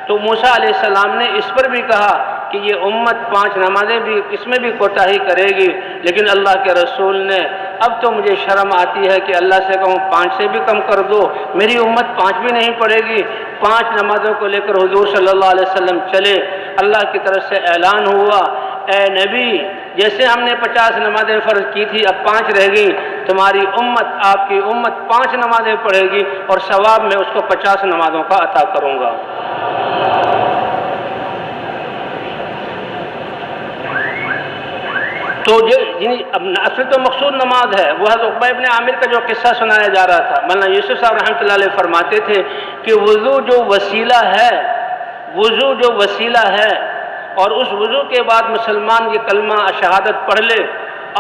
تو موسیٰ علیہ السلام نے اس پر بھی کہا کہ یہ امت 5 نمازیں بھی اس میں بھی کوتاہی کرے گی، لیکن اللہ کے رسول نے اب تو مجھے شرم آتی ہے کہ اللہ سے کہوں 5 سے بھی کم کر دو، میری امت 5 بھی نہیں پڑھے گی۔ 5 نمازوں کو لے کر حضور صلی اللہ علیہ وسلم چلے، اللہ کی طرف سے اعلان ہوا، اے نبی جیسے ہم نے 50 نمازیں فرض کی تھی اب 5 رہ گئی، تمہاری امت آپ کی امت 5 نمازیں پڑھے گی اور ثواب میں اس کو 50 نمازوں کا عطا کروں گا۔ تو اصل تو مقصود نماز ہے، وہ حضرت عقبہ ابن عامر کا جو قصہ سنایا جا رہا تھا، مولانا یوسف صاحب رحمۃ اللہ علیہ فرماتے تھے کہ وضو جو وسیلہ ہے اور اس وضو کے بعد مسلمان یہ کلمہ شہادت پڑھ لے،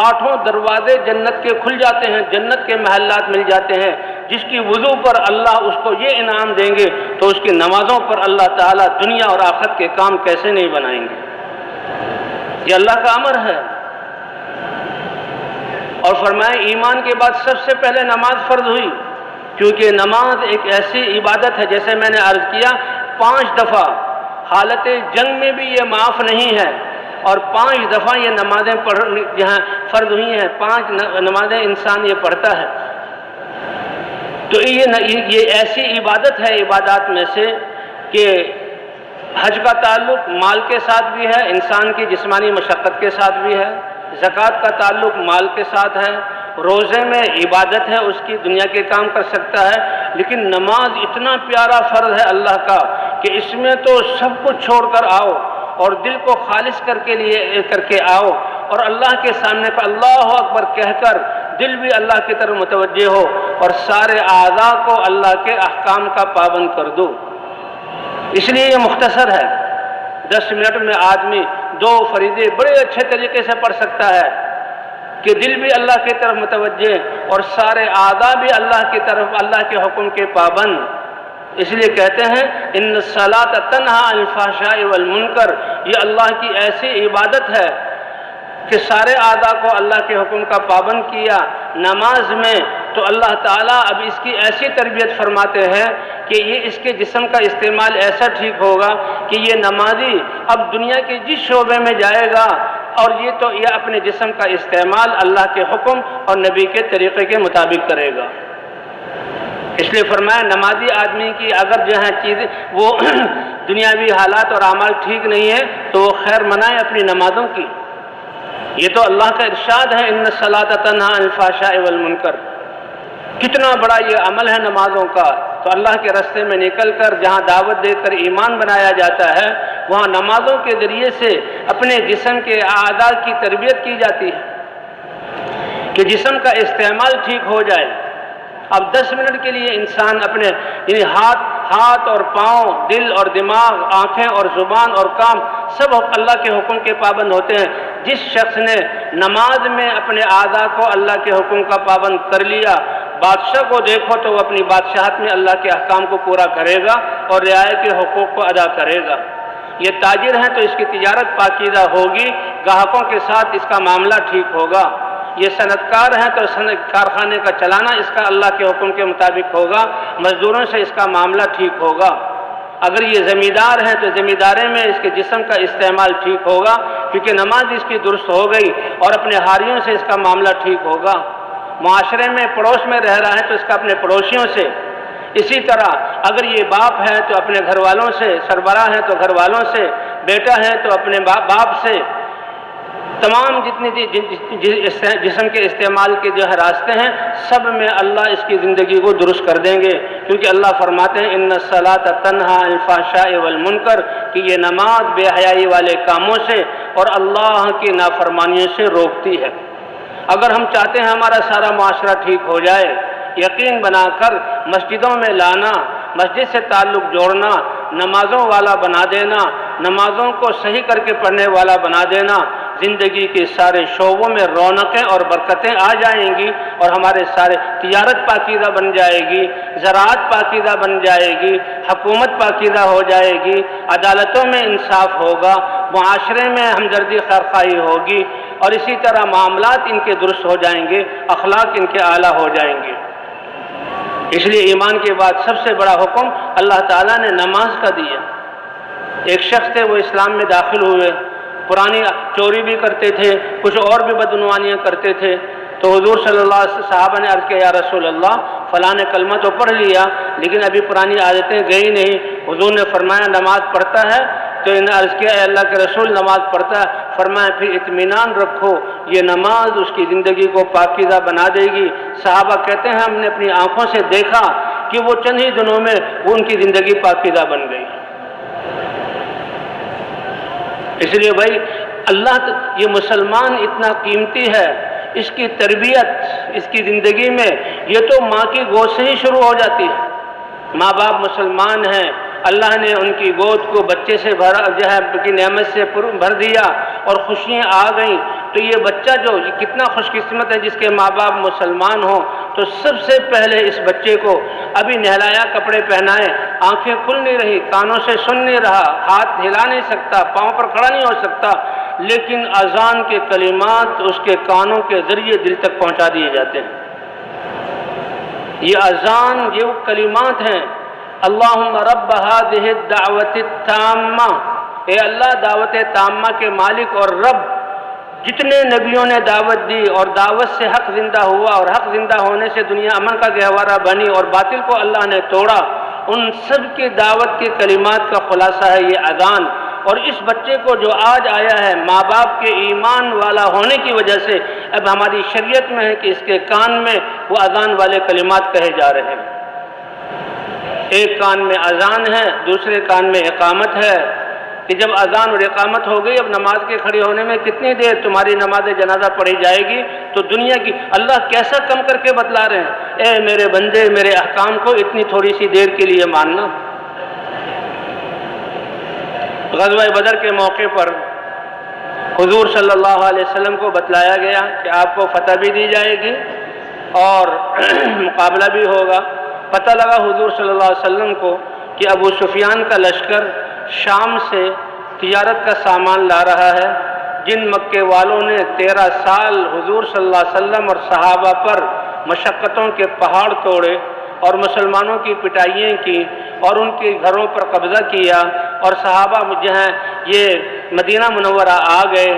8 دروازے جنت کے کھل جاتے ہیں، جنت کے محلات مل جاتے ہیں۔ جس کی وضو پر اللہ اس کو یہ انعام دیں گے تو اس کی نمازوں پر اللہ تعالیٰ دنیا اور آخرت کے کام کیسے نہیں بنائیں گے؟ یہ اللہ کا امر ہے۔ اور فرمائے ایمان کے بعد سب سے پہلے نماز فرض ہوئی، کیونکہ نماز ایک ایسی عبادت ہے جیسے میں نے عرض کیا 5 دفعہ حالت جنگ میں بھی یہ معاف نہیں ہے، اور 5 دفعہ یہ نمازیں جہاں فرض ہوئی ہیں، 5 نمازیں انسان یہ پڑھتا ہے۔ تو یہ ایسی عبادت ہے عبادات میں سے کہ حج کا تعلق مال کے ساتھ بھی ہے، انسان کی جسمانی مشقت کے ساتھ بھی ہے، زکوٰۃ کا تعلق مال کے ساتھ ہے، روزے میں عبادت ہے، اس کی دنیا کے کام کر سکتا ہے، لیکن نماز اتنا پیارا فرض ہے اللہ کا کہ اس میں تو سب کچھ چھوڑ کر آؤ اور دل کو خالص کر کے آؤ، اور اللہ کے سامنے پر اللہ اکبر کہہ کر دل بھی اللہ کی طرف متوجہ ہو اور سارے اعضاء کو اللہ کے احکام کا پابند کر دو۔ اس لیے یہ مختصر ہے، 10 منٹ میں آدمی 2 فریضے بڑے اچھے طریقے سے پڑھ سکتا ہے کہ دل بھی اللہ کی طرف متوجہ اور سارے اعضاء بھی اللہ کی طرف، اللہ کے حکم کے پابند۔ اس لیے کہتے ہیں ان الصلاۃ تنہی عن الفحشاء والمنکر، یہ اللہ کی ایسی عبادت ہے کہ سارے اعضاء کو اللہ کے حکم کا پابند کیا۔ نماز میں تو اللہ تعالیٰ اب اس کی ایسی تربیت فرماتے ہیں کہ یہ اس کے جسم کا استعمال ایسا ٹھیک ہوگا کہ یہ نمازی اب دنیا کے جس شعبے میں جائے گا اور یہ اپنے جسم کا استعمال اللہ کے حکم اور نبی کے طریقے کے مطابق کرے گا۔ اس لیے فرمایا نمازی آدمی کی اگر جہاں چیزیں وہ دنیاوی حالات اور اعمال ٹھیک نہیں ہے تو وہ خیر منائے اپنی نمازوں کی۔ یہ تو اللہ کا ارشاد ہے ان الصلاۃ تنہی عن الفحشاء والمنکر، کتنا بڑا یہ عمل ہے نمازوں کا۔ تو اللہ کے راستے میں نکل کر جہاں دعوت دے کر ایمان بنایا جاتا ہے، وہاں نمازوں کے ذریعے سے اپنے جسم کے اعضاء کی تربیت کی جاتی ہے کہ جسم کا استعمال ٹھیک ہو جائے۔ اب 10 منٹ کے لیے انسان اپنے ہاتھ اور پاؤں، دل اور دماغ، آنکھیں اور زبان اور کام سب اللہ کے حکم کے پابند ہوتے ہیں۔ جس شخص نے نماز میں اپنے اعضاء کو اللہ کے حکم کا پابند کر لیا، بادشاہ کو دیکھو تو وہ اپنی بادشاہت میں اللہ کے احکام کو پورا کرے گا اور رعایا کے حقوق کو ادا کرے گا۔ یہ تاجر ہیں تو اس کی تجارت پاکیزہ ہوگی، گاہکوں کے ساتھ اس کا معاملہ ٹھیک ہوگا۔ یہ صنعت کار ہیں تو کارخانے کا چلانا اس کا اللہ کے حکم کے مطابق ہوگا، مزدوروں سے اس کا معاملہ ٹھیک ہوگا۔ اگر یہ زمیندار ہیں تو زمینداری میں اس کے جسم کا استعمال ٹھیک ہوگا کیونکہ نماز اس کی درست ہو گئی، اور اپنے ہاریوں سے اس کا معاملہ ٹھیک ہوگا۔ معاشرے میں پڑوس میں رہ رہا ہے تو اس کا اپنے پڑوسیوں سے، اسی طرح اگر یہ باپ ہے تو اپنے گھر والوں سے، سربراہ ہے تو گھر والوں سے، بیٹا ہے تو اپنے باپ سے، تمام جتنے جسم کے استعمال کے جو ہے راستے ہیں، سب میں اللہ اس کی زندگی کو درست کر دیں گے، کیونکہ اللہ فرماتے ہیں ان الصلاۃ تنہی عن الفحشاء والمنکر، کہ یہ نماز بے حیائی والے کاموں سے اور اللہ کی نافرمانیوں سے روکتی ہے۔ اگر ہم چاہتے ہیں ہمارا سارا معاشرہ ٹھیک ہو جائے، یقین بنا کر مسجدوں میں لانا، مسجد سے تعلق جوڑنا، نمازوں والا بنا دینا، نمازوں کو صحیح کر کے پڑھنے والا بنا دینا، زندگی کے سارے شعبوں میں رونقیں اور برکتیں آ جائیں گی، اور ہمارے سارے تجارت پاکیزہ بن جائے گی، زراعت پاکیزہ بن جائے گی، حکومت پاکیزہ ہو جائے گی، عدالتوں میں انصاف ہوگا، معاشرے میں ہمدردی خیرخواہی ہوگی، اور اسی طرح معاملات ان کے درست ہو جائیں گے، اخلاق ان کے اعلیٰ ہو جائیں گے۔ اس لیے ایمان کے بعد سب سے بڑا حکم اللہ تعالیٰ نے نماز کا دیا۔ ایک شخص تھے، وہ اسلام میں داخل ہوئے، پرانی چوری بھی کرتے تھے، کچھ اور بھی بدعنوانیاں کرتے تھے، تو حضور صلی اللہ علیہ وسلم صحابہ نے عرض کیا یا رسول اللہ فلاں نے کلمہ تو پڑھ لیا لیکن ابھی پرانی عادتیں گئی نہیں۔ حضور نے فرمایا نماز پڑھتا ہے؟ تو انہیں عرض کیا اے اللہ کے رسول نماز پڑھتا ہے۔ فرمایا پھر اطمینان رکھو، یہ نماز اس کی زندگی کو پاکیزہ بنا دے گی۔ صحابہ کہتے ہیں ہم نے اپنی آنکھوں سے دیکھا کہ وہ چند ہی دنوں میں وہ ان کی زندگی پاکیزہ بن گئی۔ اس لیے بھائی اللہ یہ مسلمان اتنا قیمتی ہے، اس کی تربیت اس کی زندگی میں یہ تو ماں کی گود سے ہی شروع ہو جاتی ہے۔ ماں باپ مسلمان ہیں، اللہ نے ان کی گود کو بچے سے بھرا جو ہے کی نعمت سے بھر دیا اور خوشیاں آ گئیں، تو یہ بچہ جو کتنا خوش قسمت ہے جس کے ماں باپ مسلمان ہوں۔ تو سب سے پہلے اس بچے کو ابھی نہلایا، کپڑے پہنائے، آنکھیں کھل نہیں رہی، کانوں سے سن نہیں رہا، ہاتھ ہلا نہیں سکتا، پاؤں پر کھڑا نہیں ہو سکتا، لیکن اذان کے کلمات اس کے کانوں کے ذریعے دل تک پہنچا دیے جاتے ہیں۔ یہ اذان یہ وہ کلمات ہیں، اللہم رب هذه الدعوت التامہ، اے اللہ دعوت تامہ کے مالک اور رب، جتنے نبیوں نے دعوت دی اور دعوت سے حق زندہ ہوا اور حق زندہ ہونے سے دنیا امن کا گہوارہ بنی اور باطل کو اللہ نے توڑا، ان سب کی دعوت کے کلمات کا خلاصہ ہے یہ اذان۔ اور اس بچے کو جو آج آیا ہے ماں باپ کے ایمان والا ہونے کی وجہ سے اب ہماری شریعت میں ہے کہ اس کے کان میں وہ اذان والے کلمات کہے جا رہے ہیں۔ ایک کان میں اذان ہے، دوسرے کان میں اقامت ہے، کہ جب اذان اور اقامت ہو گئی اب نماز کے کھڑے ہونے میں کتنی دیر تمہاری نماز جنازہ پڑھی جائے گی، تو دنیا کی اللہ کیسا کم کر کے بتلا رہے ہیں، اے میرے بندے میرے احکام کو اتنی تھوڑی سی دیر کے لیے ماننا۔ غزوہ بدر کے موقع پر حضور صلی اللہ علیہ وسلم کو بتلایا گیا کہ آپ کو فتح بھی دی جائے گی اور مقابلہ بھی ہوگا۔ پتہ لگا حضور صلی اللہ علیہ وسلم کو کہ ابو سفیان کا لشکر شام سے تجارت کا سامان لا رہا ہے، جن مکے والوں نے 13 سال حضور صلی اللہ علیہ وسلم اور صحابہ پر مشقتوں کے پہاڑ توڑے اور مسلمانوں کی پٹائیاں کی اور ان کے گھروں پر قبضہ کیا اور صحابہ جو ہیں یہ مدینہ منورہ آ گئے،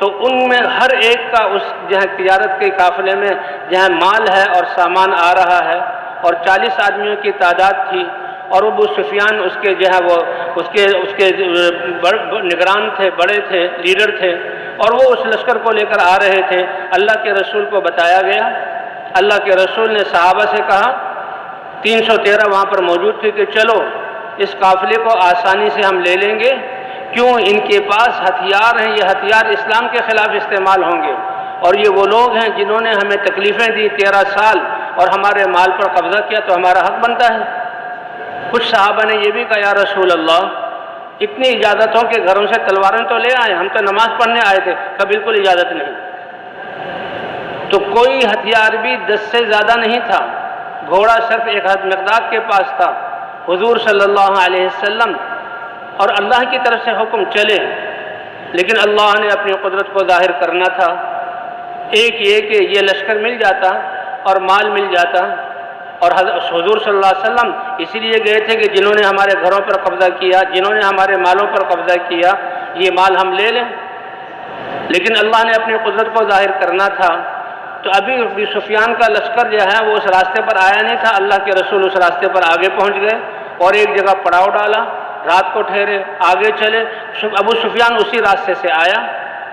تو ان میں ہر ایک کا اس جہاں تجارت کے قافلے میں جہاں مال ہے اور سامان آ رہا ہے، اور 40 آدمیوں کی تعداد تھی، اور ابو سفیان اس کے جو ہے وہ اس کے نگران تھے، بڑے تھے، لیڈر تھے، اور وہ اس لشکر کو لے کر آ رہے تھے۔ اللہ کے رسول کو بتایا گیا، اللہ کے رسول نے صحابہ سے کہا 313 وہاں پر موجود تھے کہ چلو اس قافلے کو آسانی سے ہم لے لیں گے، کیوں ان کے پاس ہتھیار ہیں، یہ ہتھیار اسلام کے خلاف استعمال ہوں گے، اور یہ وہ لوگ ہیں جنہوں نے ہمیں تکلیفیں دی 13 سال اور ہمارے مال پر قبضہ کیا، تو ہمارا حق بنتا ہے۔ کچھ صحابہ نے یہ بھی کہا یا رسول اللہ اتنی اجازتوں کے گھروں سے تلواریں تو لے آئے، ہم تو نماز پڑھنے آئے تھے، کہ بالکل اجازت نہیں۔ تو کوئی ہتھیار بھی 10 سے زیادہ نہیں تھا، گھوڑا صرف ایک مقداد کے پاس تھا۔ حضور صلی اللہ علیہ وسلم اور اللہ کی طرف سے حکم چلے، لیکن اللہ نے اپنی قدرت کو ظاہر کرنا تھا۔ ایک یہ کہ یہ لشکر مل جاتا اور مال مل جاتا، اور حضور صلی اللہ علیہ وسلم اسی لیے گئے تھے کہ جنہوں نے ہمارے گھروں پر قبضہ کیا، جنہوں نے ہمارے مالوں پر قبضہ کیا، یہ مال ہم لے لیں، لیکن اللہ نے اپنی قدرت کو ظاہر کرنا تھا۔ تو ابھی ابو سفیان کا لشکر جو ہے وہ اس راستے پر آیا نہیں تھا، اللہ کے رسول اس راستے پر آگے پہنچ گئے اور ایک جگہ پڑاؤ ڈالا، رات کو ٹھہرے، آگے چلے۔ ابو سفیان اسی راستے سے آیا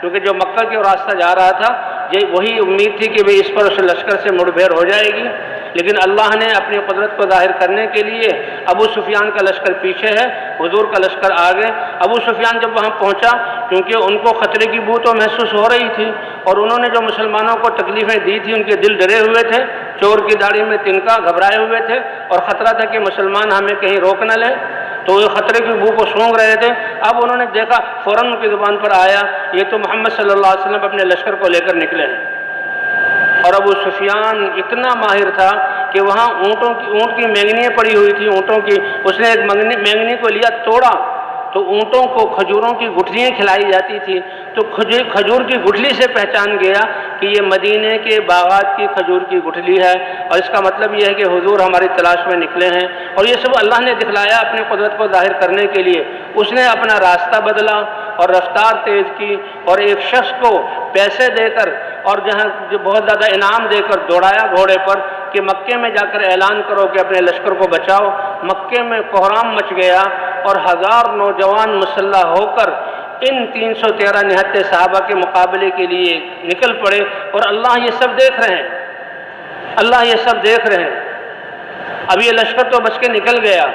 کیونکہ جو مکہ کی راستہ جا رہا تھا یہ وہی امید تھی کہ بھئی اس پر اس لشکر سے مڑبھیڑ ہو جائے گی، لیکن اللہ نے اپنی قدرت کو ظاہر کرنے کے لیے ابو سفیان کا لشکر پیچھے ہے، حضور کا لشکر آگے۔ ابو سفیان جب وہاں پہنچا، کیونکہ ان کو خطرے کی بو تو محسوس ہو رہی تھی، اور انہوں نے جو مسلمانوں کو تکلیفیں دی تھی ان کے دل ڈرے ہوئے تھے، چور کی داڑھی میں تنکا، گھبرائے ہوئے تھے، اور خطرہ تھا کہ مسلمان ہمیں کہیں روک نہ لیں، تو وہ خطرے کی بو کو سونگ رہے تھے۔ اب انہوں نے دیکھا، فوراً ان کی زبان پر آیا، یہ تو محمد صلی اللہ علیہ وسلم اپنے لشکر کو لے کر نکلے ہیں۔ اور ابو سفیان اتنا ماہر تھا کہ وہاں اونٹ کی مینگنیاں پڑی ہوئی تھی، اونٹوں کی، اس نے ایک مینگنی کو لیا، توڑا تو اونٹوں کو کھجوروں کی گٹھلیاں کھلائی جاتی تھی، تو کھجور کی گٹھلی سے پہچان گیا کہ یہ مدینے کے باغات کی کھجور کی گٹھلی ہے، اور اس کا مطلب یہ ہے کہ حضور ہماری تلاش میں نکلے ہیں۔ اور یہ سب اللہ نے دکھلایا اپنی قدرت کو ظاہر کرنے کے لیے۔ اس نے اپنا راستہ بدلا اور رفتار تیز کی، اور ایک شخص کو پیسے دے کر اور جہاں بہت زیادہ انعام دے کر دوڑایا گھوڑے پر کہ مکے میں جا کر اعلان کرو کہ اپنے لشکر کو بچاؤ۔ مکے میں کوہرام مچ گیا، اور 1000 نوجوان مسلح ہو کر ان 313 نہتے صحابہ کے مقابلے کے لیے نکل پڑے، اور اللہ یہ سب دیکھ رہے ہیں، اللہ یہ سب دیکھ رہے ہیں۔ اب یہ لشکر تو بچ کے نکل گیا،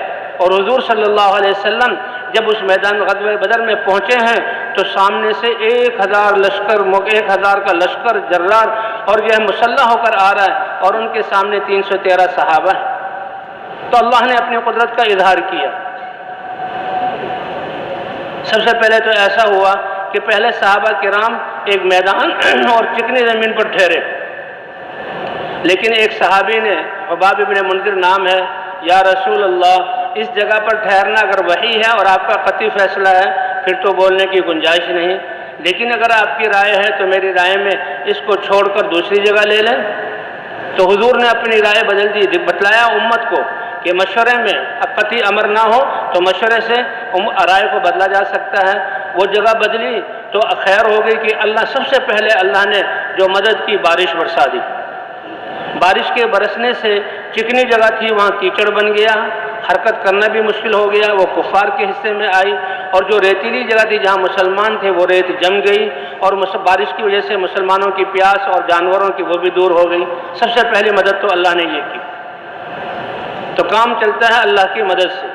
اور حضور صلی اللہ علیہ وسلم جب اس میدان غزوہ بدر میں پہنچے ہیں تو سامنے سے 1000 کا لشکر جرار اور جو ہے مسلح ہو کر آ رہا ہے، اور ان کے سامنے 313 صحابہ ہیں۔ تو اللہ نے اپنی قدرت کا اظہار کیا۔ سب سے پہلے تو ایسا ہوا کہ پہلے صحابہ کرام ایک میدان اور چکنی زمین پر ٹھہرے، لیکن ایک صحابی نے، حباب ابن منذر نام ہے، یا رسول اللہ اس جگہ پر ٹھہرنا اگر وحی ہے اور آپ کا قطعی فیصلہ ہے پھر تو بولنے کی گنجائش نہیں، لیکن اگر آپ کی رائے ہے تو میری رائے میں اس کو چھوڑ کر دوسری جگہ لے لیں۔ تو حضور نے اپنی رائے بدل دی، بتلایا امت کو کہ مشورے میں قطعی امر نہ ہو تو مشورے سے رائے کو بدلا جا سکتا ہے۔ وہ جگہ بدلی تو خیر ہو گئی کہ سب سے پہلے اللہ نے جو مدد کی، بارش برسا دی۔ بارش کے برسنے سے چکنی جگہ تھی وہاں کیچڑ بن گیا، حرکت کرنا بھی مشکل ہو گیا، وہ کفار کے حصے میں آئی، اور جو ریتیلی جگہ تھی جہاں مسلمان تھے وہ ریت جم گئی، اور بارش کی وجہ سے مسلمانوں کی پیاس اور جانوروں کی وہ بھی دور ہو گئی۔ سب سے پہلی مدد تو اللہ نے یہ کی۔ تو کام چلتا ہے اللہ کی مدد سے۔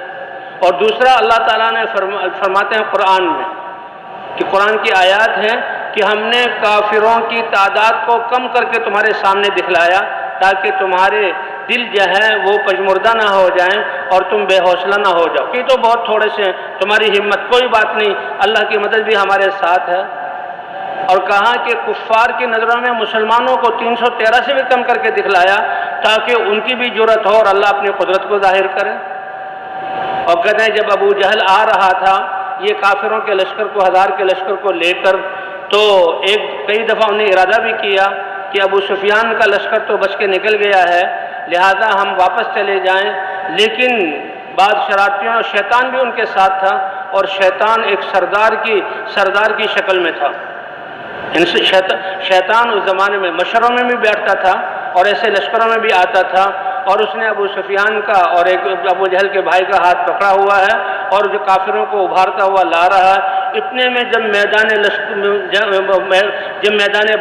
اور دوسرا اللہ تعالیٰ نے فرماتے ہیں قرآن میں کہ قرآن کی آیات ہیں کہ ہم نے کافروں کی تعداد کو کم کر کے تمہارے سامنے دکھلایا تاکہ تمہارے دل جو ہے وہ پژمردہ نہ ہو جائیں اور تم بے حوصلہ نہ ہو جاؤ کہ تو بہت تھوڑے سے ہیں، تمہاری ہمت کوئی بات نہیں، اللہ کی مدد بھی ہمارے ساتھ ہے۔ اور کہا کہ کفار کی نظروں میں مسلمانوں کو 313 سے بھی کم کر کے دکھلایا تاکہ ان کی بھی جرأت ہو اور اللہ اپنی قدرت کو ظاہر کرے۔ اور کہتے ہیں جب ابو جہل آ رہا تھا یہ کافروں کے لشکر کو، 1000 کے لشکر کو لے کر، تو کئی دفعہ انہیں ارادہ بھی کیا کہ ابو سفیان کا لشکر تو بچ کے نکل گیا ہے لہذا ہم واپس چلے جائیں، لیکن بعض شرارتیوں اور شیطان بھی ان کے ساتھ تھا، اور شیطان ایک سردار کی شکل میں تھا۔ شیطان اس زمانے میں مشوروں میں بھی بیٹھتا تھا اور ایسے لشکروں میں بھی آتا تھا، اور اس نے ابو سفیان کا اور ایک ابو جہل کے بھائی کا ہاتھ پکڑا ہوا ہے اور جو کافروں کو ابھارتا ہوا لا رہا ہے۔ اتنے میں جب میدان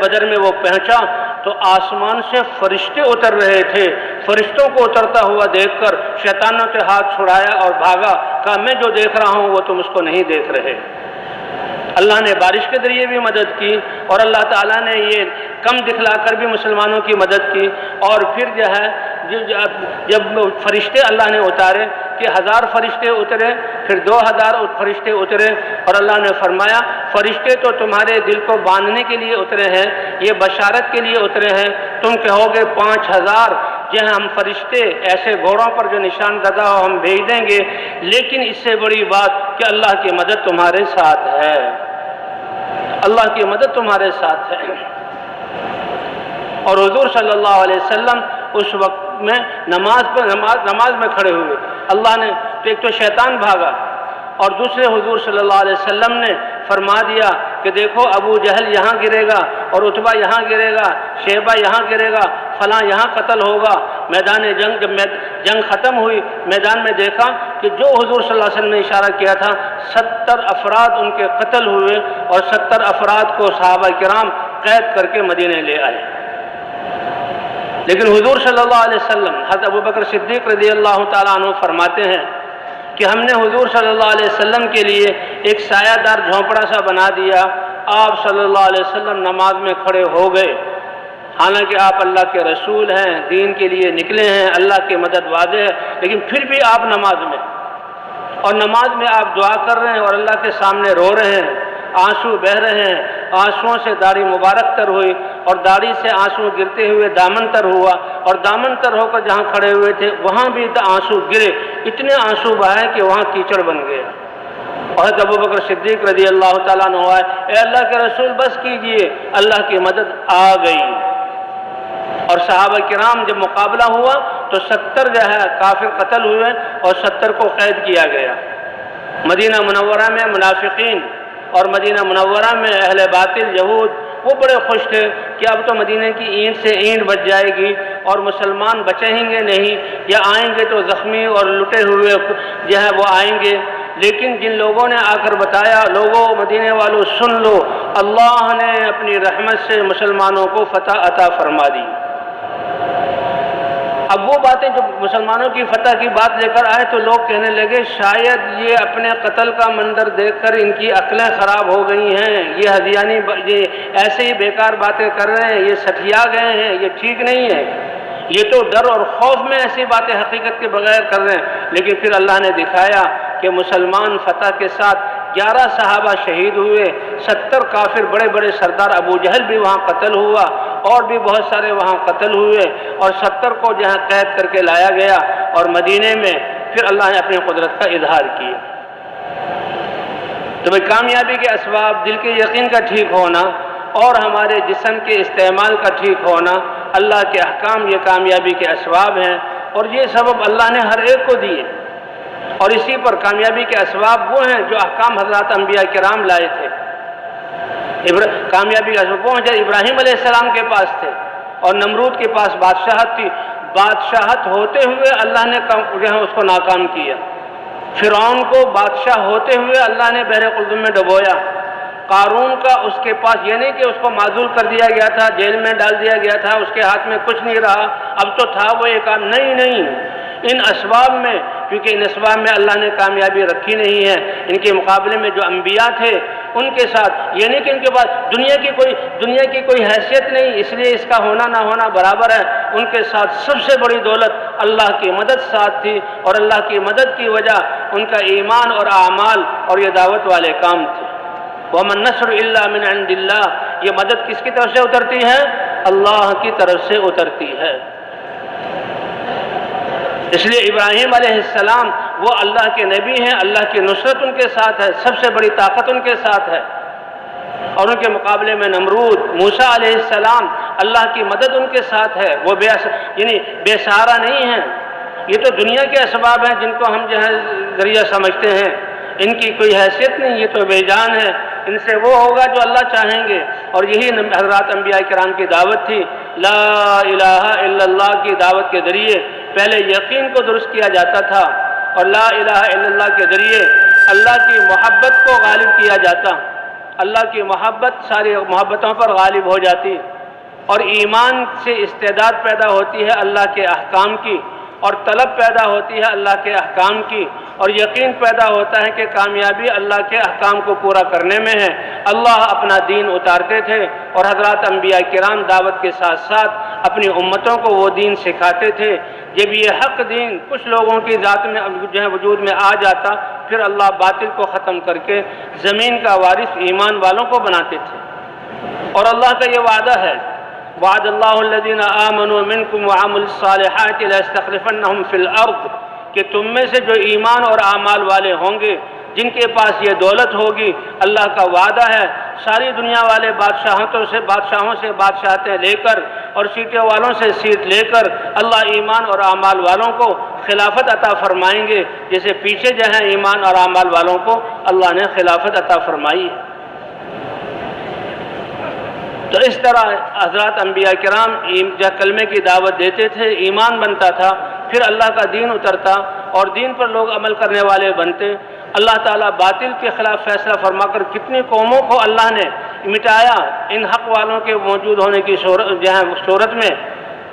بدر میں وہ پہنچا تو آسمان سے فرشتے اتر رہے تھے۔ فرشتوں کو اترتا ہوا دیکھ کر شیطانوں سے ہاتھ چھڑایا اور بھاگا، کہا میں جو دیکھ رہا ہوں وہ تم اس کو نہیں دیکھ رہے۔ اللہ نے بارش کے ذریعے بھی مدد کی، اور اللہ تعالیٰ نے یہ کم دکھلا کر بھی مسلمانوں کی مدد کی۔ اور پھر جو ہے جب فرشتے اللہ نے اتارے کہ 1000 فرشتے اترے، پھر 2000 فرشتے اترے، اور اللہ نے فرمایا فرشتے تو تمہارے دل کو باندھنے کے لیے اترے ہیں، یہ بشارت کے لیے اترے ہیں، تم کہو گے 5000 جو ہم فرشتے ایسے گھوڑوں پر جو نشان زدہ ہو ہم بھیج دیں گے، لیکن اس سے بڑی بات کہ اللہ کی مدد تمہارے ساتھ ہے، اللہ کی مدد تمہارے ساتھ ہے۔ اور حضور صلی اللہ علیہ وسلم اس وقت میں نماز میں کھڑے ہوئے، اللہ نے تو ایک تو شیطان بھاگا، اور دوسرے حضور صلی اللہ علیہ وسلم نے فرما دیا کہ دیکھو ابو جہل یہاں گرے گا، اور عتبہ یہاں گرے گا، شیبہ یہاں گرے گا، فلاں یہاں قتل ہوگا، میدان جنگ جب جنگ ختم ہوئی، میدان میں دیکھا کہ جو حضور صلی اللہ علیہ وسلم نے اشارہ کیا تھا 70 افراد ان کے قتل ہوئے اور 70 افراد کو صحابہ کرام قید کر کے مدینے لے آئے۔ لیکن حضور صلی اللہ علیہ وسلم حضرت ابوبکر صدیق رضی اللہ تعالیٰ عنہ فرماتے ہیں کہ ہم نے حضور صلی اللہ علیہ وسلم کے لیے ایک سایہ دار جھونپڑا سا بنا دیا، آپ صلی اللہ علیہ وسلم نماز میں کھڑے ہو گئے، حالانکہ آپ اللہ کے رسول ہیں، دین کے لیے نکلے ہیں، اللہ کی مدد واضح ہے، لیکن پھر بھی آپ نماز میں، اور نماز میں آپ دعا کر رہے ہیں اور اللہ کے سامنے رو رہے ہیں، آنسو بہہ رہے ہیں، آنسوؤں سے داڑھی مبارک تر ہوئی اور داڑھی سے آنسو گرتے ہوئے دامن تر ہوا، اور دامن تر ہو کر جہاں کھڑے ہوئے تھے وہاں بھی آنسو گرے، اتنے آنسو بہائے کہ وہاں کیچڑ بن گیا۔ اور حضرت ابوبکر صدیق رضی اللہ تعالیٰ عنہ آئے، اے اللہ کے رسول بس کیجئے، اللہ کی مدد آ گئی۔ اور صحابہ کرام جب مقابلہ ہوا تو 70 جو ہے کافر قتل ہوئے اور 70 کو قید کیا گیا۔ مدینہ منورہ میں منافقین اور مدینہ منورہ میں اہل باطل یہود وہ بڑے خوش تھے کہ اب تو مدینہ کی اینٹ سے اینٹ بچ جائے گی اور مسلمان بچیں گے نہیں، یا آئیں گے تو زخمی اور لٹے ہوئے جو ہے وہ آئیں گے۔ لیکن جن لوگوں نے آ کر بتایا، لوگوں مدینے والوں سن لو، اللہ نے اپنی رحمت سے مسلمانوں کو فتح عطا فرما دی۔ اب وہ باتیں جو مسلمانوں کی فتح کی بات لے کر آئے تو لوگ کہنے لگے شاید یہ اپنے قتل کا منظر دیکھ کر ان کی عقلیں خراب ہو گئی ہیں، یہ ہذیانی یہ ایسے ہی بیکار باتیں کر رہے ہیں، یہ سٹھیا گئے ہیں، یہ ٹھیک نہیں ہے، یہ تو ڈر اور خوف میں ایسی باتیں حقیقت کے بغیر کر رہے ہیں۔ لیکن پھر اللہ نے دکھایا کہ مسلمان فتح کے ساتھ 11 صحابہ شہید ہوئے، 70 کافر بڑے بڑے سردار ابو جہل بھی وہاں قتل ہوا، اور بھی بہت سارے وہاں قتل ہوئے، اور 70 کو جہاں قید کر کے لایا گیا، اور مدینے میں پھر اللہ نے اپنی قدرت کا اظہار کیا۔ تو کامیابی کے اسباب دل کے یقین کا ٹھیک ہونا اور ہمارے جسم کے استعمال کا ٹھیک ہونا، اللہ کے احکام یہ کامیابی کے اسباب ہیں، اور یہ سبب اللہ نے ہر ایک کو دیے، اور اسی پر کامیابی کے اسباب وہ ہیں جو احکام حضرات انبیاء کرام لائے تھے۔ کامیابی کا اسباب وہ ہیں جو ابراہیم علیہ السلام کے پاس تھے، اور نمرود کے پاس بادشاہت تھی، بادشاہت ہوتے ہوئے اللہ نے جو ہے اس کو ناکام کیا۔ فرعون کو بادشاہ ہوتے ہوئے اللہ نے بحر قلزم میں ڈبویا۔ قارون کا اس کے پاس یہ نہیں کہ اس کو معزول کر دیا گیا تھا، جیل میں ڈال دیا گیا تھا، اس کے ہاتھ میں کچھ نہیں رہا، اب تو تھا وہ یہ کام، نہیں، ان اسباب میں، کیونکہ ان اسباب میں اللہ نے کامیابی رکھی نہیں ہے، ان کے مقابلے میں جو انبیاء تھے ان کے ساتھ یہ نہیں کہ ان کے پاس دنیا کی کوئی حیثیت نہیں اس لیے اس کا ہونا نہ ہونا برابر ہے، ان کے ساتھ سب سے بڑی دولت اللہ کی مدد ساتھ تھی، اور اللہ کی مدد کی وجہ ان کا ایمان اور اعمال اور یہ دعوت والے کام تھے۔ وَمَا النَّصْرُ إِلَّا مِنْ عِنْدِ اللَّهِ، یہ مدد کس کی طرف سے اترتی ہے؟ اللہ کی طرف سے اترتی ہے۔ اس لیے ابراہیم علیہ السلام وہ اللہ کے نبی ہیں، اللہ کی نصرت ان کے ساتھ ہے، سب سے بڑی طاقت ان کے ساتھ ہے، اور ان کے مقابلے میں نمرود، موسیٰ علیہ السلام اللہ کی مدد ان کے ساتھ ہے، وہ بے سہارا نہیں ہیں۔ یہ تو دنیا کے اسباب ہیں جن کو ہم جو ہے ذریعہ سمجھتے ہیں، ان کی کوئی حیثیت نہیں، یہ تو بے جان ہے، ان سے وہ ہوگا جو اللہ چاہیں گے، اور یہی حضرات انبیاء کرام کی دعوت تھی۔ لا الہ الا اللہ کی دعوت کے ذریعے پہلے یقین کو درست کیا جاتا تھا، اور لا الہ الا اللہ کے ذریعے اللہ کی محبت کو غالب کیا جاتا، اللہ کی محبت ساری محبتوں پر غالب ہو جاتی، اور ایمان سے استعداد پیدا ہوتی ہے اللہ کے احکام کی، اور طلب پیدا ہوتی ہے اللہ کے احکام کی، اور یقین پیدا ہوتا ہے کہ کامیابی اللہ کے احکام کو پورا کرنے میں ہے۔ اللہ اپنا دین اتارتے تھے، اور حضرات انبیاء کرام دعوت کے ساتھ ساتھ اپنی امتوں کو وہ دین سکھاتے تھے۔ جب یہ حق دین کچھ لوگوں کی ذات میں جو ہے وجود میں آ جاتا، پھر اللہ باطل کو ختم کر کے زمین کا وارث ایمان والوں کو بناتے تھے، اور اللہ کا یہ وعدہ ہے، وعد اللہ الذین آمنوا منکم وعملوا الصالحات ليستخلفنهم فی الارض، کہ تم میں سے جو ایمان اور اعمال والے ہوں گے، جن کے پاس یہ دولت ہوگی، اللہ کا وعدہ ہے ساری دنیا والے بادشاہوں سے بادشاہتیں لے کر اور سیٹوں والوں سے سیٹ لے کر اللہ ایمان اور اعمال والوں کو خلافت عطا فرمائیں گے، جیسے پیچھے جو ہیں ایمان اور اعمال والوں کو اللہ نے خلافت عطا فرمائی ہے۔ تو اس طرح حضرات انبیاء کرام جب کلمے کی دعوت دیتے تھے، ایمان بنتا تھا، پھر اللہ کا دین اترتا اور دین پر لوگ عمل کرنے والے بنتے۔ اللہ تعالیٰ باطل کے خلاف فیصلہ فرما کر کتنی قوموں کو اللہ نے مٹایا ان حق والوں کے موجود ہونے کی صورت میں،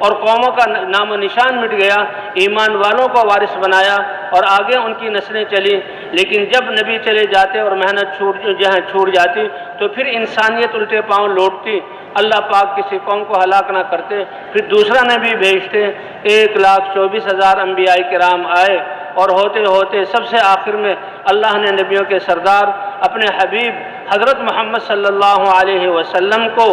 اور قوموں کا نام و نشان مٹ گیا، ایمان والوں کو وارث بنایا اور آگے ان کی نسلیں چلی۔ لیکن جب نبی چلے جاتے اور محنت چھوٹ جاتی تو پھر انسانیت الٹے پاؤں لوٹتی، اللہ پاک کسی قوم کو ہلاک نہ کرتے، پھر دوسرا نبی بھیجتے۔ 1,24,000 انبیاء کرام آئے اور ہوتے ہوتے سب سے آخر میں اللہ نے نبیوں کے سردار اپنے حبیب حضرت محمد صلی اللہ علیہ وسلم کو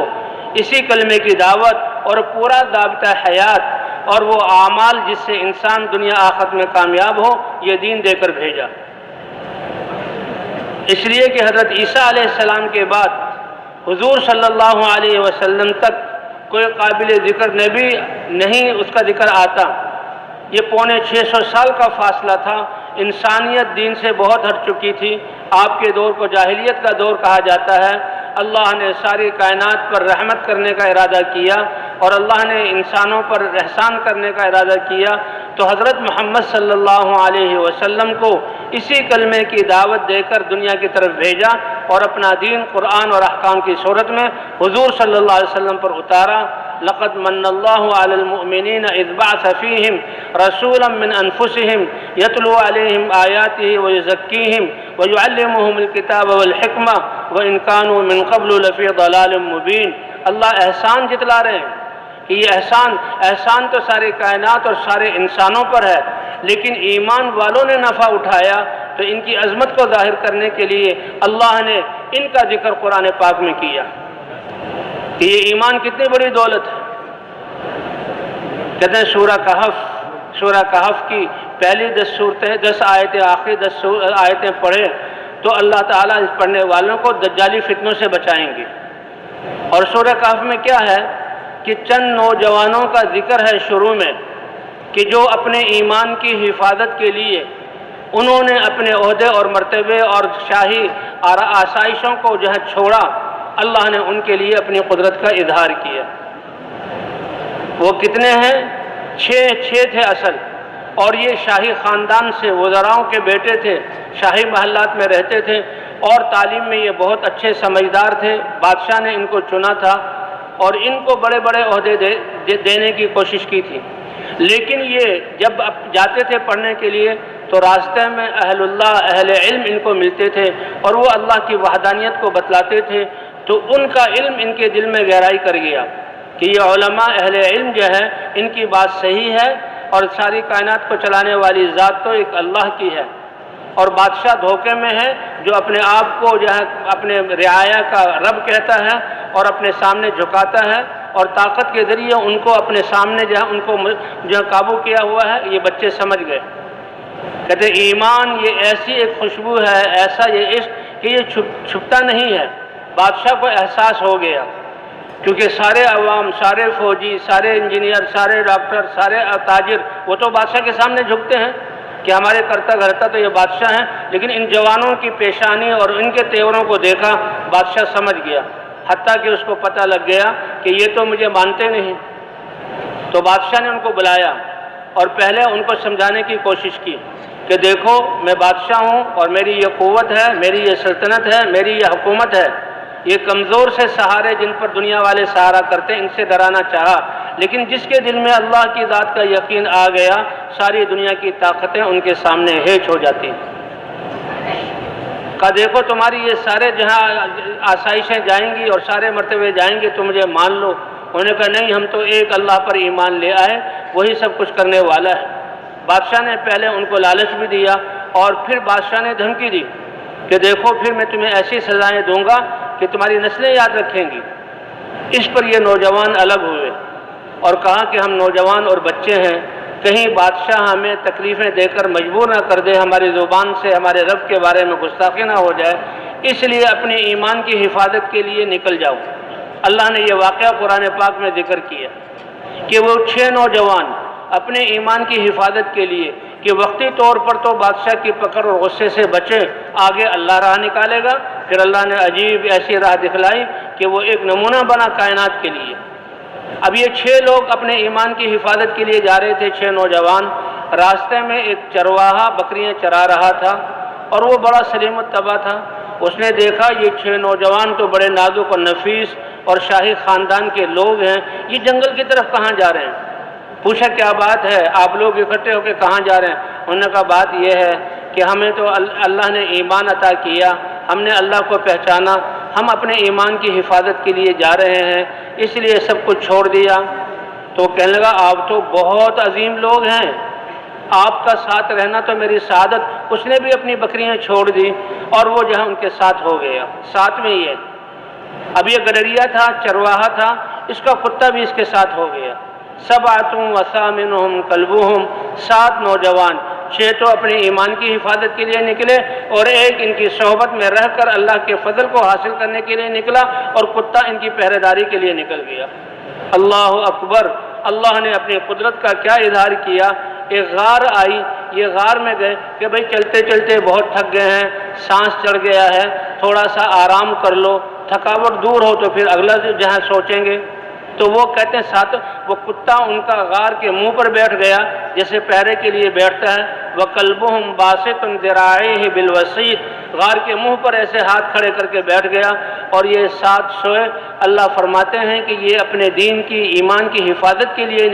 اسی کلمے کی دعوت اور پورا ضابطہ حیات اور وہ اعمال جس سے انسان دنیا آخرت میں کامیاب ہو، یہ دین دے کر بھیجا۔ اس لیے کہ حضرت عیسیٰ علیہ السلام کے بعد حضور صلی اللہ علیہ وسلم تک کوئی قابل ذکر نبی نہیں اس کا ذکر آتا۔ یہ 650 سال کا فاصلہ تھا، انسانیت دین سے بہت ہٹ چکی تھی۔ آپ کے دور کو جاہلیت کا دور کہا جاتا ہے۔ اللہ نے ساری کائنات پر رحمت کرنے کا ارادہ کیا اور اللہ نے انسانوں پر احسان کرنے کا ارادہ کیا، تو حضرت محمد صلی اللہ علیہ وسلم کو اسی کلمے کی دعوت دے کر دنیا کی طرف بھیجا اور اپنا دین قرآن اور احکام کی صورت میں حضور صلی اللہ علیہ وسلم پر اتارا۔ لقد من اللہ علی المؤمنین اذ بعث فیہم رسولا من انفسہم یتلو علیہم آیاتہ ویزکیہم ویعلمہم الکتاب والحکمہ وان کانوا من قبل لفی ضلال مبین۔ اللہ احسان جتلا رہے ہیں کہ یہ احسان تو ساری کائنات اور سارے انسانوں پر ہے، لیکن ایمان والوں نے نفع اٹھایا تو ان کی عظمت کو ظاہر کرنے کے لیے اللہ نے ان کا ذکر قرآن پاک میں کیا کہ یہ ایمان کتنی بڑی دولت ہے۔ کہتے ہیں سورہ کہف کی پہلی 10 آیتیں آخری 10 آیتیں پڑھے تو اللہ تعالیٰ اس پڑھنے والوں کو دجالی فتنوں سے بچائیں گے۔ اور سورہ کہف میں کیا ہے کہ چند نوجوانوں کا ذکر ہے شروع میں کہ جو اپنے ایمان کی حفاظت کے لیے انہوں نے اپنے عہدے اور مرتبے اور شاہی آسائشوں کو چھوڑا، اللہ نے ان کے لیے اپنی قدرت کا اظہار کیا۔ وہ کتنے ہیں؟ 6 تھے اصل، اور یہ شاہی خاندان سے وزراؤں کے بیٹے تھے، شاہی محلات میں رہتے تھے اور تعلیم میں یہ بہت اچھے سمجھدار تھے۔ بادشاہ نے ان کو چنا تھا اور ان کو بڑے بڑے عہدے دینے کی کوشش کی تھی، لیکن یہ جب جاتے تھے پڑھنے کے لیے تو راستے میں اہل اللہ اہل علم ان کو ملتے تھے اور وہ اللہ کی وحدانیت کو بتلاتے تھے، تو ان کا علم ان کے دل میں گہرائی کر گیا کہ یہ علماء اہل علم جو ہے ان کی بات صحیح ہے اور ساری کائنات کو چلانے والی ذات تو ایک اللہ کی ہے، اور بادشاہ دھوکے میں ہے جو اپنے آپ کو اپنے رعایا کا رب کہتا ہے اور اپنے سامنے جھکاتا ہے، اور طاقت کے ذریعے ان کو اپنے سامنے ان کو قابو کیا ہوا ہے۔ یہ بچے سمجھ گئے، کہتے ایمان یہ ایسی ایک خوشبو ہے، ایسا یہ عشق کہ یہ چھپتا نہیں ہے۔ بادشاہ کو احساس ہو گیا کیونکہ سارے عوام، سارے فوجی، سارے انجینئر، سارے ڈاکٹر، سارے تاجر وہ تو بادشاہ کے سامنے جھکتے ہیں کہ ہمارے کرتا دھرتا تو یہ بادشاہ ہیں، لیکن ان جوانوں کی پیشانی اور ان کے تیوروں کو دیکھا بادشاہ سمجھ گیا، حتیٰ کہ اس کو پتہ لگ گیا کہ یہ تو مجھے مانتے نہیں۔ تو بادشاہ نے ان کو بلایا اور پہلے ان کو سمجھانے کی کوشش کی کہ دیکھو میں بادشاہ ہوں اور میری یہ قوت ہے، میری یہ سلطنت ہے، میری یہ حکومت ہے، یہ کمزور سے سہارے جن پر دنیا والے سہارا کرتے ان سے ڈرانا چاہا، لیکن جس کے دل میں اللہ کی ذات کا یقین آ گیا ساری دنیا کی طاقتیں ان کے سامنے ہیچ ہو جاتی ہیں۔ کہا دیکھو تمہاری یہ سارے جہاں آسائشیں جائیں گی اور سارے مرتبے جائیں گے تو مجھے مان لو۔ انہوں نے کہا نہیں، ہم تو ایک اللہ پر ایمان لے آئے، وہی سب کچھ کرنے والا ہے۔ بادشاہ نے پہلے ان کو لالچ بھی دیا اور پھر بادشاہ نے دھمکی دی کہ دیکھو پھر میں تمہیں ایسی سزائیں دوں گا کہ تمہاری نسلیں یاد رکھیں گی۔ اس پر یہ نوجوان الگ ہوئے اور کہا کہ ہم نوجوان اور بچے ہیں، کہیں بادشاہ ہمیں تکلیفیں دے کر مجبور نہ کر دے، ہماری زبان سے ہمارے رب کے بارے میں گستاخی نہ ہو جائے، اس لیے اپنے ایمان کی حفاظت کے لیے نکل جاؤ۔ اللہ نے یہ واقعہ قرآن پاک میں ذکر کیا کہ وہ 6 نوجوان اپنے ایمان کی حفاظت کے لیے کہ وقتی طور پر تو بادشاہ کی پکڑ اور غصے سے بچے، آگے اللہ راہ نکالے گا، پھر اللہ نے عجیب ایسی راہ دکھلائی کہ وہ ایک نمونہ بنا کائنات کے لیے۔ اب یہ 6 لوگ اپنے ایمان کی حفاظت کے لیے جا رہے تھے، 6 نوجوان۔ راستے میں ایک چرواہا بکریاں چرا رہا تھا اور وہ بڑا سلیم الطبع تھا۔ اس نے دیکھا یہ 6 نوجوان تو بڑے نازک اور نفیس اور شاہی خاندان کے لوگ ہیں، یہ جنگل کی طرف کہاں جا رہے ہیں؟ پوچھا کیا بات ہے، آپ لوگ اکٹھے ہو کے کہاں جا رہے ہیں؟ انہوں نے کہا بات یہ ہے کہ ہمیں تو اللہ نے ایمان عطا کیا، ہم نے اللہ کو پہچانا، ہم اپنے ایمان کی حفاظت کے لیے جا رہے ہیں، اس لیے سب کچھ چھوڑ دیا۔ تو کہنے لگا آپ تو بہت عظیم لوگ ہیں، آپ کا ساتھ رہنا تو میری سعادت۔ اس نے بھی اپنی بکریاں چھوڑ دی اور وہ جو ہے ان کے ساتھ ہو گیا۔ ساتھ میں یہ اب یہ گڈریا تھا، چرواہا تھا، اس کا کتا بھی اس کے ساتھ ہو گیا۔ سبعۃ وثامنہم کلبہم، 7 نوجوان، 6 تو اپنے ایمان کی حفاظت کے لیے نکلے اور ایک ان کی صحبت میں رہ کر اللہ کے فضل کو حاصل کرنے کے لیے نکلا، اور کتا ان کی پہرے داری کے لیے نکل گیا۔ اللہ اکبر! اللہ نے اپنی قدرت کا کیا اظہار کیا۔ ایک غار آئی، یہ غار میں گئے کہ بھئی چلتے چلتے بہت تھک گئے ہیں، سانس چڑھ گیا ہے، تھوڑا سا آرام کر لو، تھکاوٹ دور ہو تو پھر اگلا جہاں سوچیں گے۔ تو وہ کہتے ہیں ساتھ وہ کتا ان کا غار کے منہ پر بیٹھ گیا جیسے پہرے کے لیے بیٹھتا ہے۔ وَقَلْبُهُمْ بَاسِطٌ ذِرَاعَيْهِ بِالْوَسِيدِ، غار کے منہ پر ایسے ہاتھ کھڑے کر کے بیٹھ گیا، اور یہ 7 سوئے۔ اللہ فرماتے ہیں کہ یہ اپنے دین کی، ایمان کی حفاظت کے لیے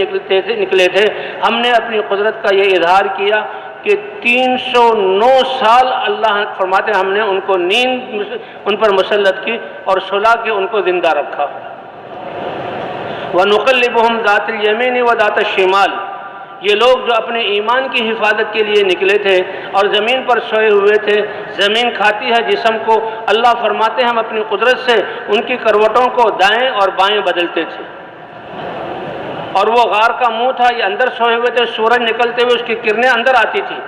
نکلے تھے۔ ہم نے اپنی قدرت کا یہ اظہار کیا کہ 309 سال اللہ فرماتے ہیں ہم نے ان کو نیند ان پر مسلط کی اور سلا کے ان کو زندہ رکھا۔ وَنُقَلِّبُهُمْ ذَاتَ الْيَمِينِ وَذَاتَ الشِّمَالِ، یہ لوگ جو اپنے ایمان کی حفاظت کے لیے نکلے تھے اور زمین پر سوئے ہوئے تھے، زمین کھاتی ہے جسم کو، اللہ فرماتے ہیں ہم اپنی قدرت سے ان کی کروٹوں کو دائیں اور بائیں بدلتے تھے۔ اور وہ غار کا منہ تھا، یہ اندر سوئے ہوئے تھے، سورج نکلتے ہوئے اس کی کرنیں اندر آتی تھی۔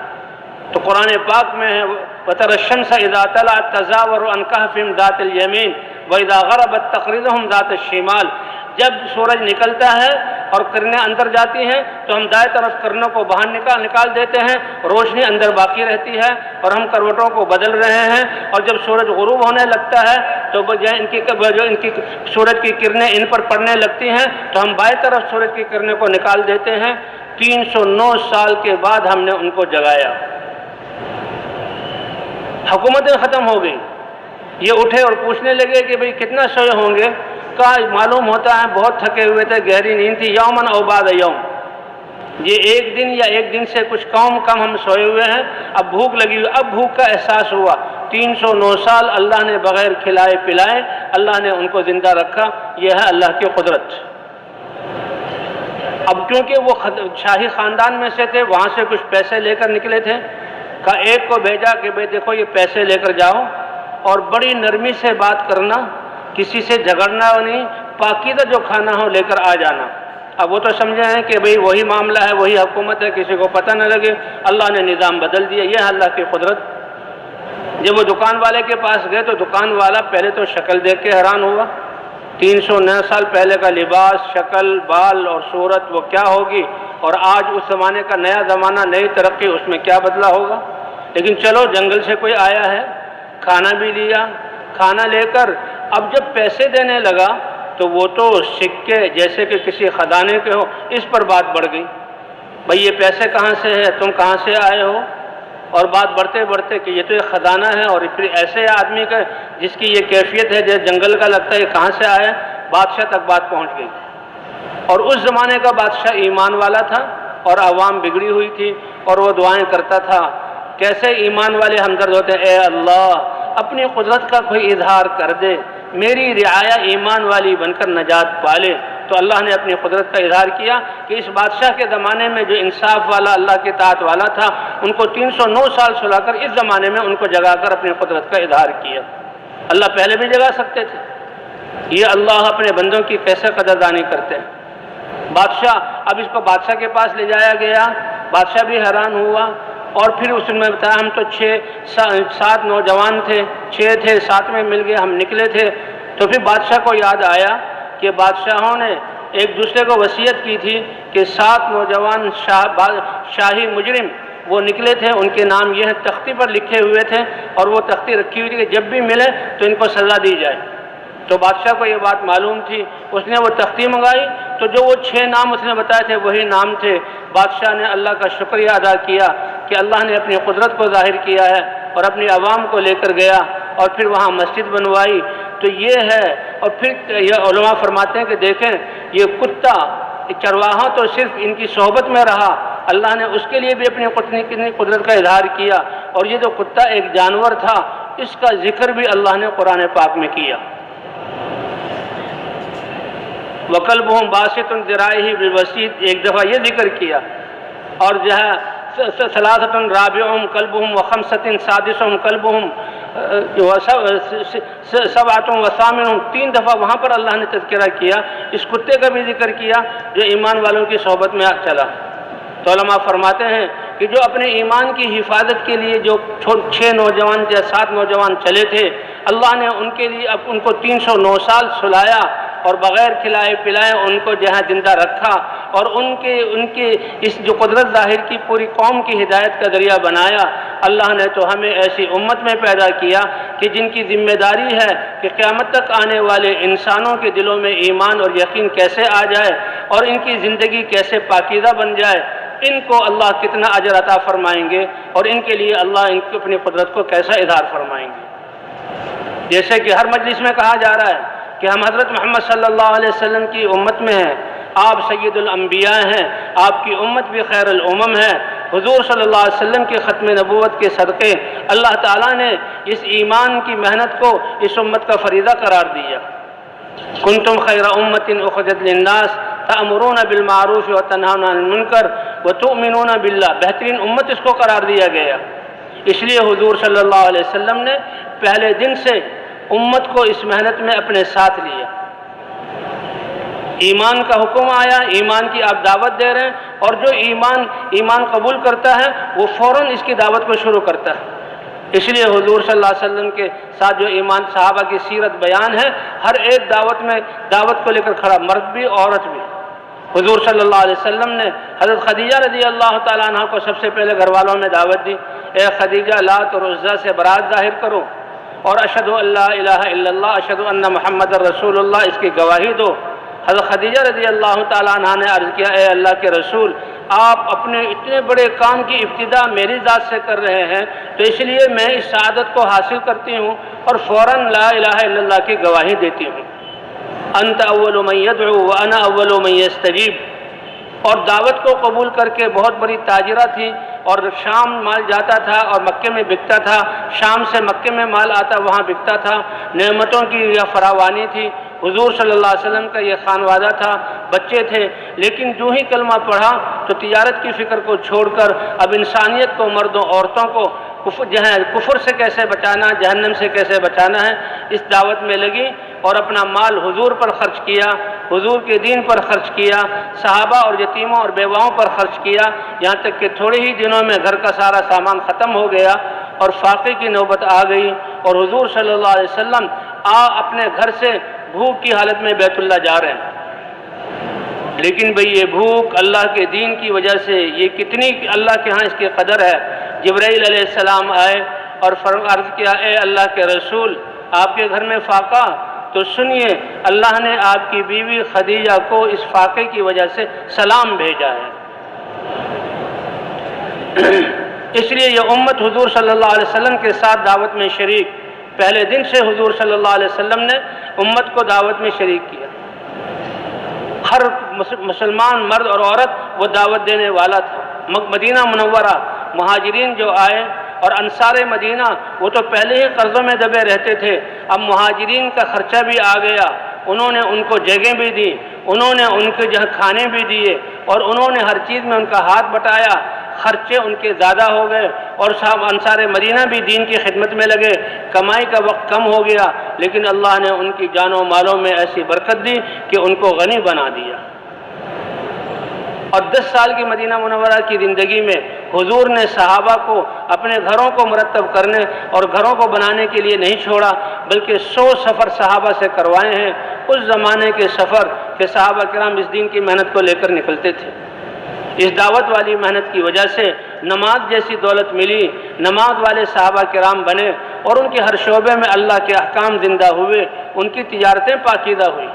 تو قرآن پاک میں ہے وَتَرَى الشَّمْسَ إِذَا طَلَعَت تَزَاوَرُ عَنْ كَهْفِهِمْ ذَاتِ الْيَمِينِ وَإِذَا غَرَبَت تَقْرِضُهُمْ ذَاتَ الشِّمَالِ، جب سورج نکلتا ہے اور کرنیں اندر جاتی ہیں تو ہم دائیں طرف کرنوں کو باہر نکال دیتے ہیں، روشنی اندر باقی رہتی ہے اور ہم کروٹوں کو بدل رہے ہیں۔ اور جب سورج غروب ہونے لگتا ہے تو جو ان کی سورج کی کرنیں ان پر پڑنے لگتی ہیں تو ہم بائیں طرف سورج کی کرنیں کو نکال دیتے ہیں۔ 309 سال کے بعد ہم نے ان کو جگایا، حکومتیں ختم ہو گئی۔ یہ اٹھے اور پوچھنے لگے کہ بھئی کتنا سوئے ہوں گے؟ کہا معلوم ہوتا ہے بہت تھکے ہوئے تھے، گہری نیند تھی، یومن او بعد یوم، یہ ایک دن یا ایک دن سے کچھ کم ہم سوئے ہوئے ہیں، اب بھوک لگی ہوئی، اب بھوک کا احساس ہوا۔ 309 سال اللہ نے بغیر کھلائے پلائے اللہ نے ان کو زندہ رکھا، یہ ہے اللہ کی قدرت۔ اب کیونکہ وہ شاہی خاندان میں سے تھے، وہاں سے کچھ پیسے لے کر نکلے تھے، کہا ایک کو بھیجا کہ بھئی دیکھو یہ پیسے لے کر جاؤ اور بڑی نرمی سے بات کرنا، کسی سے جھگڑنا نہیں، پاکیزہ جو کھانا ہو لے کر آ جانا۔ اب وہ تو سمجھے ہیں کہ بھئی وہی معاملہ ہے، وہی حکومت ہے، کسی کو پتہ نہ لگے، اللہ نے نظام بدل دیا، یہ ہے اللہ کی قدرت۔ جب وہ دکان والے کے پاس گئے تو دکان والا پہلے تو شکل دیکھ کے حیران ہوا، 309 سال پہلے کا لباس، شکل، بال اور صورت وہ کیا ہوگی، اور آج اس زمانے کا نیا زمانہ، نئی ترقی، اس میں کیا بدلا ہوگا۔ لیکن چلو جنگل سے کوئی آیا ہے، کھانا بھی لیا، کھانا لے کر اب جب پیسے دینے لگا تو وہ تو سکے جیسے کہ کسی خزانے کے ہو، اس پر بات بڑھ گئی، بھئی یہ پیسے کہاں سے ہے، تم کہاں سے آئے ہو، اور بات بڑھتے بڑھتے کہ یہ تو ایک خزانہ ہے، اور پھر ایسے آدمی کا جس کی یہ کیفیت ہے جیسے جنگل کا لگتا ہے، یہ کہاں سے آیا، بادشاہ تک بات پہنچ گئی۔ اور اس زمانے کا بادشاہ ایمان والا تھا اور عوام بگڑی ہوئی تھی، اور وہ دعائیں کرتا تھا۔ کیسے ایمان والے ہمدرد ہوتے ہیں، اے اللہ اپنی قدرت کا کوئی اظہار کر دے، میری رعایا ایمان والی بن کر نجات پالے۔ تو اللہ نے اپنی قدرت کا اظہار کیا کہ اس بادشاہ کے زمانے میں جو انصاف والا، اللہ کی اطاعت والا تھا، ان کو 309 سال سلا کر اس زمانے میں ان کو جگا کر اپنی قدرت کا اظہار کیا۔ اللہ پہلے بھی جگا سکتے تھے، یہ اللہ اپنے بندوں کی کیسے قدردانی کرتے ہیں۔ بادشاہ، اب اس کو بادشاہ کے پاس لے جایا گیا، بادشاہ بھی حیران ہوا، اور پھر اس میں بتایا ہم تو 7 نوجوان تھے، 6 تھے، 7 میں مل گئے، ہم نکلے تھے۔ تو پھر بادشاہ کو یاد آیا کہ بادشاہوں نے ایک دوسرے کو وصیت کی تھی کہ 7 نوجوان شاہی مجرم وہ نکلے تھے، ان کے نام یہ تختی پر لکھے ہوئے تھے، اور وہ تختی رکھی ہوئی تھی کہ جب بھی ملے تو ان کو سزا دی جائے۔ تو بادشاہ کو یہ بات معلوم تھی، اس نے وہ تختی منگائی تو جو وہ 6 نام اس نے بتائے تھے وہی نام تھے۔ بادشاہ نے اللہ کا شکریہ ادا کیا کہ اللہ نے اپنی قدرت کو ظاہر کیا ہے اور اپنی عوام کو لے کر گیا اور پھر وہاں مسجد بنوائی۔ تو یہ ہے، اور پھر یہ علماء فرماتے ہیں کہ دیکھیں یہ کتا چرواہا تو صرف ان کی صحبت میں رہا، اللہ نے اس کے لیے بھی اپنی کتنی قدرت کا اظہار کیا، اور یہ جو کتا ایک جانور تھا اس کا ذکر بھی اللہ نے قرآن پاک میں کیا۔ وَقَلْبُهُمْ بَاسِطٌ ذِرَاعِهِ بِالْوَسِيدِ، ایک دفعہ یہ ذکر کیا، اور جو ہے ثلاثۃ رابعہم کلبہم وخمسۃ سادسہم کلبہم سبعۃ وثامنہم، 3 دفعہ وہاں پر اللہ نے تذکرہ کیا، اس کتے کا بھی ذکر کیا جو ایمان والوں کی صحبت میں چلا۔ تو علماء فرماتے ہیں کہ جو اپنے ایمان کی حفاظت کے لیے جو 6 نوجوان یا 7 نوجوان چلے تھے، اللہ نے ان کے لیے اب ان کو 309 سال سلایا اور بغیر کھلائے پلائے ان کو جہاں زندہ رکھا، اور ان کے اس جو قدرت ظاہر کی پوری قوم کی ہدایت کا ذریعہ بنایا۔ اللہ نے تو ہمیں ایسی امت میں پیدا کیا کہ جن کی ذمہ داری ہے کہ قیامت تک آنے والے انسانوں کے دلوں میں ایمان اور یقین کیسے آ جائے اور ان کی زندگی کیسے پاکیزہ بن جائے، ان کو اللہ کتنا اجر عطا فرمائیں گے اور ان کے لیے اللہ ان کی اپنی قدرت کو کیسا اظہار فرمائیں گے۔ جیسے کہ ہر مجلس میں کہا جا رہا ہے کہ ہم حضرت محمد صلی اللہ علیہ وسلم کی امت میں ہیں، آپ سید الانبیاء ہیں، آپ کی امت بھی خیر الامم ہے۔ حضور صلی اللہ علیہ وسلم کے ختم نبوت کے صدقے اللہ تعالیٰ نے اس ایمان کی محنت کو اس امت کا فریضہ قرار دیا۔ کنتم خیر امت اخرجت للناس تأمرون بالمعروف وتنہون عن المنکر وتؤمنون باللہ، بہترین امت اس کو قرار دیا گیا۔ اس لیے حضور صلی اللہ علیہ وسلم نے پہلے دن سے امت کو اس محنت میں اپنے ساتھ لیا۔ ایمان کا حکم آیا، ایمان کی آپ دعوت دے رہے ہیں، اور جو ایمان قبول کرتا ہے وہ فوراً اس کی دعوت کو شروع کرتا ہے۔ اس لیے حضور صلی اللہ علیہ وسلم کے ساتھ جو ایمان صحابہ کی سیرت بیان ہے، ہر ایک دعوت میں دعوت کو لے کر کھڑا، مرد بھی عورت بھی۔ حضور صلی اللہ علیہ وسلم نے حضرت خدیجہ رضی اللہ تعالیٰ عنہ کو سب سے پہلے گھر والوں میں دعوت دی، اے خدیجہ لات اور عزیٰ سے برات ظاہر کرو اور اشہد ان لا الہ الا اللہ اشہد ان محمد رسول اللہ اس کی گواہی دو۔ حضرت خدیجہ رضی اللہ تعالیٰ عنہ نے عرض کیا، اے اللہ کے رسول، آپ اپنے اتنے بڑے کام کی ابتدا میری ذات سے کر رہے ہیں، تو اس لیے میں اس سعادت کو حاصل کرتی ہوں اور فوراً لا الہ الا اللہ کی گواہی دیتی ہوں۔ انت اول من یدعو وانا اول من یستجیب، اور دعوت کو قبول کر کے بہت بڑی تاجرہ تھی، اور شام مال جاتا تھا اور مکے میں بکتا تھا، شام سے مکے میں مال آتا وہاں بکتا تھا، نعمتوں کی یہ فراوانی تھی۔ حضور صلی اللہ علیہ وسلم کا یہ خانوادہ تھا، بچے تھے، لیکن جو ہی کلمہ پڑھا تو تجارت کی فکر کو چھوڑ کر اب انسانیت کو، مردوں عورتوں کو کفر سے کیسے بچانا، جہنم سے کیسے بچانا ہے، اس دعوت میں لگی اور اپنا مال حضور پر خرچ کیا، حضور کے دین پر خرچ کیا، صحابہ اور یتیموں اور بیواؤں پر خرچ کیا، یہاں تک کہ تھوڑے ہی دنوں میں گھر کا سارا سامان ختم ہو گیا اور فاقے کی نوبت آ گئی، اور حضور صلی اللہ علیہ وسلم اپنے گھر سے بھوک کی حالت میں بیت اللہ جا رہے ہیں۔ لیکن بھئی یہ بھوک اللہ کے دین کی وجہ سے، یہ کتنی اللہ کے ہاں اس کی قدر ہے۔ جبرائیل علیہ السلام آئے اور عرض کیا، اے اللہ کے رسول، آپ کے گھر میں فاقہ، تو سنیے اللہ نے آپ کی بیوی خدیجہ کو اس فاقے کی وجہ سے سلام بھیجا ہے۔ اس لیے یہ امت حضور صلی اللہ علیہ وسلم کے ساتھ دعوت میں شریک، پہلے دن سے حضور صلی اللہ علیہ وسلم نے امت کو دعوت میں شریک کیا۔ ہر مسلمان مرد اور عورت وہ دعوت دینے والا تھا۔ مدینہ منورہ مہاجرین جو آئے اور انصار مدینہ وہ تو پہلے ہی قرضوں میں دبے رہتے تھے، اب مہاجرین کا خرچہ بھی آ گیا، انہوں نے ان کو جگہیں بھی دی، انہوں نے ان کے جہاں کھانے بھی دیے، اور انہوں نے ہر چیز میں ان کا ہاتھ بٹایا، خرچے ان کے زیادہ ہو گئے، اور صاحب انصار مدینہ بھی دین کی خدمت میں لگے، کمائی کا وقت کم ہو گیا، لیکن اللہ نے ان کی جانوں مالوں میں ایسی برکت دی کہ ان کو غنی بنا دیا۔ اور 10 سال کی مدینہ منورہ کی زندگی میں حضور نے صحابہ کو اپنے گھروں کو مرتب کرنے اور گھروں کو بنانے کے لیے نہیں چھوڑا، بلکہ 100 سفر صحابہ سے کروائے ہیں، اس زمانے کے سفر کہ صحابہ کرام اس دین کی محنت کو لے کر نکلتے تھے۔ اس دعوت والی محنت کی وجہ سے نماز جیسی دولت ملی، نماز والے صحابہ کرام بنے اور ان کے ہر شعبے میں اللہ کے احکام زندہ ہوئے، ان کی تجارتیں پاکیزہ ہوئی،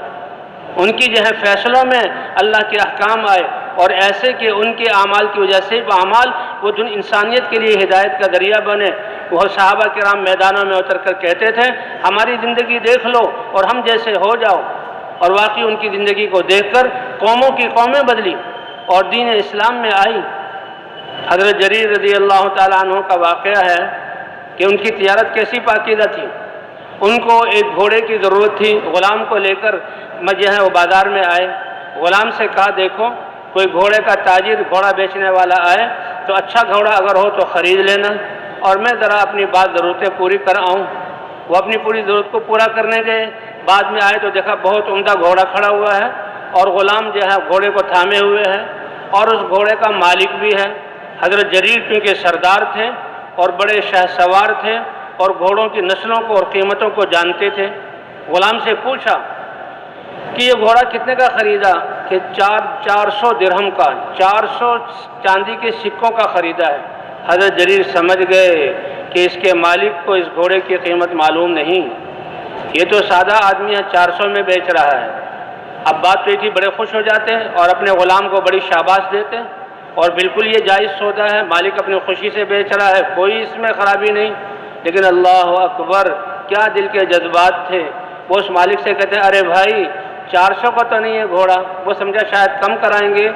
ان کی جو ہے فیصلوں میں اللہ کے احکام آئے، اور ایسے کہ ان کے اعمال کی وجہ سے اعمال وہ انسانیت کے لیے ہدایت کا ذریعہ بنے۔ وہ صحابہ کرام میدانوں میں اتر کر کہتے تھے ہماری زندگی دیکھ لو اور ہم جیسے ہو جاؤ، اور واقعی ان کی زندگی کو دیکھ کر قوموں کی قومیں بدلی اور دین اسلام میں آئی۔ حضرت جریر رضی اللہ تعالیٰ عنہ کا واقعہ ہے کہ ان کی تجارت کیسی پاکیزہ تھی۔ ان کو ایک گھوڑے کی ضرورت تھی، غلام کو لے کر جو ہے وہ بازار میں آئے، غلام سے کہا دیکھو کوئی گھوڑے کا تاجر گھوڑا بیچنے والا آئے تو اچھا گھوڑا اگر ہو تو خرید لینا، اور میں ذرا اپنی ضرورتیں پوری کر آؤں۔ وہ اپنی پوری ضرورت کو پورا کرنے گئے، بعد میں آئے تو دیکھا بہت عمدہ گھوڑا کھڑا ہوا ہے اور غلام جو ہے گھوڑے کو تھامے ہوئے ہے، اور اس گھوڑے کا مالک بھی ہے۔ حضرت جریر کیونکہ سردار تھے اور بڑے شہ سوار تھے اور گھوڑوں کی نسلوں کو اور قیمتوں کو جانتے تھے، غلام سے پوچھا کہ یہ گھوڑا کتنے کا خریدا؟ کہ 400 درہم کا، 400 چاندی کے سکوں کا خریدا ہے۔ حضرت جریر سمجھ گئے کہ اس کے مالک کو اس گھوڑے کی قیمت معلوم نہیں، یہ تو سادہ آدمی ہے 400 میں بیچ رہا ہے۔ اب بات تو تھی، بڑے خوش ہو جاتے ہیں اور اپنے غلام کو بڑی شاباش دیتے ہیں، اور بالکل یہ جائز سودا ہے، مالک اپنی خوشی سے بیچ رہا ہے، کوئی اس میں خرابی نہیں۔ لیکن اللہ اکبر کیا دل کے جذبات تھے، وہ اس مالک سے کہتے ہیں ارے بھائی 400 کا تو نہیں ہے گھوڑا، وہ سمجھا شاید کم کرائیں گے،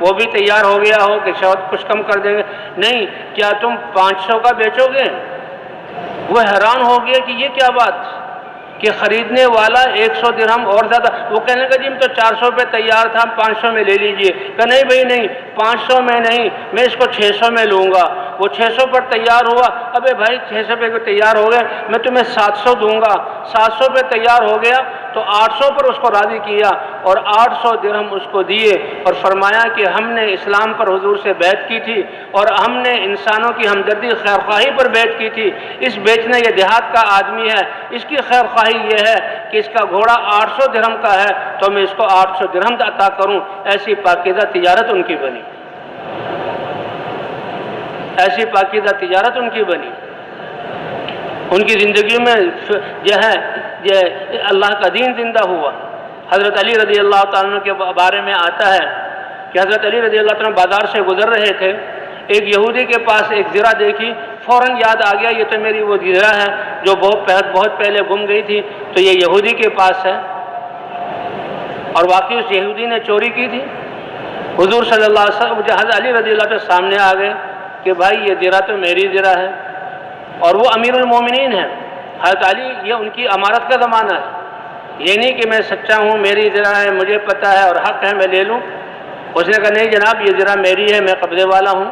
وہ بھی تیار ہو گیا ہو کہ شاید کچھ کم کر دیں گے، نہیں کیا تم 500 کا بیچو گے؟ وہ حیران ہو گیا کہ یہ کیا بات کہ خریدنے والا 100 درہم اور زیادہ، وہ کہنے لگا جی میں تو 400 پہ تیار تھا، 500 میں لے لیجئے۔ کہ نہیں بھائی نہیں، 500 میں نہیں، میں اس کو 600 میں لوں گا۔ وہ 600 پر تیار ہوا، ابے بھائی 600 پہ تیار ہو گئے، میں تمہیں 700 دوں گا۔ 700 پہ تیار ہو گیا تو 800 پر اس کو راضی کیا اور 800 درہم اس کو دیے، اور فرمایا کہ ہم نے اسلام پر حضور سے بیعت کی تھی اور ہم نے انسانوں کی ہمدردی خیر خواہی پر بیعت کی تھی، اس بیچنے یہ دیہات کا آدمی ہے، اس کی خیر خواہی یہ ہے کہ اس کا گھوڑا 800 درہم کا ہے تو میں اس کو 800 درہم عطا کروں۔ ایسی پاکیزہ تجارت ان کی بنی، ایسی پاکیزہ تجارت ان کی بنی۔ ان کی زندگی میں جو ہے یہ اللہ کا دین زندہ ہوا۔ حضرت علی رضی اللہ تعالیٰ عنہ کے بارے میں آتا ہے کہ حضرت علی رضی اللہ تعالیٰ عنہ بازار سے گزر رہے تھے، ایک یہودی کے پاس ایک زرہ دیکھی، فوراً یاد آ گیا یہ تو میری وہ زرہ ہے جو بہت پہلے گم گئی تھی، تو یہ یہودی کے پاس ہے، اور واقعی اس یہودی نے چوری کی تھی۔ حضور صلی اللہ علیہ وسلم حضرت علی رضی اللہ تعالیٰ سامنے آ گئے کہ بھائی یہ زرہ تو میری زرہ ہے، اور وہ امیر المومنین ہیں حضرت علی، یہ ان کی امارت کا زمانہ ہے، یہ نہیں کہ میں سچا ہوں میری زرہ ہے مجھے پتہ ہے اور حق ہے میں لے لوں۔ اس نے کہا نہیں جناب یہ زرہ میری ہے، میں قبضے والا ہوں۔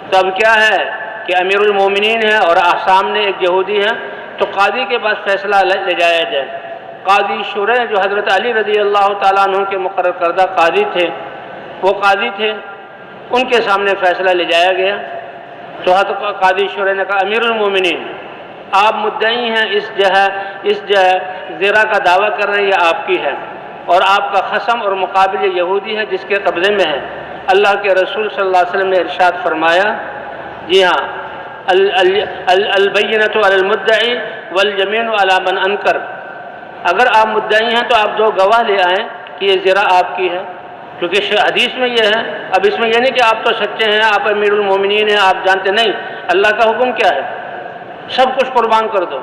تو اب کیا ہے کہ امیر المومنین ہے اور سامنے ایک یہودی ہے، تو قاضی کے پاس فیصلہ لے جایا جائے۔ قاضی شریح جو حضرت علی رضی اللہ تعالیٰ عنہ کے مقرر کردہ قاضی تھے، وہ قاضی تھے، ان کے سامنے فیصلہ لے جایا گیا۔ تو حضرت قاضی شریح نے کہا امیر المومنین آپ مدعی ہیں، اس زرہ کا دعویٰ کر رہے ہیں یہ آپ کی ہے، اور آپ کا خصم اور مقابل یہ یہودی ہے جس کے قبضے میں ہے۔ اللہ کے رسول صلی اللہ علیہ وسلم نے ارشاد فرمایا، جی ہاں البینۃ علی المدعی والیمین علی من انکر، اگر آپ مدعی ہیں تو آپ 2 گواہ لے آئیں کہ یہ زرہ آپ کی ہے، کیونکہ حدیث میں یہ ہے۔ اب اس میں یہ نہیں کہ آپ تو سچے ہیں، آپ امیر المومنین ہیں، آپ جانتے نہیں، اللہ کا حکم کیا ہے، سب کچھ قربان کر دو،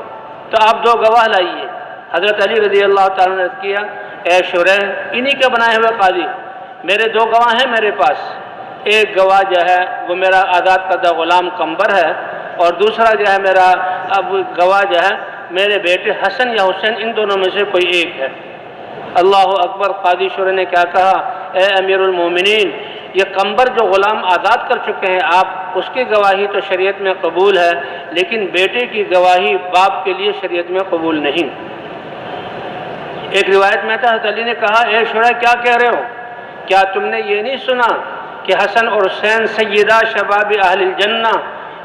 تو آپ 2 گواہ لائیے۔ حضرت علی رضی اللہ تعالیٰ نے کیا اے شریح انہی کے بنائے ہوئے قاضی، میرے 2 گواہ ہیں میرے پاس، ایک گواہ جو ہے وہ میرا آزاد کردہ غلام قمبر ہے، اور دوسرا جو ہے میرا گواہ جو ہے میرے بیٹے حسن یا حسین، ان دونوں میں سے کوئی ایک ہے۔ اللہ اکبر۔ قاضی شریح نے کیا کہا، اے امیر المومنین یہ قمبر جو غلام آزاد کر چکے ہیں آپ، اس کی گواہی تو شریعت میں قبول ہے، لیکن بیٹے کی گواہی باپ کے لیے شریعت میں قبول نہیں۔ ایک روایت میں تھا حضرت علی نے کہا اے شریح کیا کہہ رہے ہو، کیا تم نے یہ نہیں سنا کہ حسن اور حسین سیدہ شباب اہل الجنہ،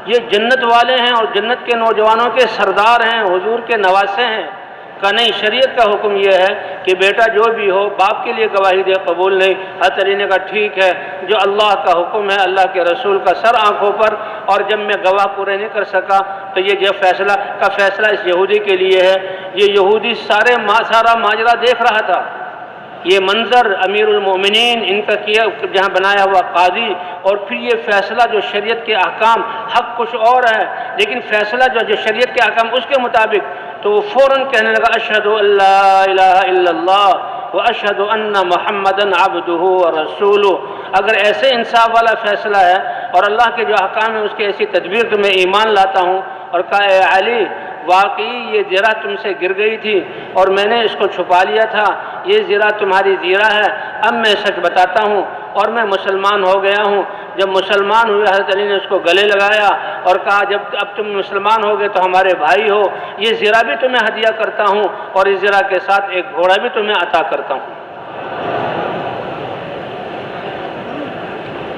یہ جنت والے ہیں اور جنت کے نوجوانوں کے سردار ہیں، حضور کے نواسے ہیں، کہ نہیں، شریعت کا حکم یہ ہے کہ بیٹا جو بھی ہو باپ کے لیے گواہی دے، قبول نہیں۔ حضرت علی نے کہا ٹھیک ہے، جو اللہ کا حکم ہے، اللہ کے رسول کا سر آنکھوں پر، اور جب میں گواہ پورے نہیں کر سکا تو یہ جو فیصلہ اس یہودی کے لیے ہے۔ یہ یہودی سارا ماجرا دیکھ رہا تھا، یہ منظر امیر المومنین ان کا کیا جہاں بنایا ہوا قاضی، اور پھر یہ فیصلہ جو شریعت کے احکام، حق کچھ اور ہے لیکن فیصلہ جو شریعت کے احکام اس کے مطابق، تو وہ فوراً کہنے لگا اشہد ان لا الہ الا اللہ واشہد ان محمدا عبدہ ورسولہ۔ اگر ایسے انصاف والا فیصلہ ہے اور اللہ کے جو احکام ہیں اس کی ایسی تدبیر تو میں ایمان لاتا ہوں۔ اور کہا اے علی، واقعی یہ زرہ تم سے گر گئی تھی اور میں نے اس کو چھپا لیا تھا، یہ زرہ تمہاری زرہ ہے، اب میں سچ بتاتا ہوں اور میں مسلمان ہو گیا ہوں۔ جب مسلمان ہوئے حضرت علی نے اس کو گلے لگایا اور کہا جب اب تم مسلمان ہو گئے تو ہمارے بھائی ہو، یہ زرہ بھی تمہیں ہدیہ کرتا ہوں اور اس زرہ کے ساتھ ایک گھوڑا بھی تمہیں عطا کرتا ہوں۔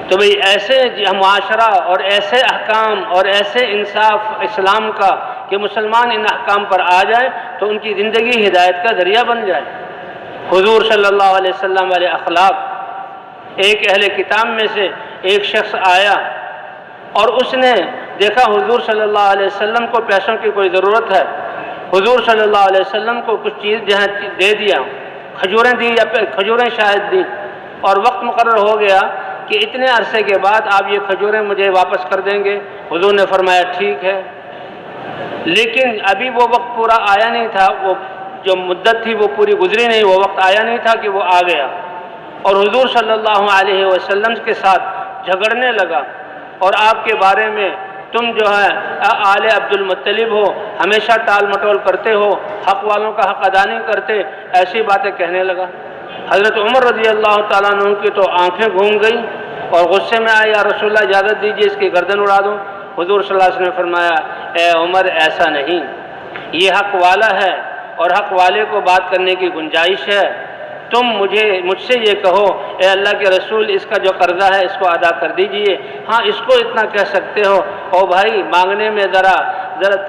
تو بھئی ایسے معاشرہ اور ایسے احکام اور ایسے انصاف اسلام کا کہ مسلمان ان احکام پر آ جائے تو ان کی زندگی ہدایت کا ذریعہ بن جائے۔ حضور صلی اللہ علیہ وسلم والے اخلاق، ایک اہل کتاب میں سے ایک شخص آیا اور اس نے دیکھا حضور صلی اللہ علیہ وسلم کو پیسوں کی کوئی ضرورت ہے، حضور صلی اللہ علیہ وسلم کو کچھ چیز جہاں دے دیا، کھجوریں دی یا کھجوریں شاید دی، اور وقت مقرر ہو گیا کہ اتنے عرصے کے بعد آپ یہ کھجوریں مجھے واپس کر دیں گے۔ حضور نے فرمایا ٹھیک ہے، لیکن ابھی وہ وقت پورا آیا نہیں تھا، وہ جو مدت تھی وہ پوری گزری نہیں، وہ وقت آیا نہیں تھا کہ وہ آ گیا، اور حضور صلی اللہ علیہ وسلم کے ساتھ جھگڑنے لگا اور آپ کے بارے میں تم جو ہے آل عبد المطلب ہو، ہمیشہ ٹال مٹول کرتے ہو، حق والوں کا حق ادا نہیں کرتے، ایسی باتیں کہنے لگا۔ حضرت عمر رضی اللہ تعالیٰ عنہ کی تو آنکھیں گھوم گئی اور غصے میں آئے، یا رسول اللہ اجازت دیجیے اس کی گردن اڑا دوں۔ حضور صلی اللہ علیہ وسلم نے فرمایا اے عمر ایسا نہیں، یہ حق والا ہے اور حق والے کو بات کرنے کی گنجائش ہے، تم مجھ سے یہ کہو اے اللہ کے رسول اس کا جو قرضہ ہے اس کو ادا کر دیجئے۔ ہاں اس کو اتنا کہہ سکتے ہو او بھائی مانگنے میں ذرا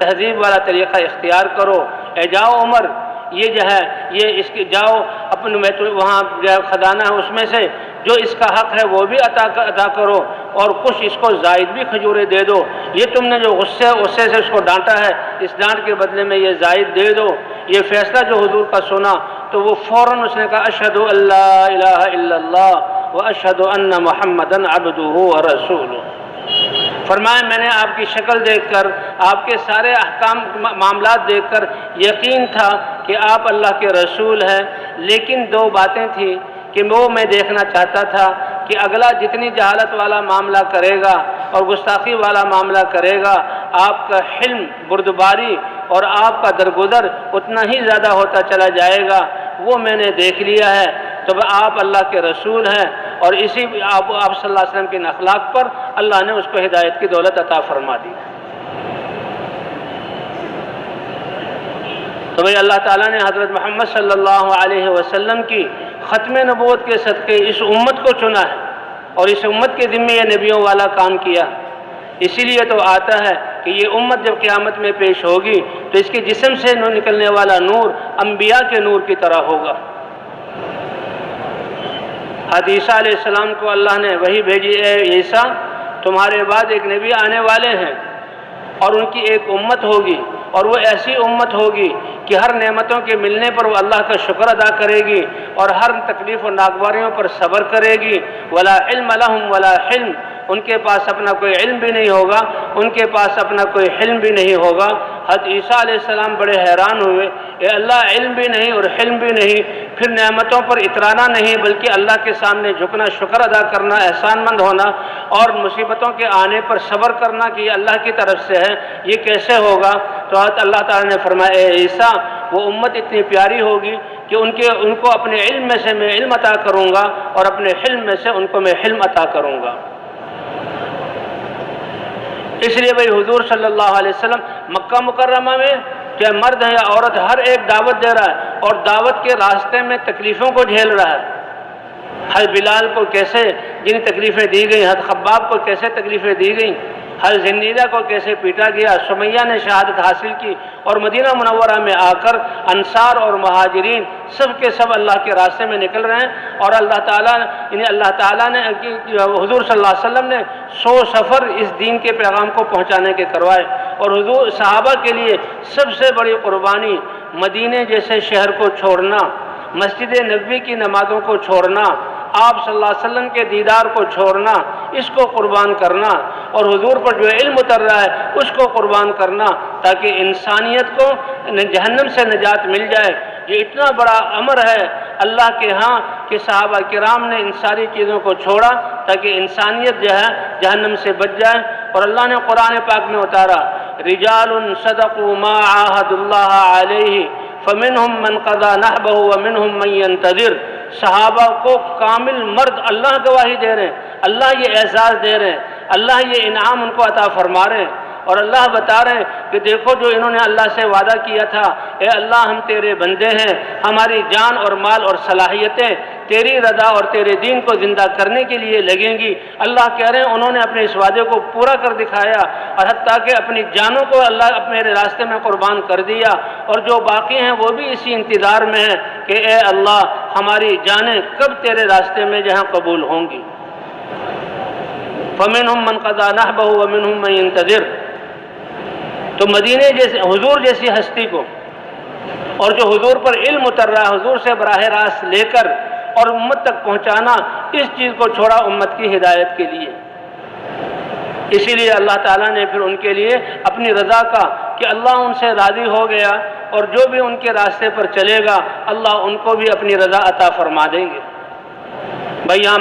تہذیب والا طریقہ اختیار کرو، اے جاؤ عمر یہ جو ہے یہ اس کی جاؤ اپنے وہاں جو خزانہ ہے اس میں سے جو اس کا حق ہے وہ بھی ادا کرو، اور کچھ اس کو زائد بھی کھجوریں دے دو، یہ تم نے جو غصے سے اس کو ڈانٹا ہے اس ڈانٹ کے بدلے میں یہ زائد دے دو۔ یہ فیصلہ جو حضور کا سنا تو وہ فوراً اس نے کہا اشہد ان لا الہ الا اللہ واشہد ان محمدا عبدہ ورسولہ۔ فرمایا میں نے آپ کی شکل دیکھ کر، آپ کے سارے احکام معاملات دیکھ کر یقین تھا کہ آپ اللہ کے رسول ہیں، لیکن دو باتیں تھیں کہ وہ میں دیکھنا چاہتا تھا کہ اگلا جتنی جہالت والا معاملہ کرے گا اور گستاخی والا معاملہ کرے گا، آپ کا حلم بردباری اور آپ کا درگزر اتنا ہی زیادہ ہوتا چلا جائے گا، وہ میں نے دیکھ لیا ہے۔ تو آپ اللہ کے رسول ہیں اور اسی آپ صلی اللہ علیہ وسلم کے اخلاق پر اللہ نے اس کو ہدایت کی دولت عطا فرما دی۔ تو بھئی اللہ تعالیٰ نے حضرت محمد صلی اللہ علیہ وسلم کی ختم نبوت کے صدقے اس امت کو چنا ہے اور اس امت کے ذمے یہ نبیوں والا کام کیا، اسی لیے تو آتا ہے کہ یہ امت جب قیامت میں پیش ہوگی تو اس کے جسم سے نکلنے والا نور انبیاء کے نور کی طرح ہوگا۔ حضرت عیسیٰ علیہ السلام کو اللہ نے وحی بھیجی، اے عیسیٰ تمہارے بعد ایک نبی آنے والے ہیں اور ان کی ایک امت ہوگی، اور وہ ایسی امت ہوگی کہ ہر نعمتوں کے ملنے پر وہ اللہ کا شکر ادا کرے گی اور ہر تکلیف و ناگواریوں پر صبر کرے گی۔ ولا علم لہم ولا حلم، ان کے پاس اپنا کوئی علم بھی نہیں ہوگا، ان کے پاس اپنا کوئی حلم بھی نہیں ہوگا۔ حضرت عیسیٰ علیہ السلام بڑے حیران ہوئے، اے اللہ علم بھی نہیں اور حلم بھی نہیں، پھر نعمتوں پر اترانا نہیں بلکہ اللہ کے سامنے جھکنا، شکر ادا کرنا، احسان مند ہونا اور مصیبتوں کے آنے پر صبر کرنا کہ یہ اللہ کی طرف سے ہے، یہ کیسے ہوگا؟ تو حضرت اللہ تعالیٰ نے فرمایا اے عیسیٰ وہ امت اتنی پیاری ہوگی کہ ان کو اپنے علم میں سے میں علم عطا کروں گا اور اپنے حلم میں سے ان کو میں حلم عطا کروں گا۔ اس لیے بھائی حضور صلی اللہ علیہ وسلم مکہ مکرمہ میں چاہے مرد ہے یا عورت ہر ایک دعوت دے رہا ہے اور دعوت کے راستے میں تکلیفوں کو جھیل رہا ہے۔ حضرت بلال کو کیسے جن تکلیفیں دی گئیں، حضرت خباب کو کیسے تکلیفیں دی گئیں، ہر زنیدہ کو کیسے پیٹا گیا، سمیہ نے شہادت حاصل کی اور مدینہ منورہ میں آ کر انصار اور مہاجرین سب کے سب اللہ کے راستے میں نکل رہے ہیں، اور اللہ تعالیٰ نے حضور صلی اللہ علیہ وسلم نے 100 سفر اس دین کے پیغام کو پہنچانے کے کروائے، اور حضور صحابہ کے لیے سب سے بڑی قربانی مدینے جیسے شہر کو چھوڑنا، مسجد نبوی کی نمازوں کو چھوڑنا، آپ صلی اللہ علیہ وسلم کے دیدار کو چھوڑنا، اس کو قربان کرنا، اور حضور پر جو علم اتر رہا ہے اس کو قربان کرنا، تاکہ انسانیت کو جہنم سے نجات مل جائے۔ یہ اتنا بڑا امر ہے اللہ کے ہاں کہ صحابہ کرام نے ان ساری چیزوں کو چھوڑا تاکہ انسانیت جو ہے جہنم سے بچ جائے۔ اور اللہ نے قرآن پاک میں اتارا، رجال صدقوا ما عاهدوا الله علیہ فمنهم من قضى نحبه ومنهم من ينتظر۔ صحابہ کو کامل مرد اللہ گواہی دے رہے ہیں، اللہ یہ اعزاز دے رہے ہیں، اللہ یہ انعام ان کو عطا فرما رہے ہیں، اور اللہ بتا رہے ہیں کہ دیکھو جو انہوں نے اللہ سے وعدہ کیا تھا، اے اللہ ہم تیرے بندے ہیں، ہماری جان اور مال اور صلاحیتیں تیری رضا اور تیرے دین کو زندہ کرنے کے لیے لگیں گی۔ اللہ کہہ رہے ہیں انہوں نے اپنے اس وعدے کو پورا کر دکھایا، اور حتیٰ کہ اپنی جانوں کو اللہ میرے راستے میں قربان کر دیا، اور جو باقی ہیں وہ بھی اسی انتظار میں ہیں کہ اے اللہ ہماری جانیں کب تیرے راستے میں جہاں قبول ہوں گی۔ فَمِنْهُمْ مَنْ قَضَى نَحْبَهُ وَمِنْهُمْ مَنْ يَنْتَظِرُ۔ تو مدینے جیسے حضور جیسی ہستی کو، اور جو حضور پر علم اتر رہا ہے حضور سے براہ راست لے کر اور امت تک پہنچانا، اس چیز کو چھوڑا امت کی ہدایت کے لیے۔ اسی لیے اللہ تعالیٰ نے پھر ان کے لیے اپنی رضا کا کہ اللہ ان سے راضی ہو گیا، اور جو بھی ان کے راستے پر چلے گا اللہ ان کو بھی اپنی رضا عطا فرما دیں گے۔ بھائی یہاں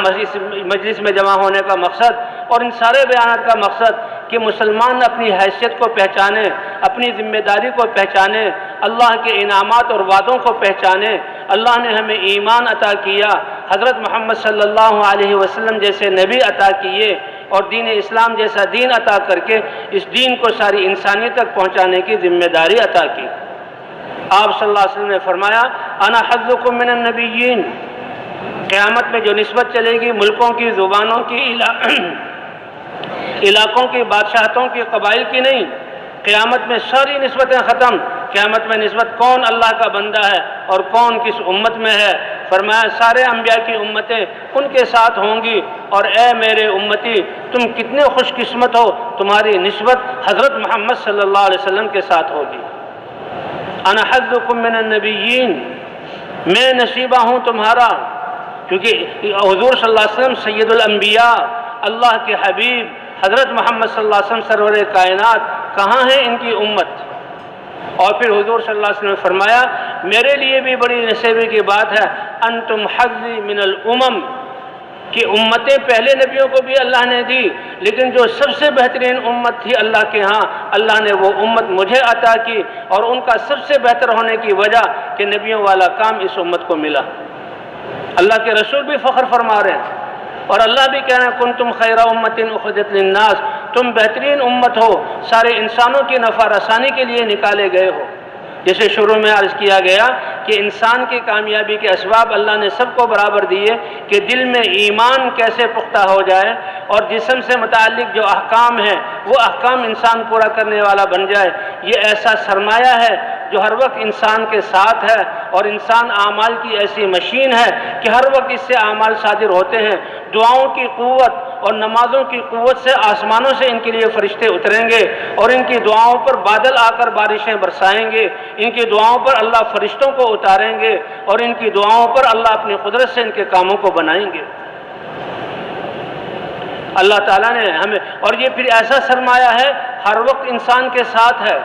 مجلس میں جمع ہونے کا مقصد اور ان سارے بیانات کا مقصد کہ مسلمان اپنی حیثیت کو پہچانے، اپنی ذمہ داری کو پہچانے، اللہ کے انعامات اور وعدوں کو پہچانے۔ اللہ نے ہمیں ایمان عطا کیا، حضرت محمد صلی اللہ علیہ وسلم جیسے نبی عطا کیے، اور دین اسلام جیسا دین عطا کر کے اس دین کو ساری انسانیت تک پہنچانے کی ذمہ داری عطا کی۔ آپ صلی اللہ علیہ وسلم نے فرمایا، انا حظکم من النبیین۔ قیامت میں جو نسبت چلے گی ملکوں کی، زبانوں کی، علاقوں کی، بادشاہتوں کی، قبائل کی نہیں، قیامت میں ساری نسبتیں ختم۔ قیامت میں نسبت کون اللہ کا بندہ ہے اور کون کس امت میں ہے۔ فرمایا سارے انبیاء کی امتیں ان کے ساتھ ہوں گی، اور اے میرے امتی تم کتنے خوش قسمت ہو، تمہاری نسبت حضرت محمد صلی اللہ علیہ وسلم کے ساتھ ہوگی۔ انا حظکم من النبیین، میں نصیبہ ہوں تمہارا، کیونکہ حضور صلی اللہ علیہ وسلم سید الانبیاء، اللہ کے حبیب حضرت محمد صلی اللہ علیہ وسلم سرور کائنات، کہاں ہے ان کی امت؟ اور پھر حضور صلی اللہ علیہ وسلم نے فرمایا میرے لیے بھی بڑی نصیبی کی بات ہے، انتم حظی من الامم، کہ امتیں پہلے نبیوں کو بھی اللہ نے دی، لیکن جو سب سے بہترین امت تھی اللہ کے ہاں، اللہ نے وہ امت مجھے عطا کی، اور ان کا سب سے بہتر ہونے کی وجہ کہ نبیوں والا کام اس امت کو ملا۔ اللہ کے رسول بھی فخر فرما رہے ہیں، اور اللہ بھی کہہ رہے ہیں کنتم خیر امت اخرجت للناس، تم بہترین امت ہو، سارے انسانوں کی نفع رسانی کے لیے نکالے گئے ہو۔ جیسے شروع میں عرض کیا گیا کہ انسان کی کامیابی کے اسباب اللہ نے سب کو برابر دیے، کہ دل میں ایمان کیسے پختہ ہو جائے، اور جسم سے متعلق جو احکام ہیں وہ احکام انسان پورا کرنے والا بن جائے۔ یہ ایسا سرمایہ ہے جو ہر وقت انسان کے ساتھ ہے، اور انسان اعمال کی ایسی مشین ہے کہ ہر وقت اس سے اعمال صادر ہوتے ہیں۔ دعاؤں کی قوت اور نمازوں کی قوت سے آسمانوں سے ان کے لیے فرشتے اتریں گے، اور ان کی دعاؤں پر بادل آ کر بارشیں برسائیں گے، ان کی دعاؤں پر اللہ فرشتوں کو اتاریں گے، اور ان کی دعاؤں پر اللہ اپنی قدرت سے ان کے کاموں کو بنائیں گے۔ اللہ تعالیٰ نے ہمیں، اور یہ پھر ایسا سرمایہ ہے ہر وقت انسان کے ساتھ ہے،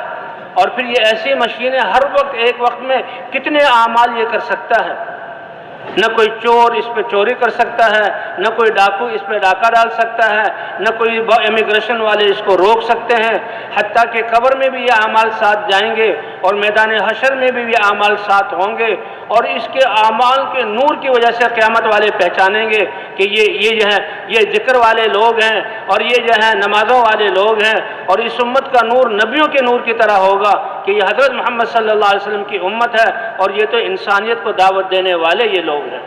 اور پھر یہ ایسی مشین ہے ہر وقت ایک وقت میں کتنے اعمال یہ کر سکتا ہے۔ نہ کوئی چور اس پہ چوری کر سکتا ہے، نہ کوئی ڈاکو اس پہ ڈاکہ ڈال سکتا ہے، نہ کوئی امیگریشن والے اس کو روک سکتے ہیں، حتیٰ کہ قبر میں بھی یہ اعمال ساتھ جائیں گے، اور میدان حشر میں بھی یہ اعمال ساتھ ہوں گے، اور اس کے اعمال کے نور کی وجہ سے قیامت والے پہچانیں گے کہ یہ جو ہے یہ ذکر والے لوگ ہیں، اور یہ جو ہے نمازوں والے لوگ ہیں، اور اس امت کا نور نبیوں کے نور کی طرح ہوگا کہ یہ حضرت محمد صلی اللہ علیہ وسلم کی امت ہے، اور یہ تو انسانیت کو دعوت دینے والے یہ لوگ ہیں۔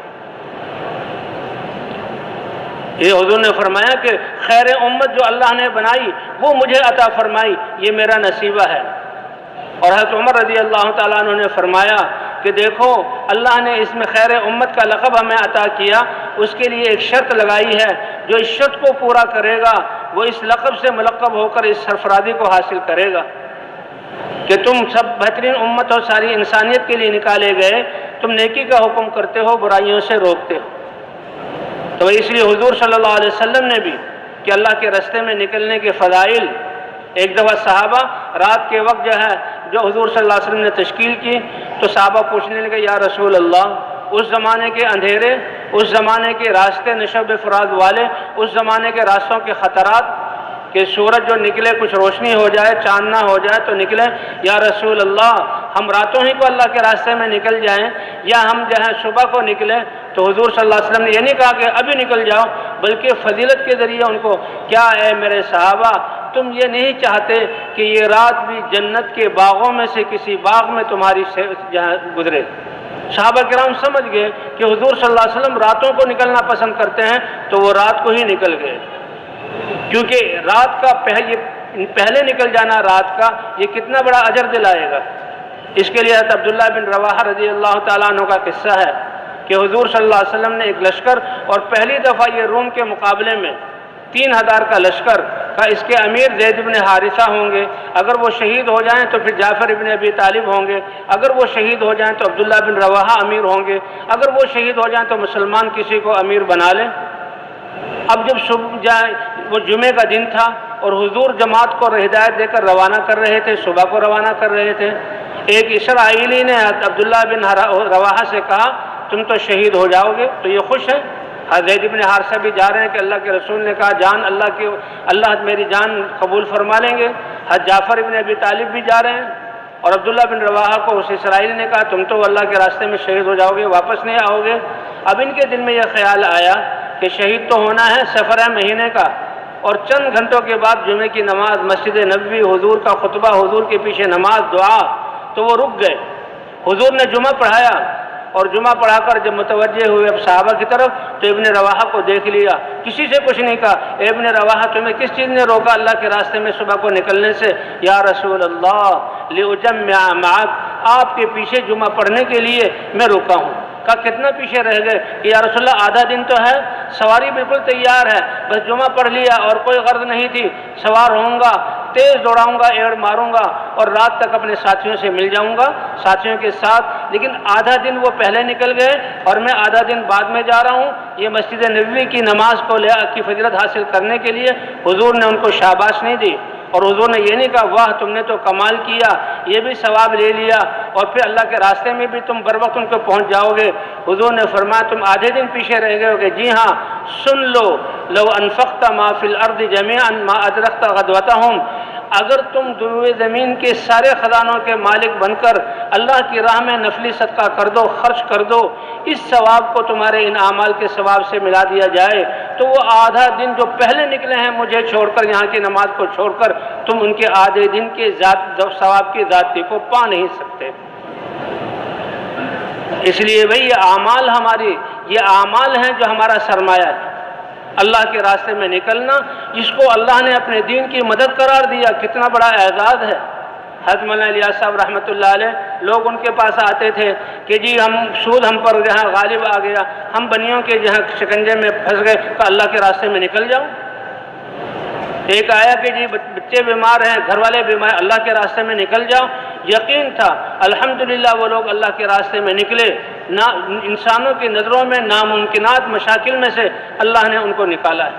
یہ حضور نے فرمایا کہ خیر امت جو اللہ نے بنائی وہ مجھے عطا فرمائی، یہ میرا نصیبہ ہے۔ اور حضرت عمر رضی اللہ تعالیٰ عنہ نے فرمایا کہ دیکھو اللہ نے اس میں خیر امت کا لقب ہمیں عطا کیا، اس کے لیے ایک شرط لگائی ہے، جو اس شرط کو پورا کرے گا وہ اس لقب سے ملقب ہو کر اس سرفرازی کو حاصل کرے گا کہ تم سب بہترین امت اور ساری انسانیت کے لیے نکالے گئے، تم نیکی کا حکم کرتے ہو، برائیوں سے روکتے ہو۔ تو اس لیے حضور صلی اللہ علیہ وسلم نے بھی کہ اللہ کے راستے میں نکلنے کے فضائل، ایک دفعہ صحابہ رات کے وقت جو حضور صلی اللہ علیہ وسلم نے تشکیل کی تو صحابہ پوچھنے لگے یا رسول اللہ، اس زمانے کے اندھیرے، اس زمانے کے راستے نشب افراد والے، اس زمانے کے راستوں کے خطرات کہ سورج جو نکلے کچھ روشنی ہو جائے، چاند نہ ہو جائے تو نکلے، یا رسول اللہ ہم راتوں ہی کو اللہ کے راستے میں نکل جائیں یا ہم صبح کو نکلیں؟ تو حضور صلی اللہ علیہ وسلم نے یہ نہیں کہا کہ ابھی نکل جاؤ، بلکہ فضیلت کے ذریعے ان کو، کیا اے میرے صحابہ تم یہ نہیں چاہتے کہ یہ رات بھی جنت کے باغوں میں سے کسی باغ میں تمہاری گزرے؟ صحابہ کرام سمجھ گئے کہ حضور صلی اللہ علیہ وسلم راتوں کو نکلنا پسند کرتے ہیں، تو وہ رات کو ہی نکل گئے، کیونکہ رات کا پہلے نکل جانا رات کا یہ کتنا بڑا اجر دلائے گا۔ اس کے لیے حضرت عبداللہ بن رواحہ رضی اللہ تعالیٰ عنہ کا قصہ ہے کہ حضور صلی اللہ علیہ وسلم نے ایک لشکر، اور پہلی دفعہ یہ روم کے مقابلے میں 3000 کا لشکر کا اس کے امیر زید بن حارثہ ہوں گے، اگر وہ شہید ہو جائیں تو پھر جعفر ابن ابی طالب ہوں گے، اگر وہ شہید ہو جائیں تو عبداللہ بن رواحہ امیر ہوں گے، اگر وہ شہید ہو جائیں تو مسلمان کسی کو امیر بنا لیں۔ اب جب وہ جمعے کا دن تھا اور حضور جماعت کو ہدایت دے کر روانہ کر رہے تھے، صبح کو روانہ کر رہے تھے، ایک اسرائیلی نے عبداللہ بن رواحہ سے کہا تم تو شہید ہو جاؤ گے، تو یہ خوش ہے۔ زید بن حارثہ بھی جا رہے ہیں کہ اللہ کے رسول نے کہا اللہ میری جان قبول فرما لیں گے۔ جعفر ابن ابی طالب بھی جا رہے ہیں، اور عبداللہ بن رواحہ کو اس اسرائیلی نے کہا تم تو اللہ کے راستے میں شہید ہو جاؤ گے، واپس نہیں آؤ گے۔ اب ان کے دل میں یہ خیال آیا کہ شہید تو ہونا ہے، سفر ہے مہینے کا، اور چند گھنٹوں کے بعد جمعے کی نماز، مسجد نبوی، حضور کا خطبہ، حضور کے پیچھے نماز، دعا، تو وہ رک گئے۔ حضور نے جمعہ پڑھایا، اور جمعہ پڑھا کر جب متوجہ ہوئے اب صحابہ کی طرف تو ابن رواحہ کو دیکھ لیا، کسی سے کچھ نہیں کہا، اے ابن رواحہ تمہیں کس چیز نے روکا اللہ کے راستے میں صبح کو نکلنے سے؟ یا رسول اللہ لأجمع معک، آپ کے پیچھے جمعہ پڑھنے کے لیے میں روکا ہوں۔ کہا کتنا پیچھے رہ گئے؟ کہ یا رسول اللہ آدھا دن تو ہے، سواری بالکل تیار ہے، بس جمعہ پڑھ لیا اور کوئی غرض نہیں تھی، سوار ہوں گا، تیز دوڑاؤں گا، ایڑ ماروں گا اور رات تک اپنے ساتھیوں سے مل جاؤں گا، ساتھیوں کے ساتھ، لیکن آدھا دن وہ پہلے نکل گئے اور میں آدھا دن بعد میں جا رہا ہوں، یہ مسجد نبوی کی نماز کی فضیلت حاصل کرنے کے لیے۔ حضور نے ان کو شاباش نہیں دی، اور حضور نے یہ نہیں کہا واہ تم نے تو کمال کیا، یہ بھی ثواب لے لیا اور پھر اللہ کے راستے میں بھی تم بر وقت ان کو پہنچ جاؤ گے۔ حضور نے فرمایا تم آدھے دن پیچھے رہ گئے ہو گے، جی ہاں سن لو، لو انفقت ما فی الارض جميعا ما ادرکت غدوتهم، اگر تم دروئے زمین کے سارے خزانوں کے مالک بن کر اللہ کی راہ میں نفلی صدقہ کر دو، خرچ کر دو، اس ثواب کو تمہارے ان اعمال کے ثواب سے ملا دیا جائے تو وہ آدھا دن جو پہلے نکلے ہیں مجھے چھوڑ کر، یہاں کی نماز کو چھوڑ کر، تم ان کے آدھے دن کے ثواب کی ذاتی کو پا نہیں سکتے۔ اس لیے بھئی یہ اعمال ہیں جو ہمارا سرمایہ ہے، اللہ کے راستے میں نکلنا، جس کو اللہ نے اپنے دین کی مدد قرار دیا، کتنا بڑا اعزاز ہے۔ حضرت مولانا الیاس صاحب رحمۃ اللہ علیہ، لوگ ان کے پاس آتے تھے کہ جی سود ہم پر غالب آ گیا، ہم بنیوں کے شکنجے میں پھنس گئے، کہ اللہ کے راستے میں نکل جاؤ۔ ایک آیا کہ جی بچے بیمار ہیں، گھر والے بیمار، اللہ کے راستے میں نکل جاؤ۔ یقین تھا الحمدللہ وہ لوگ اللہ کے راستے میں نکلے، انسانوں کی نظروں میں ناممکنات مشاکل میں سے اللہ نے ان کو نکالا ہے،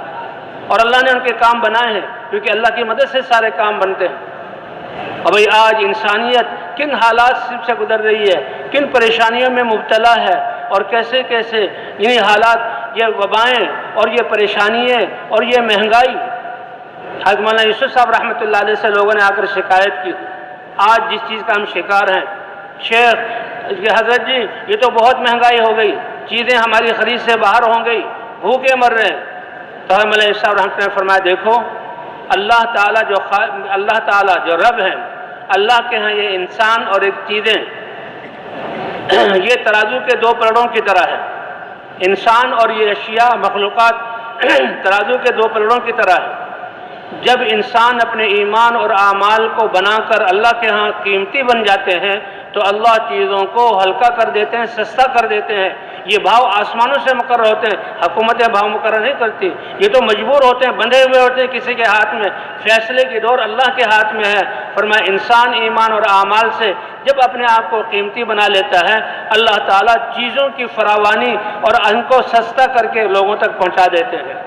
اور اللہ نے ان کے کام بنائے ہیں، کیونکہ اللہ کی مدد سے سارے کام بنتے ہیں۔ اور بھئی آج انسانیت کن حالات سے گزر رہی ہے، کن پریشانیوں میں مبتلا ہے، اور کیسے کیسے انہی حالات، یہ وبائیں اور یہ پریشانیاں اور یہ مہنگائی۔ حضرت مولانا یوسف صاحب رحمۃ اللہ علیہ سے لوگوں نے آ کر شکایت کی، آج جس چیز کا ہم شکار ہیں، شیخ حضرت جی یہ تو بہت مہنگائی ہو گئی، چیزیں ہماری خرید سے باہر ہو گئی، بھوکے مر رہے ہیں۔ تو حضرت مولانا یوسف صاحب رحمۃ اللہ نے فرمایا دیکھو اللہ تعالیٰ جو رب ہیں، اللہ کے ہاں یہ انسان اور ایک چیزیں یہ ترازو کے دو پلڑوں کی طرح ہے، انسان اور یہ اشیاء مخلوقات ترازو کے دو پلڑوں کی طرح ہے۔ جب انسان اپنے ایمان اور اعمال کو بنا کر اللہ کے ہاں قیمتی بن جاتے ہیں تو اللہ چیزوں کو ہلکا کر دیتے ہیں، سستا کر دیتے ہیں۔ یہ بھاؤ آسمانوں سے مقرر ہوتے ہیں، حکومتیں بھاؤ مقرر نہیں کرتی، یہ تو مجبور ہوتے ہیں، بندھے ہوئے ہوتے ہیں کسی کے ہاتھ میں، فیصلے کی ڈور اللہ کے ہاتھ میں ہے۔ فرمایا انسان ایمان اور اعمال سے جب اپنے آپ کو قیمتی بنا لیتا ہے، اللہ تعالیٰ چیزوں کی فراوانی اور ان کو سستا کر کے لوگوں تک پہنچا دیتے ہیں۔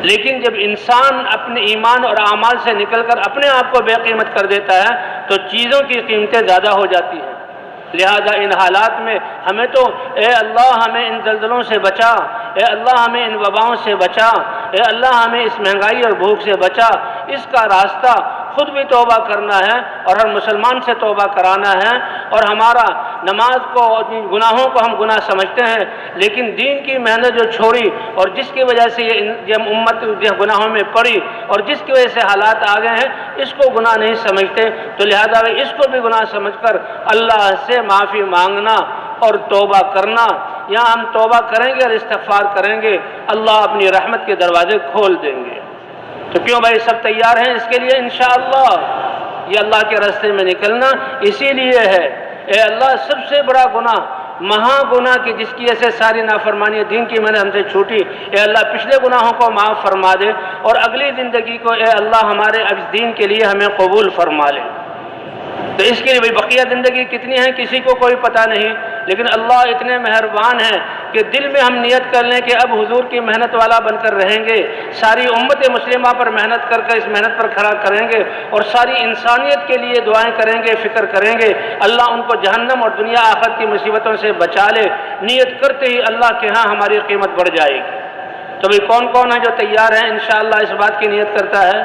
لیکن جب انسان اپنے ایمان اور اعمال سے نکل کر اپنے آپ کو بے قیمت کر دیتا ہے تو چیزوں کی قیمتیں زیادہ ہو جاتی ہیں۔ لہذا ان حالات میں ہمیں تو اے اللہ ہمیں ان زلزلوں سے بچا، اے اللہ ہمیں ان وباؤں سے بچا، اے اللہ ہمیں اس مہنگائی اور بھوک سے بچا، اس کا راستہ خود بھی توبہ کرنا ہے اور ہر مسلمان سے توبہ کرانا ہے۔ اور ہمارا نماز کو اور گناہوں کو ہم گناہ سمجھتے ہیں، لیکن دین کی محنت جو چھوڑی اور جس کی وجہ سے یہ امت گناہوں میں پڑی اور جس کی وجہ سے حالات آ گئے ہیں، اس کو گناہ نہیں سمجھتے، تو لہذا اس کو بھی گناہ سمجھ کر اللہ سے معافی مانگنا اور توبہ کرنا۔ یہاں ہم توبہ کریں گے اور استغفار کریں گے، اللہ اپنی رحمت کے دروازے کھول دیں گے۔ تو کیوں بھائی سب تیار ہیں اس کے لیے انشاءاللہ؟ یہ اللہ کے راستے میں نکلنا اسی لیے ہے۔ اے اللہ سب سے بڑا گناہ، مہا گناہ کی جس کی وجہ سے ساری نافرمانی دین کی میں نے ہم سے چھوٹی، اے اللہ پچھلے گناہوں کو معاف فرما دے اور اگلی زندگی کو اے اللہ ہمارے اس دین کے لیے ہمیں قبول فرما لے۔ تو اس کے لیے بھائی بقیہ زندگی کتنی ہے کسی کو کوئی پتہ نہیں، لیکن اللہ اتنے مہربان ہیں کہ دل میں ہم نیت کر لیں کہ اب حضور کی محنت والا بن کر رہیں گے، ساری امت مسلمہ پر محنت کر کے اس محنت پر کھڑا کریں گے اور ساری انسانیت کے لیے دعائیں کریں گے، فکر کریں گے، اللہ ان کو جہنم اور دنیا آخرت کی مصیبتوں سے بچا لے۔ نیت کرتے ہی اللہ کے ہاں ہماری قیمت بڑھ جائے گی۔ تو بھائی کون کون ہے جو تیار ہیں انشاءاللہ اس بات کی نیت کرتا ہے؟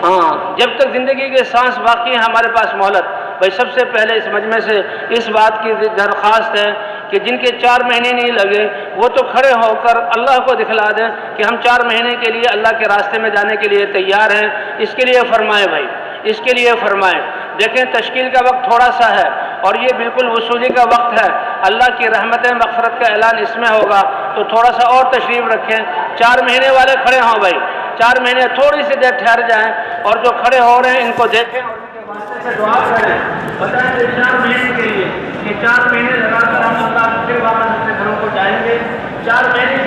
ہاں، جب تک زندگی کے سانس باقی ہیں ہمارے پاس مہلت، بھائی سب سے پہلے اس مجمع سے اس بات کی درخواست ہے کہ جن کے 4 مہینے نہیں لگے وہ تو کھڑے ہو کر اللہ کو دکھلا دیں کہ ہم 4 مہینے کے لیے اللہ کے راستے میں جانے کے لیے تیار ہیں۔ اس کے لیے فرمائیں بھائی، اس کے لیے فرمائیں۔ دیکھیں تشکیل کا وقت تھوڑا سا ہے اور یہ بالکل وصولی کا وقت ہے، اللہ کی رحمت مغفرت کا اعلان اس میں ہوگا، تو تھوڑا سا اور تشریف رکھیں۔ 4 مہینے والے کھڑے ہوں بھائی، 4 مہینے تھوڑی سی دیر ٹھہر جائیں اور جو کھڑے ہو رہے ہیں ان کو دیکھیں اور ان کے واسطے سے دعا کریں، بتائیں کہ 4 مہینے کے لیے یہ 4 مہینے لگا کر ہم اللہ کے واپس اپنے گھروں کو جائیں گے۔ 4 مہینے